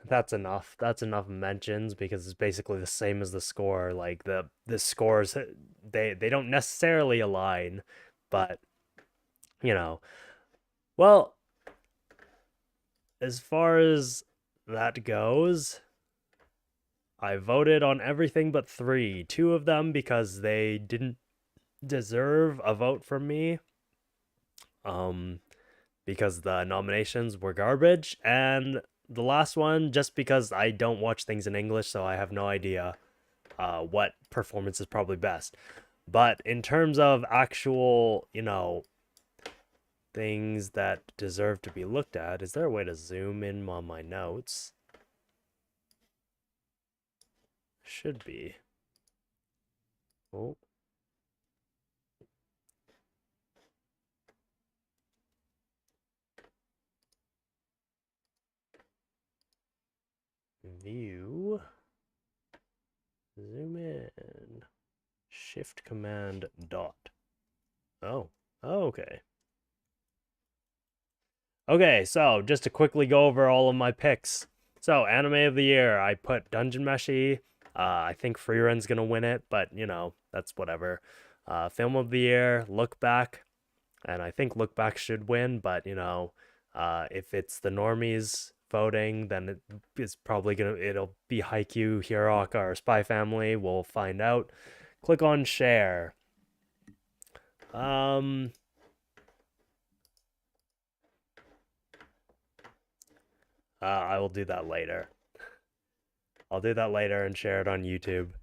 that's enough. That's enough mentions because it's basically the same as the score. Like the scores, they don't necessarily align, but you know. Well, as far as that goes, I voted on everything but three. Two of them because they didn't deserve a vote from me. Um, because the nominations were garbage, and the last one just because I don't watch things in English, so I have no idea what performance is probably best. But in terms of actual, things that deserve to be looked at, is there a way to zoom in on my notes? Should be. Oh, view, zoom in, shift command dot. Oh, okay. Okay, so just to quickly go over all of my picks. So, anime of the year, I put Dungeon Meshi. I think Freeren's gonna win it, but that's whatever. Film of the year, Look Back, and I think Look Back should win, but if it's the normies voting, then it's probably it'll be Haikyuu, Hiroka, or Spy Family. We'll find out. Click on share. Um, I will do that later. I'll do that later and share it on YouTube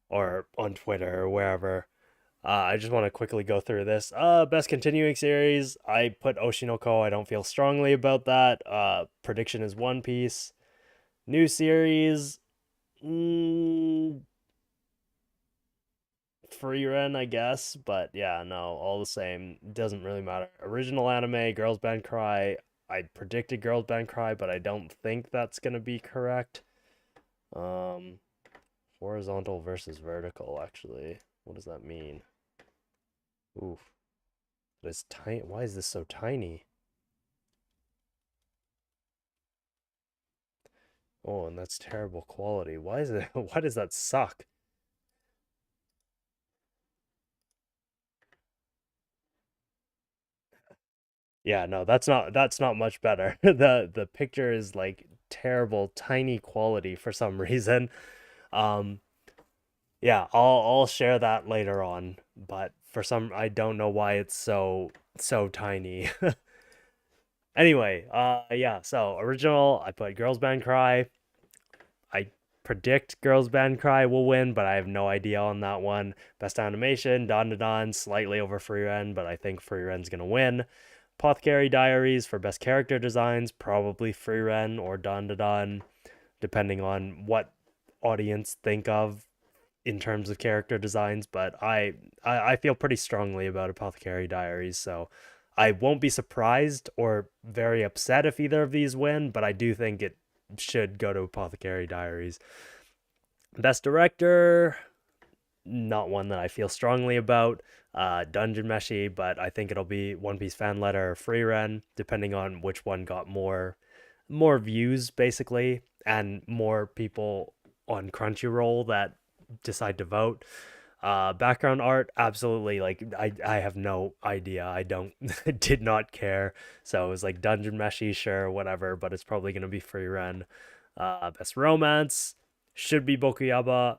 or on Twitter or wherever. I just want to quickly go through this. Best continuing series. I put Oshinoko. I don't feel strongly about that. Prediction is One Piece. New series. Mm, Frieren, I guess. But yeah, no, all the same. Doesn't really matter. Original anime. Girls Band Cry. I predicted Girls Band Cry, but I don't think that's gonna be correct. Um, Horizontal versus vertical. Actually, what does that mean? Oof. It's tiny. Why is this so tiny? Oh, and that's terrible quality. Why is it? Why does that suck? Yeah, no, that's not much better. The picture is like terrible, tiny quality for some reason. Um, yeah, I'll share that later on, but for some I don't know why it's so tiny. Anyway, yeah, so original, I put Girls Band Cry. I predict Girls Band Cry will win, but I have no idea on that one. Best animation, Don Da Don, slightly over Free Ren, but I think Free Ren's gonna win. Apothecary Diaries for best character designs, probably Free Ren or Don Da Don, depending on what audience think of in terms of character designs. But I feel pretty strongly about Apothecary Diaries, so I won't be surprised or very upset if either of these win, but I do think it should go to Apothecary Diaries. Best director, not one that I feel strongly about. Dungeon Meshi, but I think it'll be One Piece Fan Letter or Free Ren, depending on which one got more views, basically, and more people on Crunchyroll that decide to vote. Background art, absolutely. Like I have no idea. I don't did not care. So it was like Dungeon Meshi, sure, whatever. But it's probably gonna be Free Ren. Best romance should be Bokuyaba,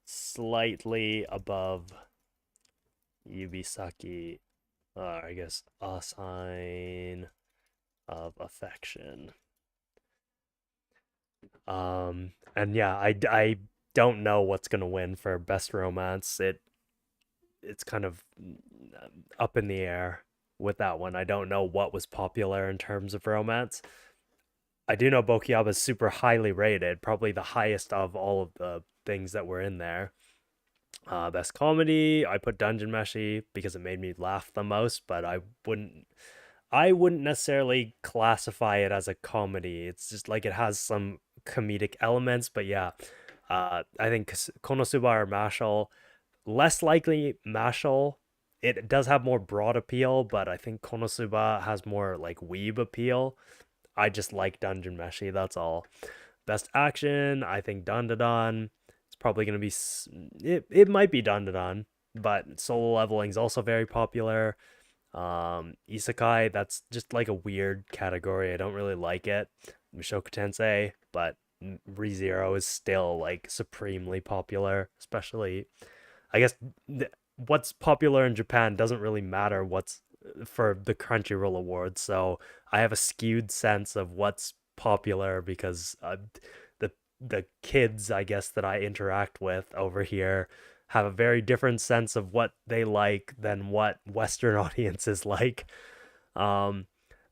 slightly above Yubisaki. I guess a sign of affection. And yeah, I don't know what's gonna win for best romance. It's kind of up in the air with that one. I don't know what was popular in terms of romance. I do know Bokiyaba is super highly rated, probably the highest of all of the things that were in there. Best comedy, I put Dungeon Meshi because it made me laugh the most, but I wouldn't necessarily classify it as a comedy. It's just like it has some comedic elements, but yeah, I think Konosuba or Mashal, less likely Mashal. It does have more broad appeal, but I think Konosuba has more like weeb appeal. I just like Dungeon Meshi, that's all. Best action, I think Dandadan. It's probably going to be. It might be Dandadan, but solo leveling is also very popular. Isekai, that's just like a weird category. I don't really like it. Mushoku Tensei, but ReZero is still like supremely popular, especially I guess what's popular in Japan doesn't really matter what's for the Crunchyroll Awards. So I have a skewed sense of what's popular because the kids, I guess, that I interact with over here have a very different sense of what they like than what Western audiences like. Um,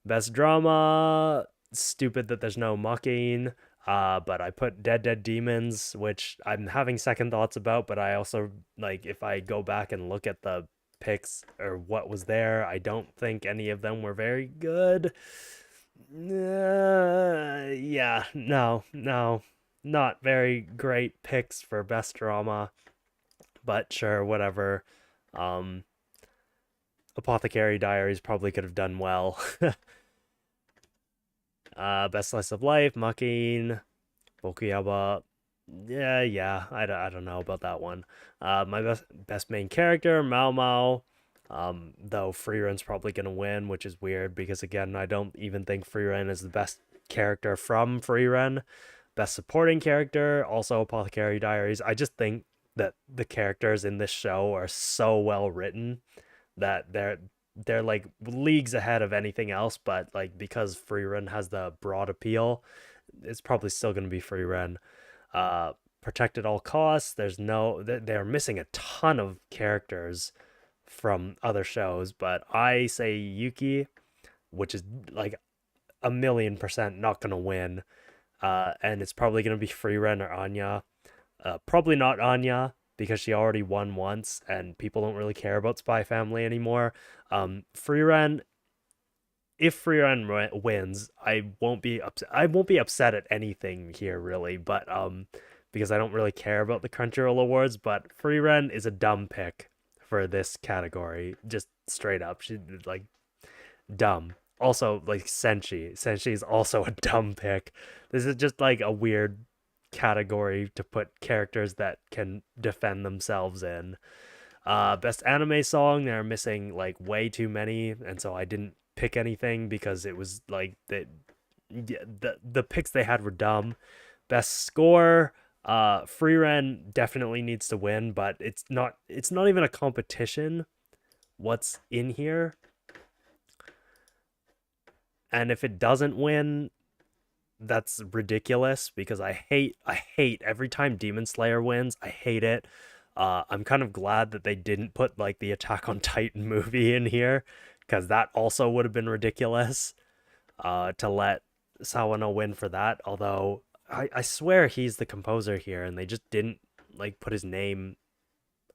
Best drama, stupid that there's no mocking. But I put Dead Dead Demons, which I'm having second thoughts about, but I also like if I go back and look at the picks or what was there, I don't think any of them were very good. Yeah, no, not very great picks for best drama, but sure, whatever. Um, Apothecary Diaries probably could have done well. Best Slice of Life, Mucking, Bokuyaba. Yeah, I don't know about that one. My best main character, Mao Mao. Though Freeren's probably gonna win, which is weird because again, I don't even think Freeren is the best character from Freeren. Best supporting character, also Apothecary Diaries. I just think that the characters in this show are so well written that they're like leagues ahead of anything else, but like because Freeren has the broad appeal, it's probably still going to be Freeren. Protect at all costs. There's no they're missing a ton of characters from other shows, but I say Yuki, which is like a million percent not going to win. And it's probably going to be Freeren or Anya. Probably not Anya because she already won once, and people don't really care about Spy Family anymore. Freeren, if Freeren wins, I won't be upset. I won't be upset at anything here really, but because I don't really care about the Crunchyroll Awards. But Freeren is a dumb pick for this category, just straight up. She like dumb. Also, like Senshi is also a dumb pick. This is just like a weird category to put characters that can defend themselves in. Best anime song, they're missing like way too many, and so I didn't pick anything because it was like the picks they had were dumb. Best score, Freeren definitely needs to win, but it's not even a competition. What's in here? And if it doesn't win, that's ridiculous because I hate every time Demon Slayer wins. I hate it. I'm kind of glad that they didn't put like the Attack on Titan movie in here because that also would have been ridiculous. To let Sawano win for that. Although I swear he's the composer here, and they just didn't like put his name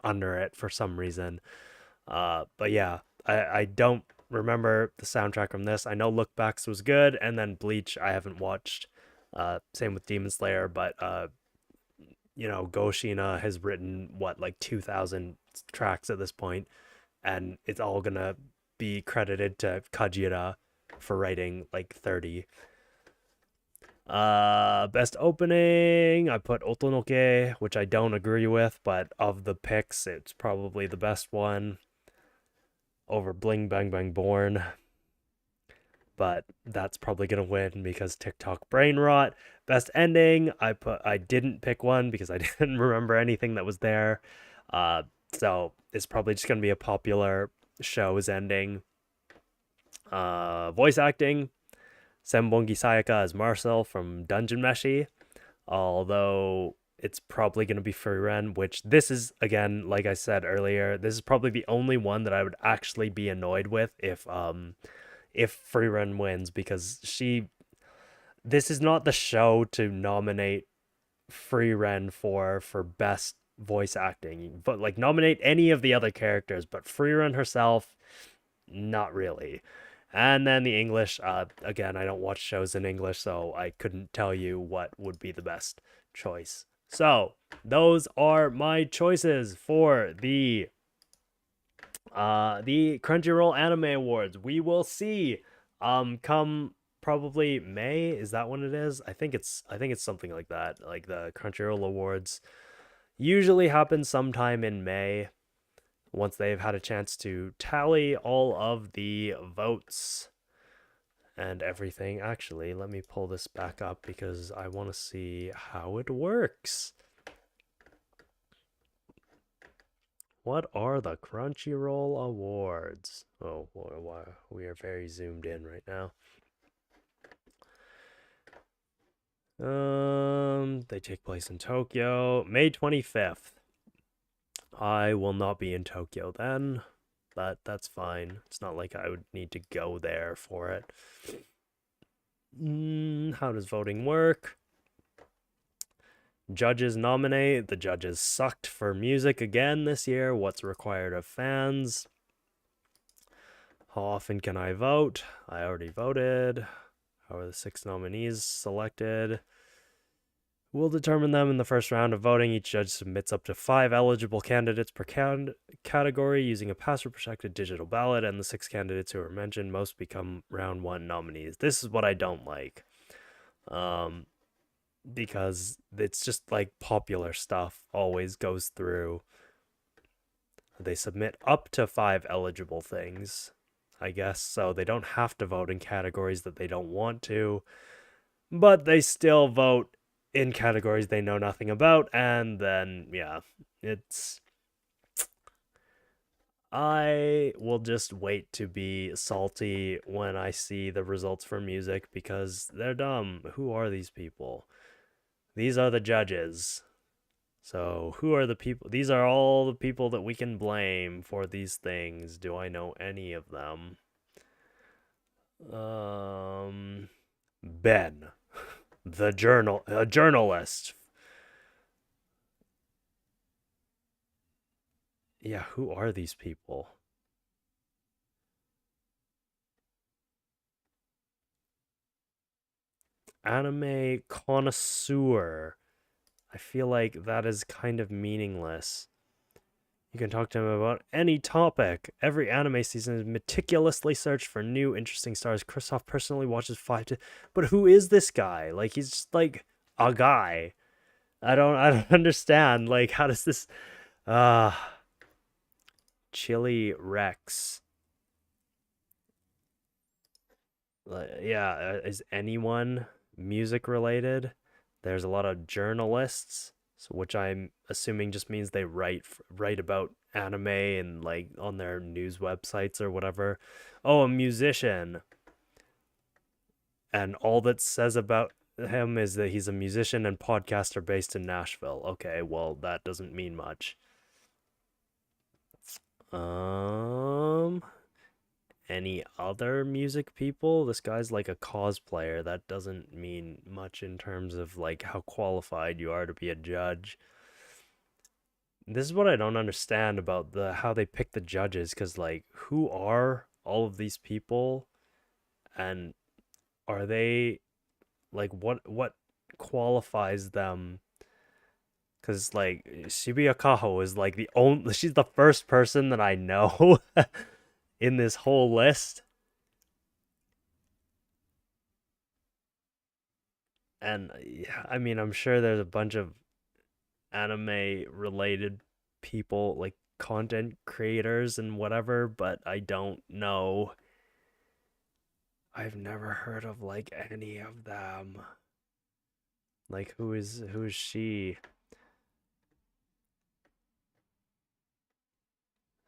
under it for some reason. But yeah, I don't remember the soundtrack from this. I know Look Backs was good, and then Bleach I haven't watched. Same with Demon Slayer, but Goshina has written what like 2,000 tracks at this point, and it's all gonna be credited to Kajira for writing like 30. Best opening, I put Otonoke, which I don't agree with, but of the picks, it's probably the best one over Bling Bang Bang Born. But that's probably gonna win because TikTok brain rot. Best ending, I didn't pick one because I didn't remember anything that was there. Uh, so it's probably just gonna be a popular show's ending. Voice acting, Sembongi Sayaka as Marcel from Dungeon Meshi, although it's probably going to be Frieren, which this is, again, like I said earlier, this is probably the only one that I would actually be annoyed with if Frieren wins because this is not the show to nominate Frieren for best voice acting. But like nominate any of the other characters, but Freerun herself, not really. And then the English, again, I don't watch shows in English, so I couldn't tell you what would be the best choice. So those are my choices for the Crunchyroll Anime Awards. We will see. Come probably May. Is that when it is? I think it's something like that. Like the Crunchyroll Awards usually happen sometime in May once they've had a chance to tally all of the votes and everything. Actually, let me pull this back up because I want to see how it works. What are the Crunchyroll Awards? Oh, boy, we are very zoomed in right now. They take place in Tokyo, May 25th. I will not be in Tokyo then, but that's fine. It's not like I would need to go there for it. How does voting work? Judges nominate. The judges sucked for music again this year. What's required of fans? How often can I vote? I already voted. How are the 6 nominees selected? We'll determine them in the first round of voting. Each judge submits up to 5 eligible candidates per category using a password-protected digital ballot, and the 6 candidates who are mentioned most become round 1 nominees. This is what I don't like. Because it's just like popular stuff always goes through. They submit up to 5 eligible things, I guess, so they don't have to vote in categories that they don't want to, but they still vote in categories they know nothing about, and then, yeah, it's... I will just wait to be salty when I see the results for music because they're dumb. Who are these people? These are the judges. So, who are the people? These are all the people that we can blame for these things. Do I know any of them? Ben, the a journalist. Yeah, who are these people? Anime connoisseur. I feel like that is kind of meaningless. You can talk to him about any topic. Every anime season is meticulously searched for new interesting stars. Kristoff personally watches 5 to... But who is this guy? Like, he's just like a guy. I don't understand. Like, how does this... Uh... Chili Rex. Yeah, is anyone music related? There's a lot of journalists, so which I'm assuming just means they write about anime and like on their news websites or whatever. Oh, a musician. And all that says about him is that he's a musician and podcaster based in Nashville. Okay, well, that doesn't mean much. Um, any other music people? This guy's like a cosplayer. That doesn't mean much in terms of like how qualified you are to be a judge. This is what I don't understand about the how they pick the judges, because like who are all of these people, and are they like what qualifies them? Because like Shibuya Kaho is like the only she's the first person that I know in this whole list. And yeah, I mean, I'm sure there's a bunch of anime related people, like content creators and whatever, but I don't know. I've never heard of like any of them. Like who is she?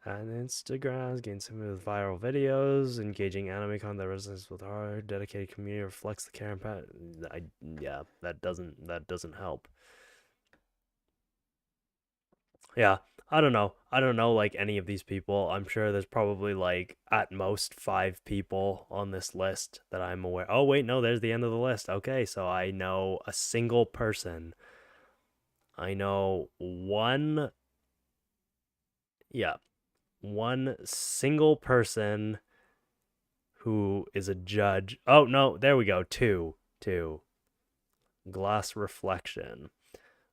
And Instagram's getting some of the viral videos, engaging anime content that resonates with our dedicated community, reflects the care and yeah, that doesn't help. Yeah, I don't know. I don't know like any of these people. I'm sure there's probably like at most 5 people on this list that I'm aware. Oh wait, no, there's the end of the list. Okay, so I know a single person. I know one, yeah, one single person who is a judge. Oh, no, there we go. Two. Glass reflection.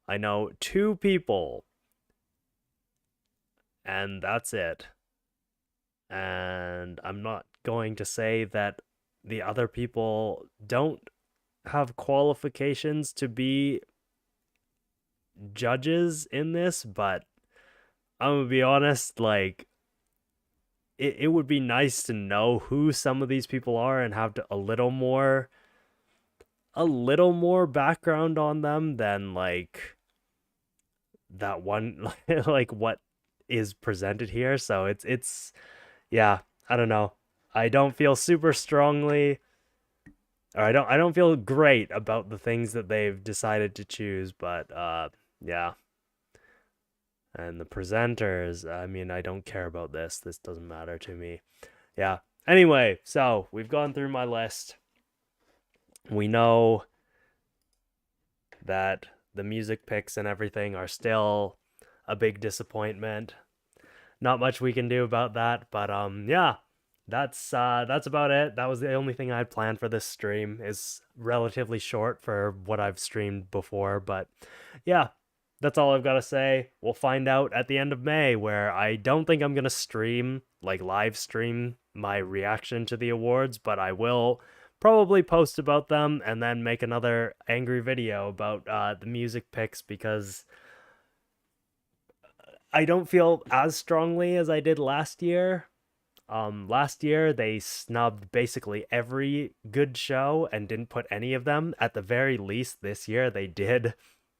I know two people, and that's it. And I'm not going to say that the other people don't have qualifications to be judges in this, but I'm gonna be honest, like it would be nice to know who some of these people are and have a little more background on them than like that one like what is presented here. So it's yeah, I don't know. I don't feel super strongly, or I don't feel great about the things that they've decided to choose, but yeah. And the presenters, I mean, I don't care about this. This doesn't matter to me. Yeah. Anyway, so we've gone through my list. We know that the music picks and everything are still a big disappointment. Not much we can do about that, but yeah. That's about it. That was the only thing I had planned for this stream. Is relatively short for what I've streamed before, but yeah, that's all I've got to say. We'll find out at the end of May, where I don't think I'm going to stream, like live stream my reaction to the awards, but I will probably post about them and then make another angry video about the music picks because I don't feel as strongly as I did last year. Last year they snubbed basically every good show and didn't put any of them. At the very least, this year they did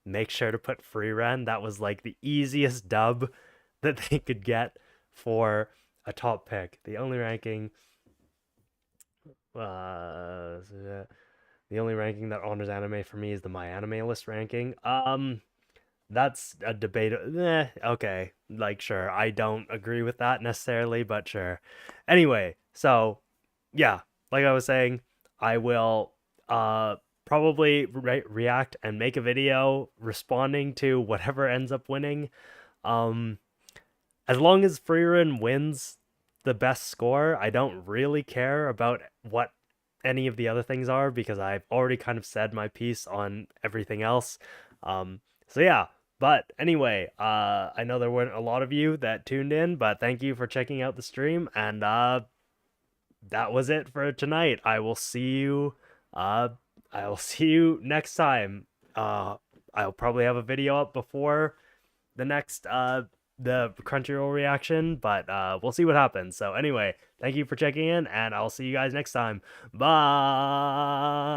make sure to put Free Run. That was like the easiest dub that they could get for a top pick. The only ranking, uh, the only ranking that honors anime for me is the My Anime List ranking. That's a debate. Okay, like sure, I don't agree with that necessarily, but sure. Anyway, so yeah, like I was saying, I will probably react and make a video responding to whatever ends up winning. Um as long as Freerun wins the best score, I don't really care about what any of the other things are because I've already kind of said my piece on everything else. So yeah, but anyway, I know there weren't a lot of you that tuned in, but thank you for checking out the stream, and that was it for tonight. Uh I will see you next time. I'll probably have a video up before the next the Crunchyroll reaction, but we'll see what happens. So anyway, thank you for checking in, and I'll see you guys next time. Bye.